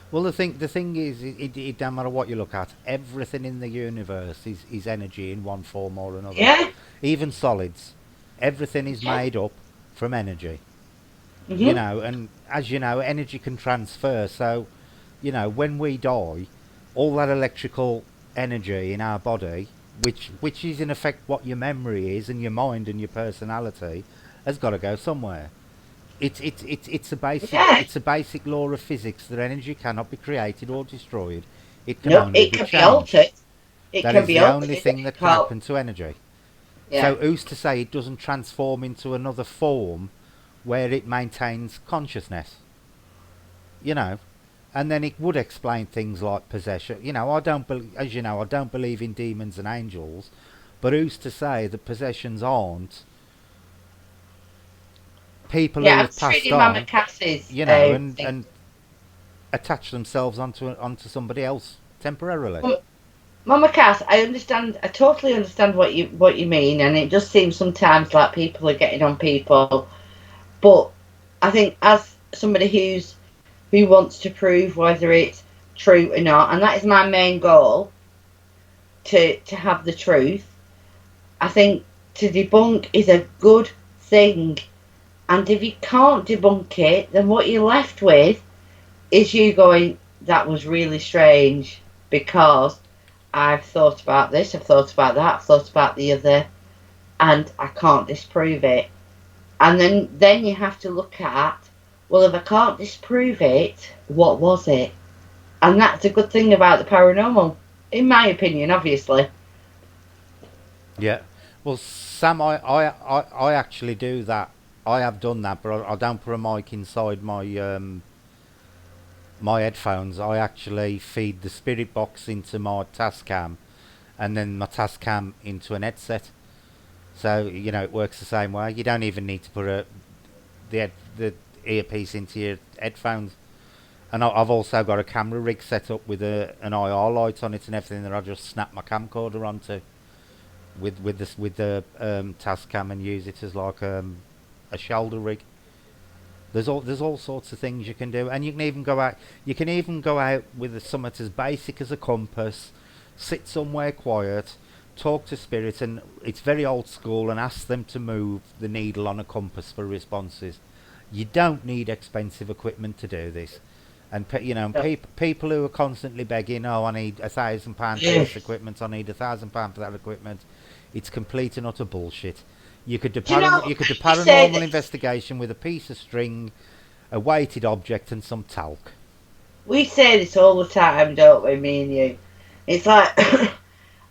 Well, the thing is, it don't matter what you look at. Everything in the universe is energy in one form or another. Yeah. Even solids. Everything is made up from energy. Mm-hmm. And as you know, energy can transfer. So, when we die, all that electrical energy in our body, which is in effect what your memory is and your mind and your personality, has got to go somewhere. It's a basic law of physics that energy cannot be created or destroyed. It can only be changed. Altered. That is the only thing that can happen to energy. Yeah. So who's to say it doesn't transform into another form where it maintains consciousness? And then it would explain things like possession. I don't believe in demons and angels, but who's to say that possessions aren't people who have passed on, and attach themselves onto somebody else temporarily. Mama Cass, I totally understand what you mean, and it just seems sometimes like people are getting on people. But I think as somebody who wants to prove whether it's true or not, and that is my main goal, to have the truth, I think to debunk is a good thing. And if you can't debunk it, then what you're left with is you going, that was really strange, because I've thought about this, I've thought about that, I've thought about the other, and I can't disprove it. And then you have to look at, well, if I can't disprove it, what was it? And that's a good thing about the paranormal, in my opinion, obviously. Yeah. Well, Sam, I actually do that. I have done that, but I don't put a mic inside my my headphones. I actually feed the spirit box into my Tascam, and then my Tascam into an headset. So it works the same way. You don't even need to put the earpiece into your headphones. And I've also got a camera rig set up with an IR light on it and everything that I just snap my camcorder onto with the Tascam and use it as like a shoulder rig. There's all sorts of things you can do, and you can even go out. You can even go out with something as basic as a compass, sit somewhere quiet, talk to spirits, and it's very old school, and ask them to move the needle on a compass for responses. You don't need expensive equipment to do this, and people who are constantly begging, oh, I need £1,000 for this equipment, I need £1,000 for that equipment. It's complete and utter bullshit. You could do paranormal investigation with a piece of string, a weighted object, and some talc. We say this all the time, don't we, me and you? It's like,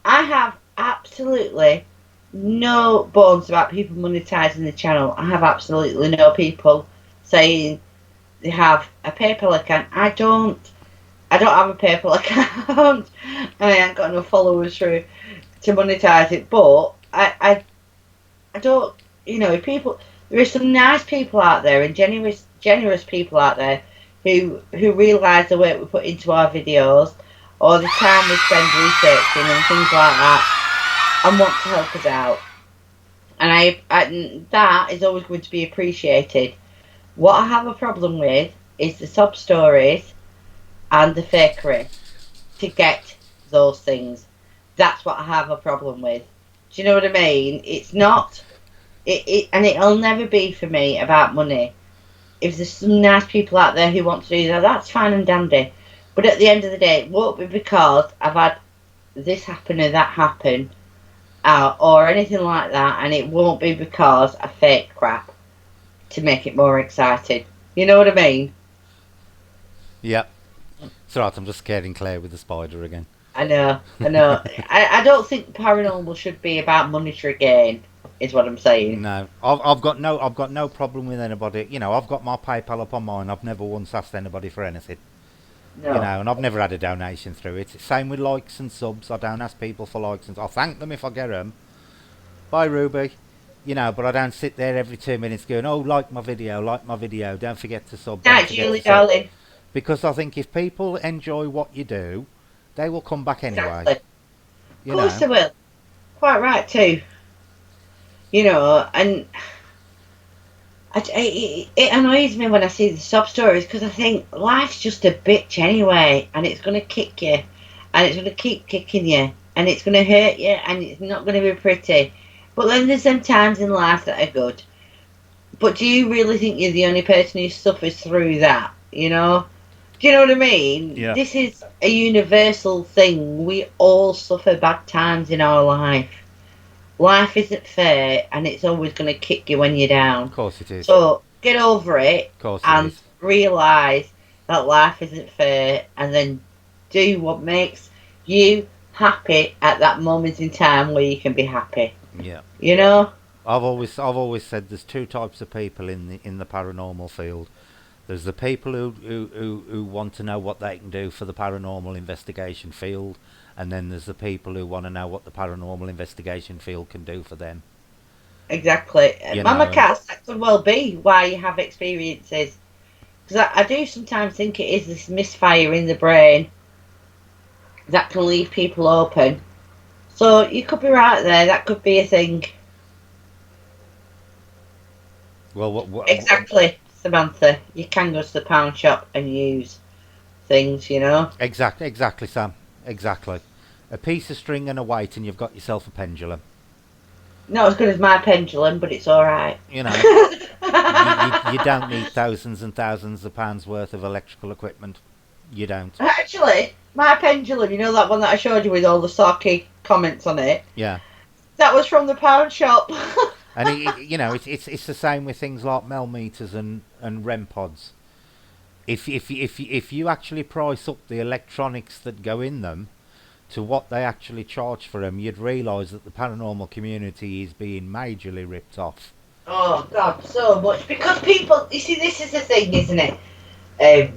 I have absolutely no bones about people monetising the channel. I have absolutely no people saying they have a PayPal account. I don't have a PayPal account, and I ain't got no followers to monetise it. But I don't, people. There are some nice people out there and generous people out there who realise the work we put into our videos, or the time we spend researching and things like that, and want to help us out. And that is always going to be appreciated. What I have a problem with is the sob stories and the fakery to get those things. That's what I have a problem with. Do you know what I mean? It's not, and it'll never be for me about money. If there's some nice people out there who want to do that, that's fine and dandy. But at the end of the day, it won't be because I've had this happen or that happen, or anything like that, and it won't be because I fake crap to make it more exciting. You know what I mean? Yep. It's right, I'm just scaring Claire with the spider again. I know. I don't think paranormal should be about monetary gain, is what I'm saying. No, I've got no problem with anybody. You know, I've got my PayPal up on mine. I've never once asked anybody for anything. No. You know, and I've never had a donation through it. Same with likes and subs. I don't ask people for likes and I thank them if I get them. Bye, Ruby. You know, but I don't sit there every 2 minutes going, oh, like my video, don't forget to sub. Right, Julie, darling. Because I think if people enjoy what you do, they will come back anyway. Exactly. You Of course know. they will. Quite right too. You know, and it annoys me when I see the sob stories because I think life's just a bitch anyway, and it's going to kick you, and it's going to keep kicking you, and it's going to hurt you, and it's not going to be pretty. But then there's some times in life that are good. But do you really think you're the only person who suffers through that? You know? Do you know what I mean? Yeah. This is a universal thing. We all suffer bad times in our life. Life isn't fair, and it's always going to kick you when you're down. Of course it is. So get over it Of course and it is. realise that life isn't fair, and then do what makes you happy at that moment in time where you can be happy. Yeah. You know? I've always said there's two types of people in the paranormal field. There's the people who want to know what they can do for the paranormal investigation field, and then there's the people who want to know what the paranormal investigation field can do for them. Exactly. You Mama know, Cass, that could well be why you have experiences. Because I do sometimes think it is this misfire in the brain that can leave people open. So you could be right there. That could be a thing. Well, what Exactly, Samantha. You can go to the pound shop and use things, you know. Exactly, Sam. Exactly. A piece of string and a weight, and you've got yourself a pendulum. Not as good as my pendulum, but it's all right. You know, you don't need thousands and thousands of pounds worth of electrical equipment. You don't. Actually, my pendulum, you know that one that I showed you with all the sarky comments on it? Yeah. That was from the pound shop. And it's the same with things like Mel meters and REM pods. If you actually price up the electronics that go in them to what they actually charge for them, you'd realise that the paranormal community is being majorly ripped off. Oh God, so much because people. You see, this is the thing, isn't it?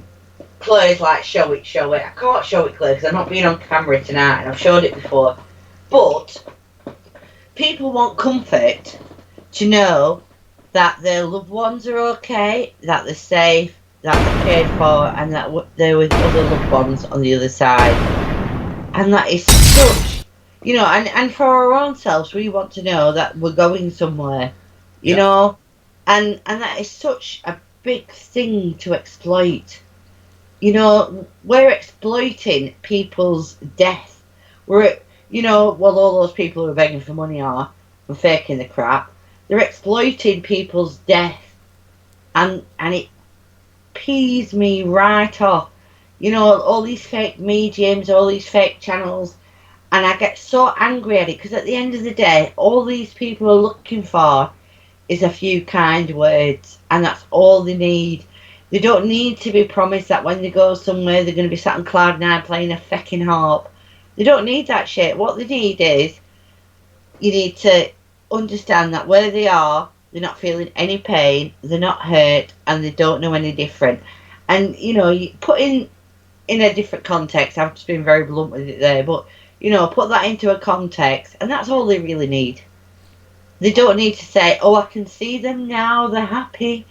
Claire's like, show it. I can't show it, Claire, because I'm not being on camera tonight, and I've showed it before. But people want comfort to know that their loved ones are okay, that they're safe, that they're cared for, and that they're with other loved ones on the other side. And that is such, you know, and for our own selves, we want to know that we're going somewhere, you know, and that is such a big thing to exploit. You know, we're exploiting people's death. We're, you know, well, all those people who are begging for money are and faking the crap. They're exploiting people's death, and it pees me right off. You know, all these fake mediums, all these fake channels, and I get so angry at it because at the end of the day, all these people are looking for is a few kind words, and that's all they need. They don't need to be promised that when they go somewhere they're going to be sat on cloud nine playing a fecking harp. They don't need that shit. What they need is, you need to understand that where they are, they're not feeling any pain, they're not hurt, and they don't know any different. And, you know, you put in a different context, I've just been very blunt with it there, but, you know, put that into a context, and that's all they really need. They don't need to say, oh, I can see them now, they're happy.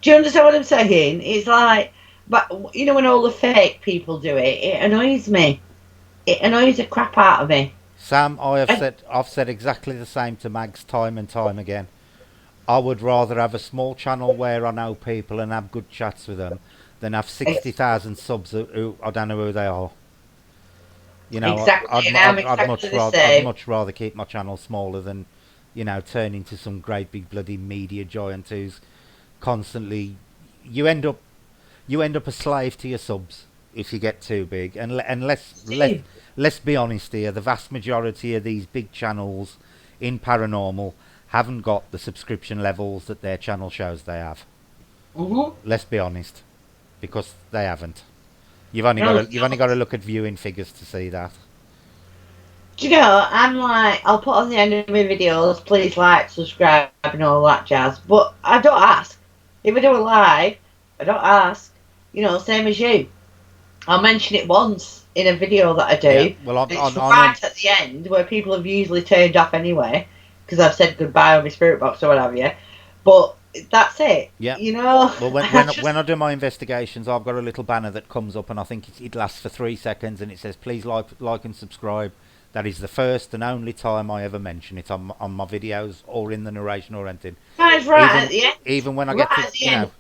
Do you understand what I'm saying? It's like, but, you know, when all the fake people do it, it annoys me. It annoys the crap out of me. Sam, I've said exactly the same to Mags time and time again. I would rather have a small channel where I know people and have good chats with them than have 60,000 subs who I don't know who they are. You know, Exactly, and I'm exactly the I'd same. much rather keep my channel smaller than, turn into some great big bloody media giant who's constantly. You end up a slave to your subs if you get too big. And let's be honest here. The vast majority of these big channels in paranormal haven't got the subscription levels that their channel shows they have. Let's be honest, because they haven't. You've only got to look at viewing figures to see that. Do you know, I'm like, I'll put on the end of my videos, please like, subscribe, and all that jazz. But I don't ask. If I do a live, I don't ask. You know, same as you. I'll mention it once in a video that I do. Yeah, well, It's right at the end where people have usually turned off anyway because I've said goodbye on my spirit box or what have you. But that's it. Yeah. You know. Well, when I do my investigations, I've got a little banner that comes up, and I think it lasts for 3 seconds, and it says, "Please like and subscribe." That is the first and only time I ever mention it on my videos or in the narration or anything. That's right at the end. Even when I get to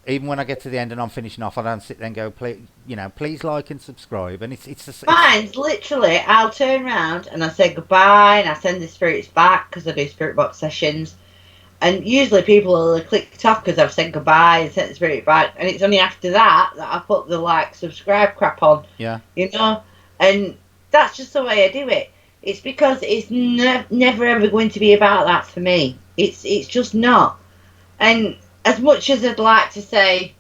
even when I get to the end and I'm finishing off, I don't sit there and go, please like and subscribe. And mine's literally, I'll turn around and I say goodbye and I send the spirits back because I do spirit box sessions. And usually people will click off because I've said goodbye and sent the spirit back. And it's only after that I put the like, subscribe crap on. Yeah. You know? And that's just the way I do it. It's because it's never ever going to be about that for me. It's just not. And as much as I'd like to say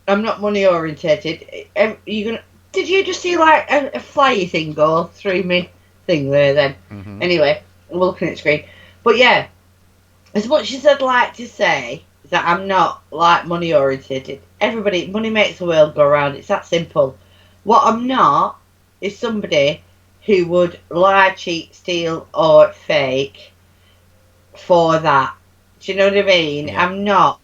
I'm not money orientated, did you just see like a flyer thing go through me thing there then? Mm-hmm. Anyway, I'm looking at the screen. But yeah, as much as I'd like to say that I'm not like money orientated, money makes the world go round. It's that simple. What I'm not is somebody who would lie, cheat, steal or fake for that. Do you know what I mean? Yeah. I'm not.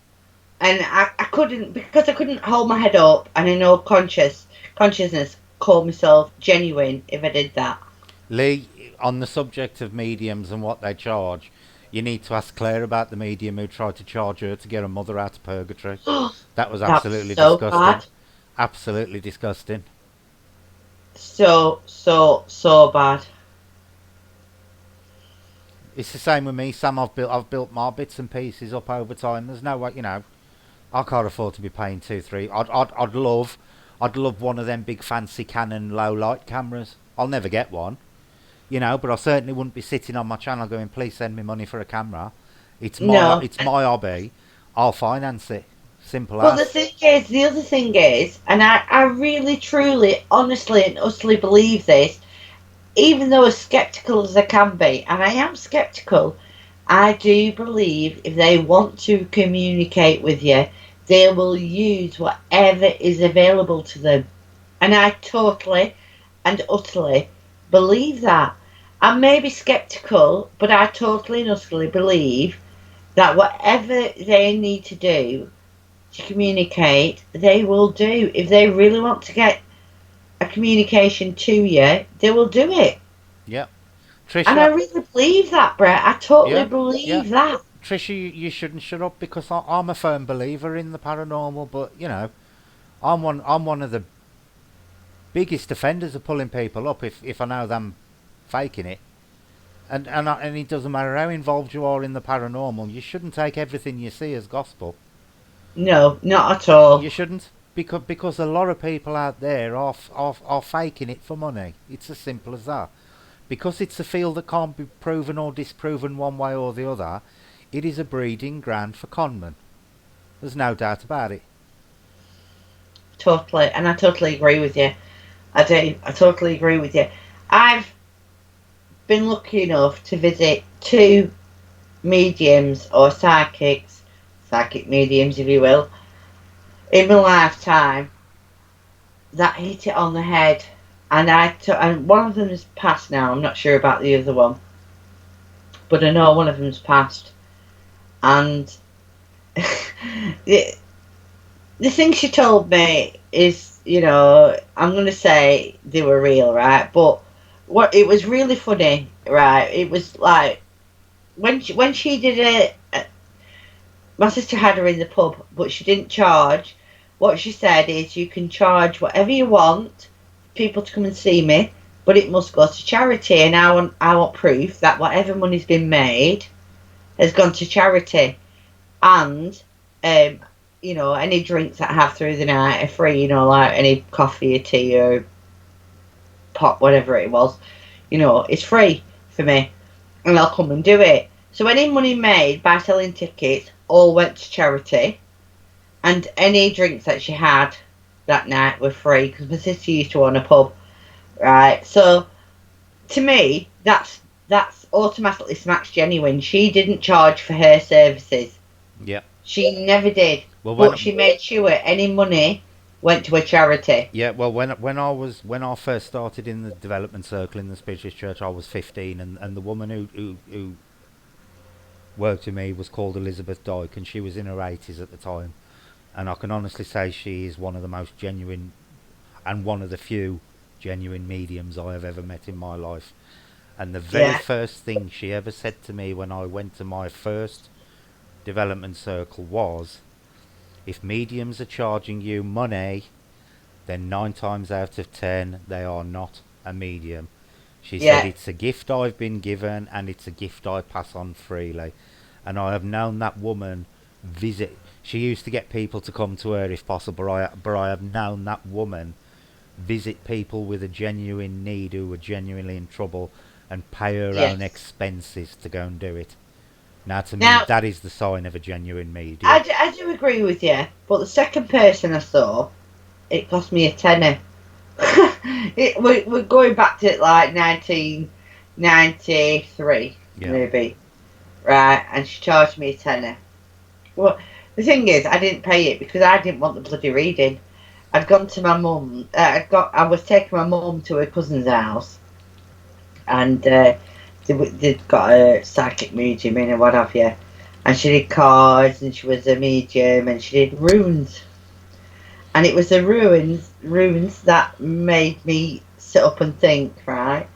And I couldn't, because I couldn't hold my head up and in all consciousness call myself genuine if I did that. Lee, on the subject of mediums and what they charge, you need to ask Claire about the medium who tried to charge her to get her mother out of purgatory. That was absolutely disgusting. Bad. Absolutely disgusting. So bad. It's the same with me, Sam. I've built my bits and pieces up over time. There's no way, I can't afford to be paying 2-3. I'd love one of them big fancy Canon low light cameras. I'll never get one, but I certainly wouldn't be sitting on my channel going, please send me money for a camera. It's my hobby. I'll finance it. Simple as. Well, the other thing is, and I really, truly, honestly and utterly believe this, even though as sceptical as I can be, and I am sceptical, I do believe if they want to communicate with you, they will use whatever is available to them. And I totally and utterly believe that. I may be sceptical, but I totally and utterly believe that whatever they need to do to communicate, they will do. If they really want to get a communication to you, they will do it. Yep. Trisha, and I really believe that, Brett. I totally believe that. Trisha, you shouldn't shut up because I'm a firm believer in the paranormal, but I'm one of the biggest offenders of pulling people up if I know them faking it. And it doesn't matter how involved you are in the paranormal, you shouldn't take everything you see as gospel. No, not at all. You shouldn't, because a lot of people out there are faking it for money. It's as simple as that. Because it's a field that can't be proven or disproven one way or the other, it is a breeding ground for conmen. There's no doubt about it. Totally, and I totally agree with you. I do. I totally agree with you. I've been lucky enough to visit 2 mediums or psychic mediums, if you will, in my lifetime that hit it on the head. And one of them is passed now. I'm not sure about the other one, but I know one of them's passed. And the thing she told me is, I'm going to say they were real, right? But it was really funny, right? It was like when she did it. My sister had her in the pub, but she didn't charge. what she said is you can charge whatever you want people to come and see me, but it must go to charity, and I want proof that whatever money's been made has gone to charity, and um, any drinks that I have through the night are free. Like any coffee or tea or pop, whatever it was, it's free for me, and I'll come and do it. So any money made by selling tickets all went to charity, and any drinks that she had that night were free because my sister used to own a pub, right? So to me, that's automatically smacks genuine. She didn't charge for her services. Yeah. She never did. Well, But she made sure any money went to a charity. yeah. Well, when I first started in the development circle in the Spiritualist Church, I was 15, and the woman who worked with me was called Elizabeth Dyke, and she was in her 80s at the time. And I can honestly say she is one of the most genuine and one of the few genuine mediums I have ever met in my life. And the very first thing she ever said to me when I went to my first development circle was, if mediums are charging you money, then 9 times out of 10 they are not a medium. She said it's a gift I've been given, and it's a gift I pass on freely. And I have known that woman visit. She used to get people to come to her if possible, but I have known that woman visit people with a genuine need who were genuinely in trouble and pay her own expenses to go and do it. Now, to me, that is the sign of a genuine medium. I do agree with you, but the second person I saw, it cost me a tenner. We're going back to like 1993, maybe, right? And she charged me a tenner. Well, the thing is, I didn't pay it because I didn't want the bloody reading. I'd gone to my mum. I was taking my mum to her cousin's house, and they'd got a psychic medium in and what have you. And she did cards, and she was a medium, and she did runes. And it was the runes that made me sit up and think, right?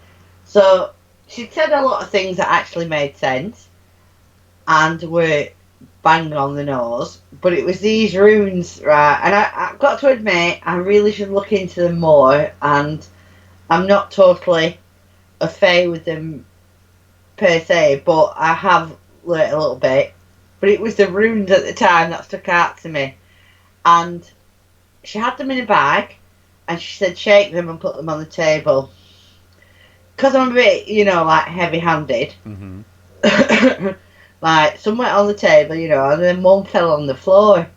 So she said a lot of things that actually made sense and were bang on the nose, but it was these runes, right? And I've got to admit, I really should look into them more, and I'm not totally au fait with them per se, but I have learnt a little bit. But it was the runes at the time that stuck out to me. And she had them in a bag, and she said shake them and put them on the table. Because I'm a bit, like heavy-handed. Mm-hmm. Like, some went on the table, and then one fell on the floor.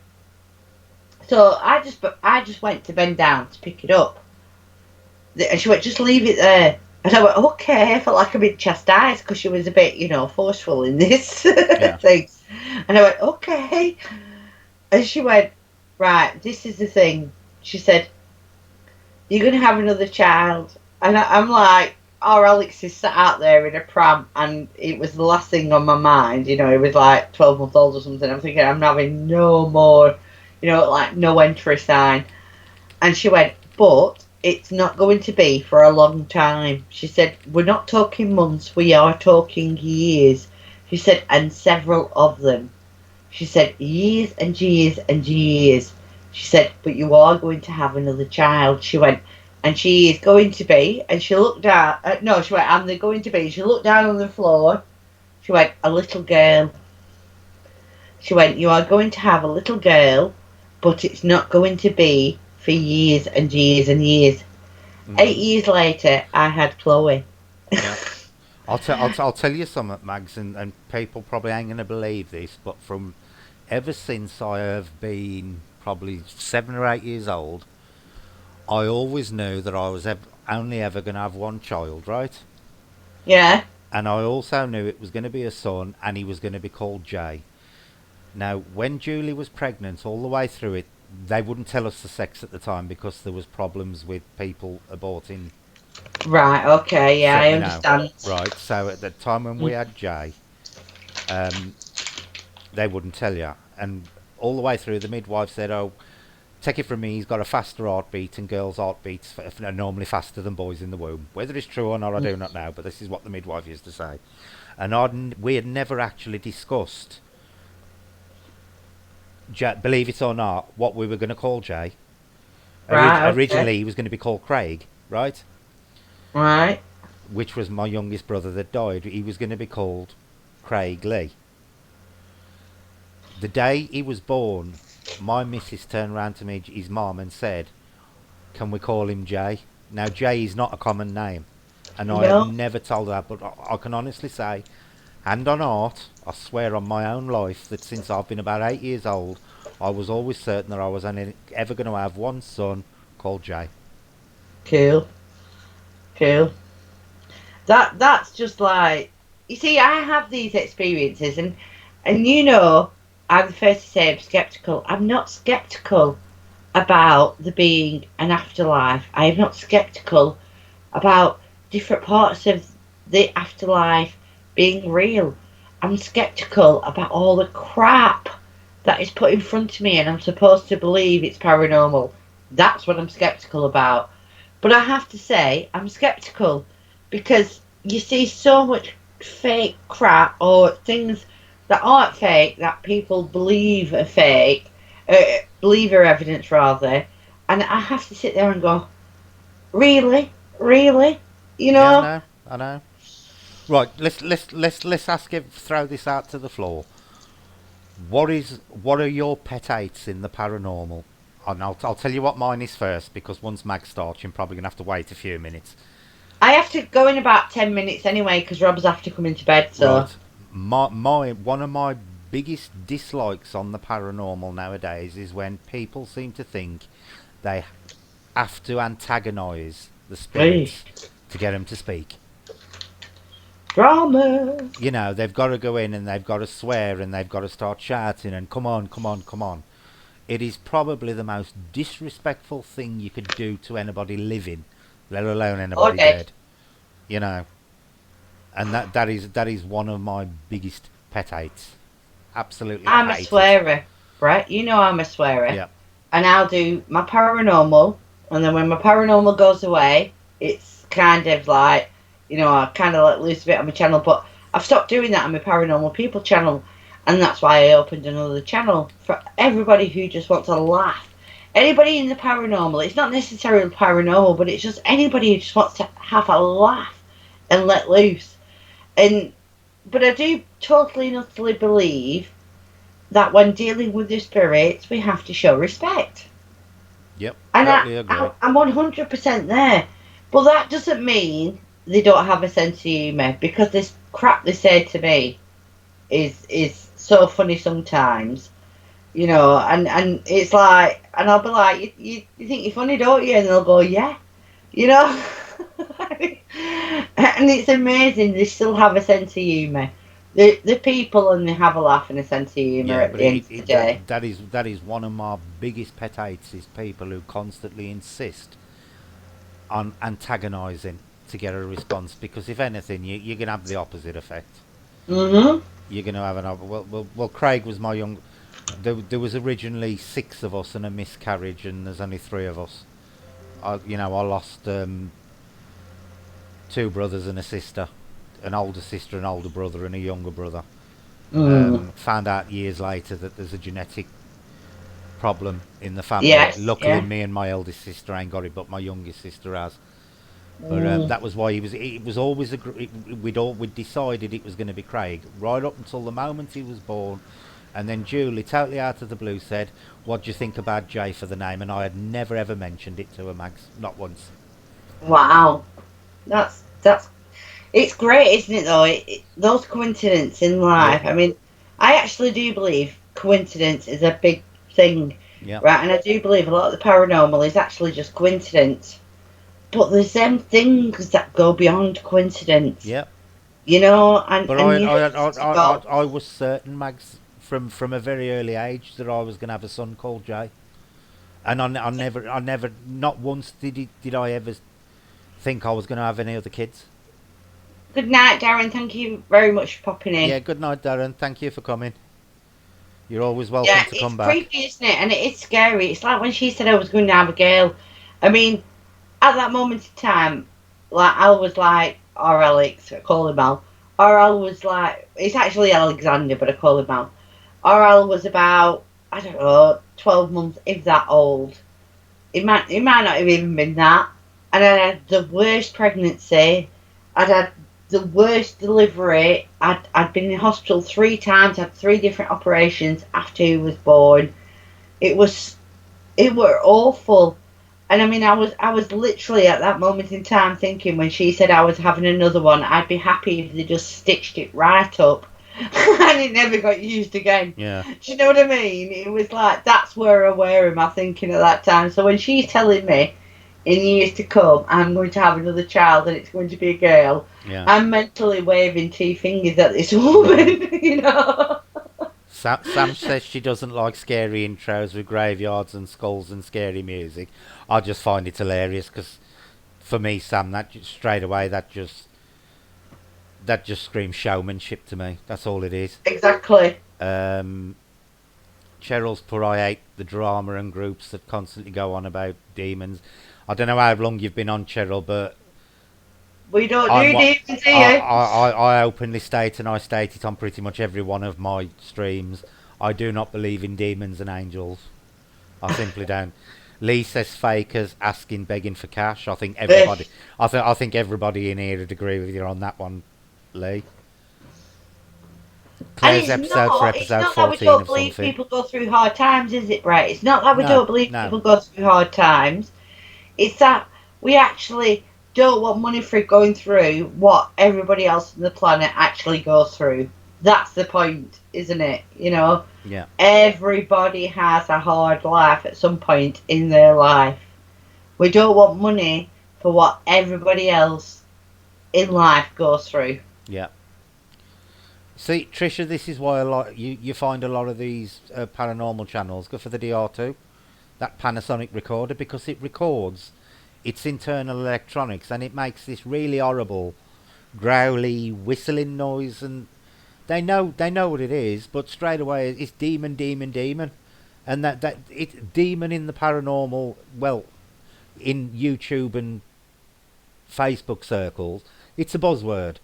So I just went to bend down to pick it up. And she went, just leave it there. And I went, okay. I felt like a bit chastised because she was a bit, forceful in this thing. And I went, okay. And she went, right, this is the thing. She said, you're going to have another child. And I'm like, our Alex is sat out there in a pram, and it was the last thing on my mind. He was like 12 months old or something. I'm thinking, I'm having no more, like no entry sign. And she went, but it's not going to be for a long time. She said, we're not talking months, we are talking years. She said, and several of them. She said, years and years and years. She said, but you are going to have another child. She went, and she is going to be, and she looked down, she went, and they're going to be, she looked down on the floor, she went, a little girl. She went, you are going to have a little girl, but it's not going to be for years and years and years. 8 years later, I had Chloe. Yeah. I'll tell you something, Mags, and people probably ain't going to believe this, but from ever since I have been probably 7 or 8 years old, I always knew that I was only ever going to have one child, right? Yeah. And I also knew it was going to be a son, and he was going to be called Jay. Now, when Julie was pregnant, all the way through it, they wouldn't tell us the sex at the time because there was problems with people aborting. Right, okay, yeah, I understand. Right, so at the time when we had Jay, they wouldn't tell you. And all the way through, the midwife said, oh, take it from me, he's got a faster heartbeat, and girls' heartbeats are normally faster than boys in the womb. Whether it's true or not, I do not know, but this is what the midwife used to say. And we had never actually discussed Believe it or not, what we were going to call Jay. Right, okay. Originally, he was going to be called Craig, right? Right. Which was my youngest brother that died. He was going to be called Craig Lee. The day he was born, my missus turned round to me, his mum, and said, "Can we call him Jay?" Now, Jay is not a common name, and I have No. never told her, but I can honestly say, hand on heart, I swear on my own life, that since I've been about 8 years old, I was always certain that I was only ever going to have one son called Jay. Cool. Cool. That's just like, you see, I have these experiences, and I'm the first to say I'm skeptical. I'm not skeptical about there being an afterlife. I am not skeptical about different parts of the afterlife being real. I'm skeptical about all the crap that is put in front of me, and I'm supposed to believe it's paranormal. That's what I'm skeptical about. But I have to say, I'm skeptical because you see so much fake crap or things that aren't fake that people believe are fake, believe are evidence rather, and I have to sit there and go, really, really, you Yeah, know? I know. Right, let's throw this out to the floor. What are your pet hates in the paranormal? And I'll tell you what mine is first, because once Mag starts, you're probably gonna have to wait a few minutes. I have to go in about 10 minutes anyway because Rob's have to come into bed. So Right, my one of my biggest dislikes on the paranormal nowadays is when people seem to think they have to antagonise the hey, spirits to get them to speak. drama. You know, they've got to go in and they've got to swear and they've got to start shouting and come on, come on, come on. It is probably the most disrespectful thing you could do to anybody living, let alone anybody Okay, dead. You know, and that is one of my biggest pet hates. Absolutely, I'm a I hate it. swearer, right? You know I'm a swearer, Yeah, and I'll do my paranormal, and then when my paranormal goes away, it's kind of like, I kind of let loose a bit on my channel, but I've stopped doing that on my paranormal people channel, and that's why I opened another channel for everybody who just wants to laugh. Anybody in the paranormal, it's not necessarily paranormal, but it's just anybody who just wants to have a laugh and let loose. And but I do totally and utterly believe that when dealing with the spirits, we have to show respect. yep, And totally agree. I'm 100% there. But that doesn't mean they don't have a sense of humour, because this crap they say to me is so funny sometimes, and it's like, and I'll be like, you think you're funny, don't you? And they'll go, yeah, you know. And it's amazing they still have a sense of humour. The people, and they have a laugh and a sense of humour Yeah, at but the end of the day. that is one of my biggest pet hates, is people who constantly insist on antagonising to get a response. Because if anything, you're gonna have the opposite effect. Mhm. You're gonna have well. Craig was my young. There was originally 6 of us and a miscarriage, and there's only 3 of us. I lost 2 brothers and a sister, an older sister, an older brother, and a younger brother. Mm. Found out years later that there's a genetic problem in the family. Yes. Luckily, Yeah. me and my eldest sister ain't got it, but my youngest sister has. But Mm. that was why he was. It was always we'd decided it was going to be Craig right up until the moment he was born, and then Julie, totally out of the blue, said, "What do you think about Jay for the name?" And I had never ever mentioned it to her, Max, not once. Wow. That's it's great, isn't it? Though those coincidences in Yeah, life. I mean, I actually do believe coincidence is a big thing, yeah, right? And I do believe a lot of the paranormal is actually just coincidence. But there's them things that go beyond coincidence, yeah. and But and you just go, I was certain, Max, from a very early age, that I was going to have a son called Jay. And I never, not once did I ever think I was going to have any other kids. good night, Darren. Thank you very much for popping in. Yeah, good night, Darren. Thank you for coming. You're always Yeah, welcome to it's come back. creepy, isn't it? And it is scary. It's like when she said I was going to have a girl. I mean, at that moment in time, like Al was like, or Alex, I call him Al. Or Al was like, it's actually Alexander, but I call him Al. Or Al was about, I don't know, 12 months, if that old. It might not have even been that. And I had the worst pregnancy. I'd had the worst delivery. I'd been in hospital 3 times, had 3 different operations after he was born. It was it were awful. And I mean, I was literally at that moment in time thinking when she said I was having another one, I'd be happy if they just stitched it right up and it never got used again. Yeah. Do you know what I mean? It was like that's where am I thinking at that time. So when she's telling me in years to come I'm going to have another child and it's going to be a girl, Yeah. I'm mentally waving 2 fingers at this woman, you know. Sam says she doesn't like scary intros with graveyards and skulls and scary music. I just find it hilarious because, for me, Sam, straight away that just screams showmanship to me. That's all it is. Exactly. Um, Cheryl's put I hate the drama and groups that constantly go on about demons. I don't know how long you've been on, Cheryl, but We don't I'm do what demons here. I openly state, and I state it on pretty much every one of my streams. I do not believe in demons and angels. I simply don't. Lee says fakers asking, begging for cash. I think everybody. I think everybody in here would agree with you on that one, Lee. And Claire's episode for it's episode not that we 14 don't of believe something. people go through hard times, is it, Brett? It's not that we No, don't believe no. people go through hard times. It's that we actually don't want money for going through what everybody else on the planet actually goes through. That's the point, isn't it? You know, Yeah. everybody has a hard life at some point in their life. We don't want money for what everybody else in life goes through. Yeah. See, Trisha, this is why a lot you find a lot of these paranormal channels go for the DR2, that Panasonic recorder, because it records its internal electronics and it makes this really horrible, growly, whistling noise, and they know what it is, but straight away it's demon, demon, demon, and that it's demon in the paranormal. Well, in YouTube and Facebook circles, it's a buzzword.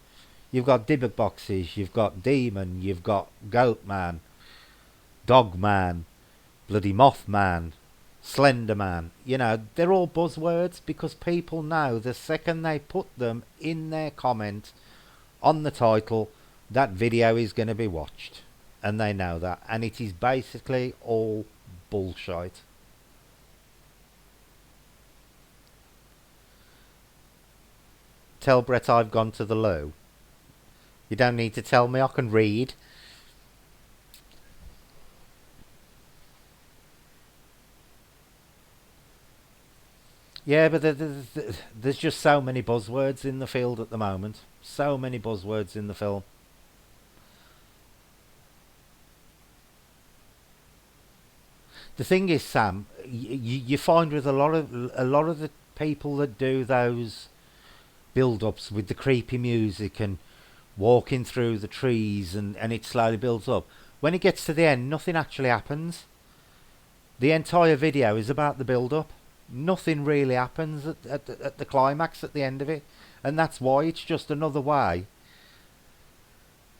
You've got debug boxes, you've got demon, you've got goat man, dog man, bloody moth man, slender man. You know, they're all buzzwords because people know the second they put them in their comment on the title, that video is going to be watched. And they know that. And it is basically all bullshit. Tell Brett I've gone to the loo. You don't need to tell me, I can read. Yeah, but there's just so many buzzwords in the field at the moment. So many buzzwords in the film. The thing is, Sam, you find with a lot of the people that do those build-ups with the creepy music and walking through the trees and it slowly builds up. When it gets to the end, nothing actually happens. The entire video is about the build-up. Nothing really happens at the climax at the end of it. And that's why it's just another way.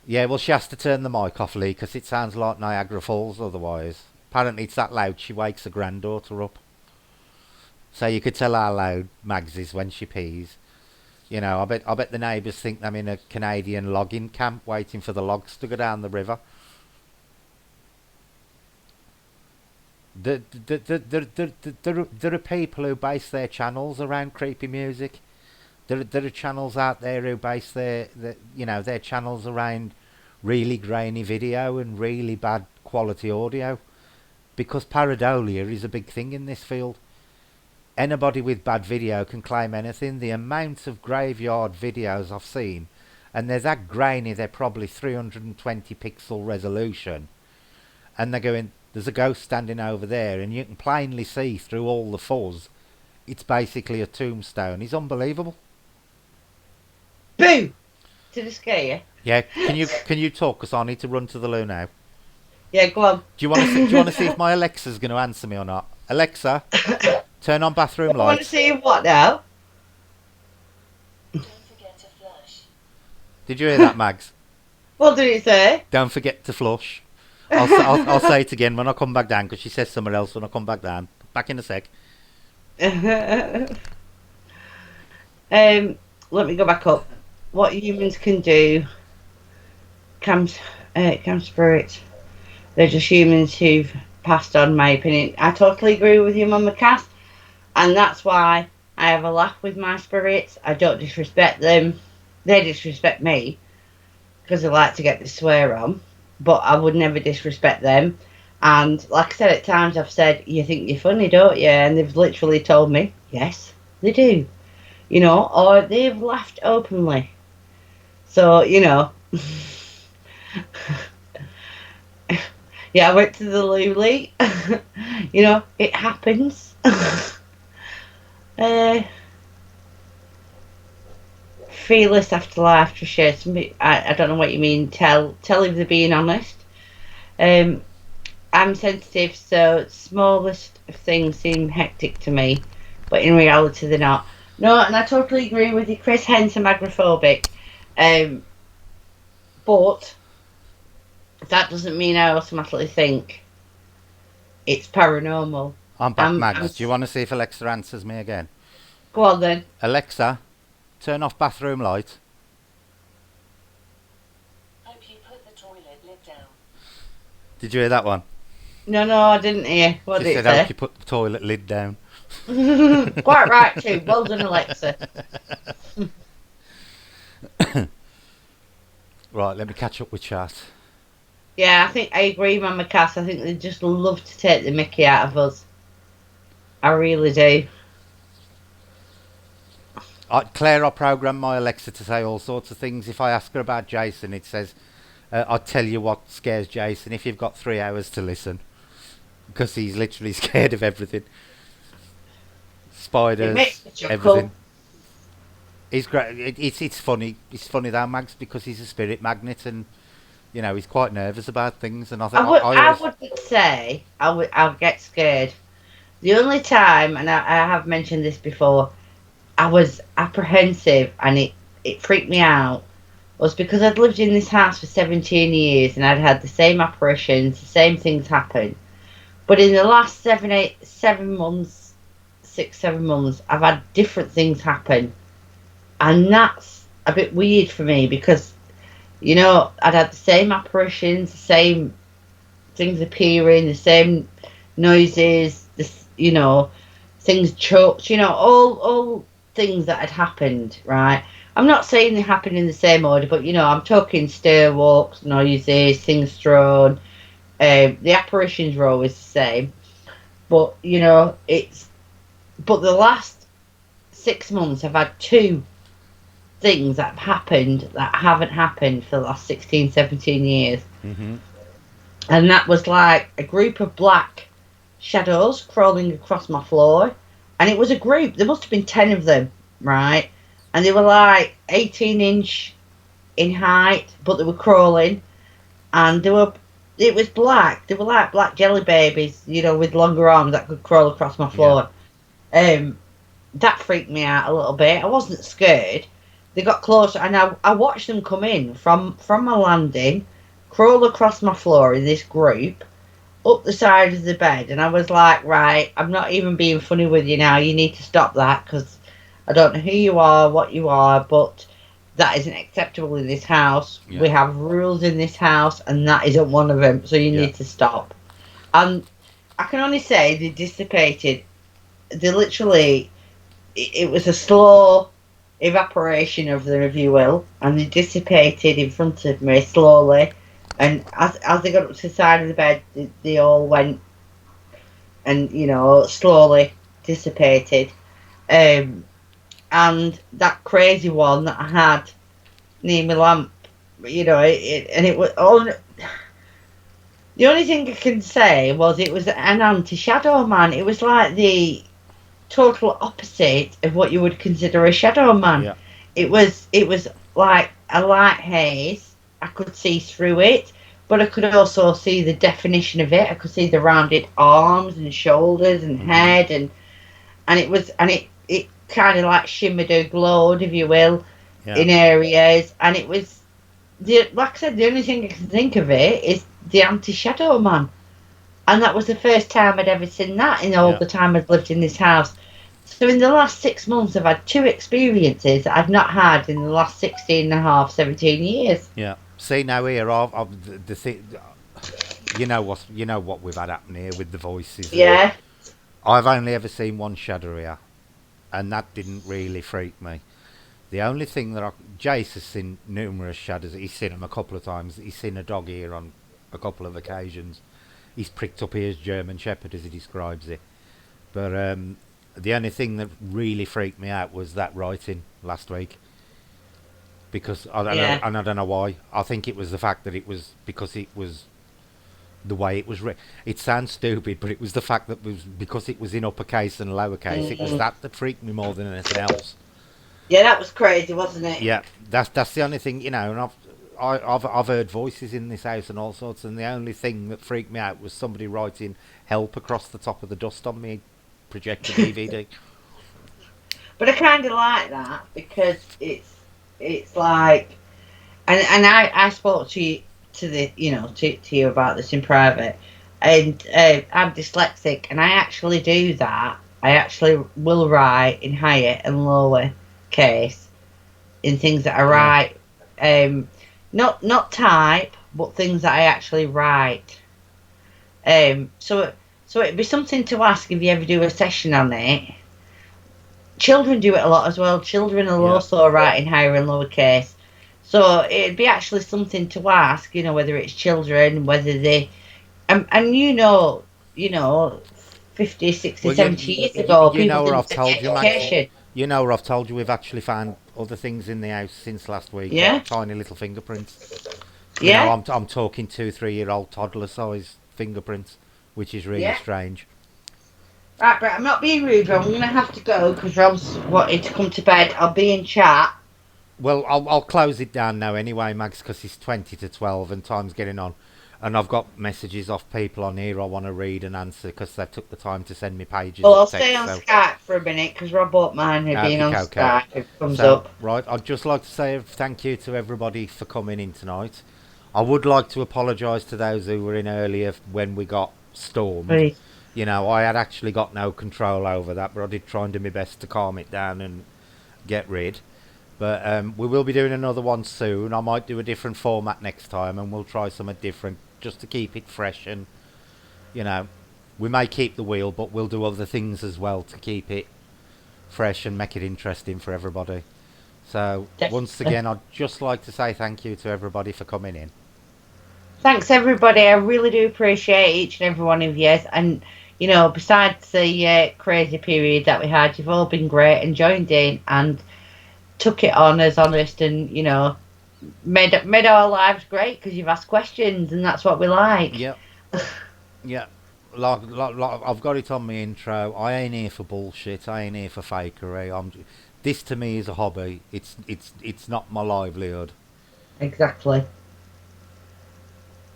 Yeah, well, she has to turn the mic off, Lee, because it sounds like Niagara Falls otherwise. Apparently it's that loud she wakes her granddaughter up. So you could tell how loud Mags is when she pees. You know, I bet the neighbours think I'm in a Canadian logging camp waiting for the logs to go down the river. There are people who base their channels around creepy music. There are channels out there who base their channels around really grainy video and really bad quality audio. Because pareidolia is a big thing in this field. Anybody with bad video can claim anything. The amount of graveyard videos I've seen, and they're that grainy, they're probably 320 pixel resolution, and they're going, there's a ghost standing over there, and you can plainly see through all the fuzz it's basically a tombstone. It's unbelievable. Boo! Did it scare you? Yeah, can you talk? Because I need to run to the loo now. Yeah, go on. Do you want to see if my Alexa's going to answer me or not? Alexa, turn on bathroom I want to lights. see what now? Don't forget to flush. Did you hear that, Mags? What did it say? Don't forget to flush. I'll say it again when I come back down because she says somewhere else when I come back down. Back in a sec. Let me go back up. What humans can do, camp spirits. They're just humans who've passed on, my opinion. I totally agree with you, Mama Cass, and that's why I have a laugh with my spirits. I don't disrespect them. They disrespect me because they like to get the swear on, but I would never disrespect them. And like I said, at times I've said, "You think you're funny, don't you?" And they've literally told me, "Yes, they do." Or they've laughed openly. So, yeah, I went to the Luli. It happens. Fearless afterlife, Tricia. I don't know what you mean. Tell if they're being honest. I'm sensitive, so smallest of things seem hectic to me, but in reality they're not. No, and I totally agree with you, Chris. Hence, I'm agoraphobic. But that doesn't mean I automatically think it's paranormal. I'm back, Mags. Do you want to see if Alexa answers me again? Go on then. Alexa, turn off bathroom light. Hope you put the toilet lid down. Did you hear that one? No, I didn't hear. What She did said, it hope say? you put the toilet lid down. Quite right too. Well done, Alexa. Right, let me catch up with chat. Yeah, I think I agree, Mama Cass. I think they just love to take the mickey out of us. I really do. Claire, I programmed my Alexa to say all sorts of things. If I ask her about Jason, it says, I'll tell you what scares Jason if you've got 3 hours to listen. Because he's literally scared of everything. Spiders, It makes me chuckle. everything. He's great. It's funny. It's funny though, Mags, because he's a spirit magnet and, he's quite nervous about things. And I think I wouldn't say I'll get scared. The only time, and I have mentioned this before, I was apprehensive and it freaked me out was because I'd lived in this house for 17 years and I'd had the same apparitions, the same things happen. But in the last 7 months, 6-7 months, I've had different things happen. And that's a bit weird for me because, I'd had the same apparitions, the same things appearing, the same noises, things choked, all things that had happened, right? I'm not saying they happened in the same order, but, I'm talking stairwalks, noises, things thrown. The apparitions were always the same. But, but the last 6 months I've had 2 things that have happened that haven't happened for the last 16, 17 years. Mm-hmm. And that was like a group of black shadows crawling across my floor. And it was a group. There must have been 10 of them, right? And they were like 18-inch in height, but they were crawling. And it was black. They were like black jelly babies, with longer arms that could crawl across my floor. Yeah. That freaked me out a little bit. I wasn't scared. They got closer, and I watched them come in from my landing, crawl across my floor in this group, up the side of the bed, and I was like, right, I'm not even being funny with you now. You need to stop that, because I don't know who you are, what you are, but that isn't acceptable in this house. Yeah. We have rules in this house, and that isn't one of them, so you need to stop. And I can only say they dissipated. They literally, it was a slow evaporation of them, if you will, and they dissipated in front of me slowly. And as they got up to the side of the bed, they all went and, slowly dissipated. And that crazy one that I had near my lamp, it was all. The only thing I can say was it was an anti-shadow man. It was like the total opposite of what you would consider a shadow man. Yeah. It was like a light haze. I could see through it, but I could also see the definition of it. I could see the rounded arms and shoulders and head, and it kind of like shimmered or glowed, if you will, in areas. And it was like I said, the only thing I can think of it is the anti-shadow man. And that was the first time I'd ever seen that in all Yeah. the time I'd lived in this house. So in the last 6 months, I've had 2 experiences that I've not had in the last 16 and a half, 17 years. Yeah. See now here, the thing, you know what we've had happen here with the voices, and Yeah. I've only ever seen one shadow here, and that didn't really freak me. The only thing that Jace has seen numerous shadows. He's seen them a couple of times. He's seen a dog here on a couple of occasions. He's pricked up here as German Shepherd as he describes it. But the only thing that really freaked me out was that writing last week. Because I don't know, Yeah. and I don't know why. I think it was the fact that it was because it was the way it was written. It sounds stupid, but it was the fact that it was because it was in uppercase and lowercase. It was that freaked me more than anything else. Yeah, that was crazy, wasn't it? Yeah, that's the only thing, and I've heard voices in this house and all sorts, and the only thing that freaked me out was somebody writing "help" across the top of the dust on me projector DVD. But I kind of like that because it's like, and I spoke to you to you about this in private, and I'm dyslexic, and I actually do that. I actually will write in higher and lower case in things that I write, not type, but things that I actually write. So it'd be something to ask if you ever do a session on it. Children do it a lot as well. Children will Yeah. also write in higher and lower case. So it'd be actually something to ask, whether it's children, whether they, and 50, 60, Well, 70 years ago, you people know where didn't I've take told you, Max. education. You know where I've told you we've actually found other things in the house since last week, Yeah. like tiny little fingerprints. Yeah. I'm talking 2, 3 year old toddler size fingerprints, which is really Yeah. strange. Right, but I'm not being rude, but I'm going to have to go because Rob's wanting to come to bed. I'll be in chat. Well, I'll close it down now anyway, Max, because it's 20 to 12 and time's getting on. And I've got messages off people on here I want to read and answer because they took the time to send me pages Well, I'll of text. stay on Skype for a minute because Rob won't mind me being on Okay. Skype if it comes So, up. right, I'd just like to say thank you to everybody for coming in tonight. I would like to apologise to those who were in earlier when we got stormed. Please. I had actually got no control over that, but I did try and do my best to calm it down and get rid. But we will be doing another one soon. I might do a different format next time, and we'll try something different just to keep it fresh. And we may keep the wheel, but we'll do other things as well to keep it fresh and make it interesting for everybody. So once again, I'd just like to say thank you to everybody for coming in. Thanks, everybody. I really do appreciate each and every one of you. And, besides the crazy period that we had, you've all been great and joined in and took it on as honest and, made our lives great because you've asked questions and that's what we like. Yep. Yeah. Like, I've got it on my intro. I ain't here for bullshit. I ain't here for fakery. This to me is a hobby. It's not my livelihood. Exactly.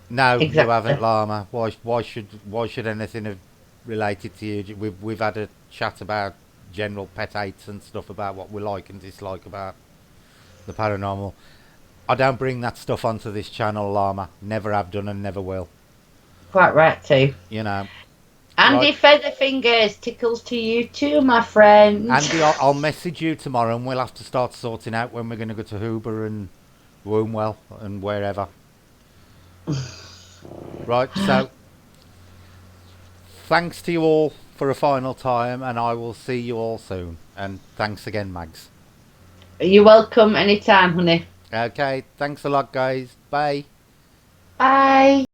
No, Exactly. you haven't, Llama. Why should anything have related to you? We've had a chat about general pet hates and stuff about what we like and dislike about the paranormal. I don't bring that stuff onto this channel, Llama. Never have done and never will. Quite right too. Andy right. Featherfingers, tickles to you too, my friend. Andy, I'll message you tomorrow and we'll have to start sorting out when we're going to go to Hoover and Wombwell and wherever. Right, so thanks to you all for a final time, and I will see you all soon. And thanks again, Mags. You're welcome anytime, honey. Okay, thanks a lot, guys. Bye. Bye.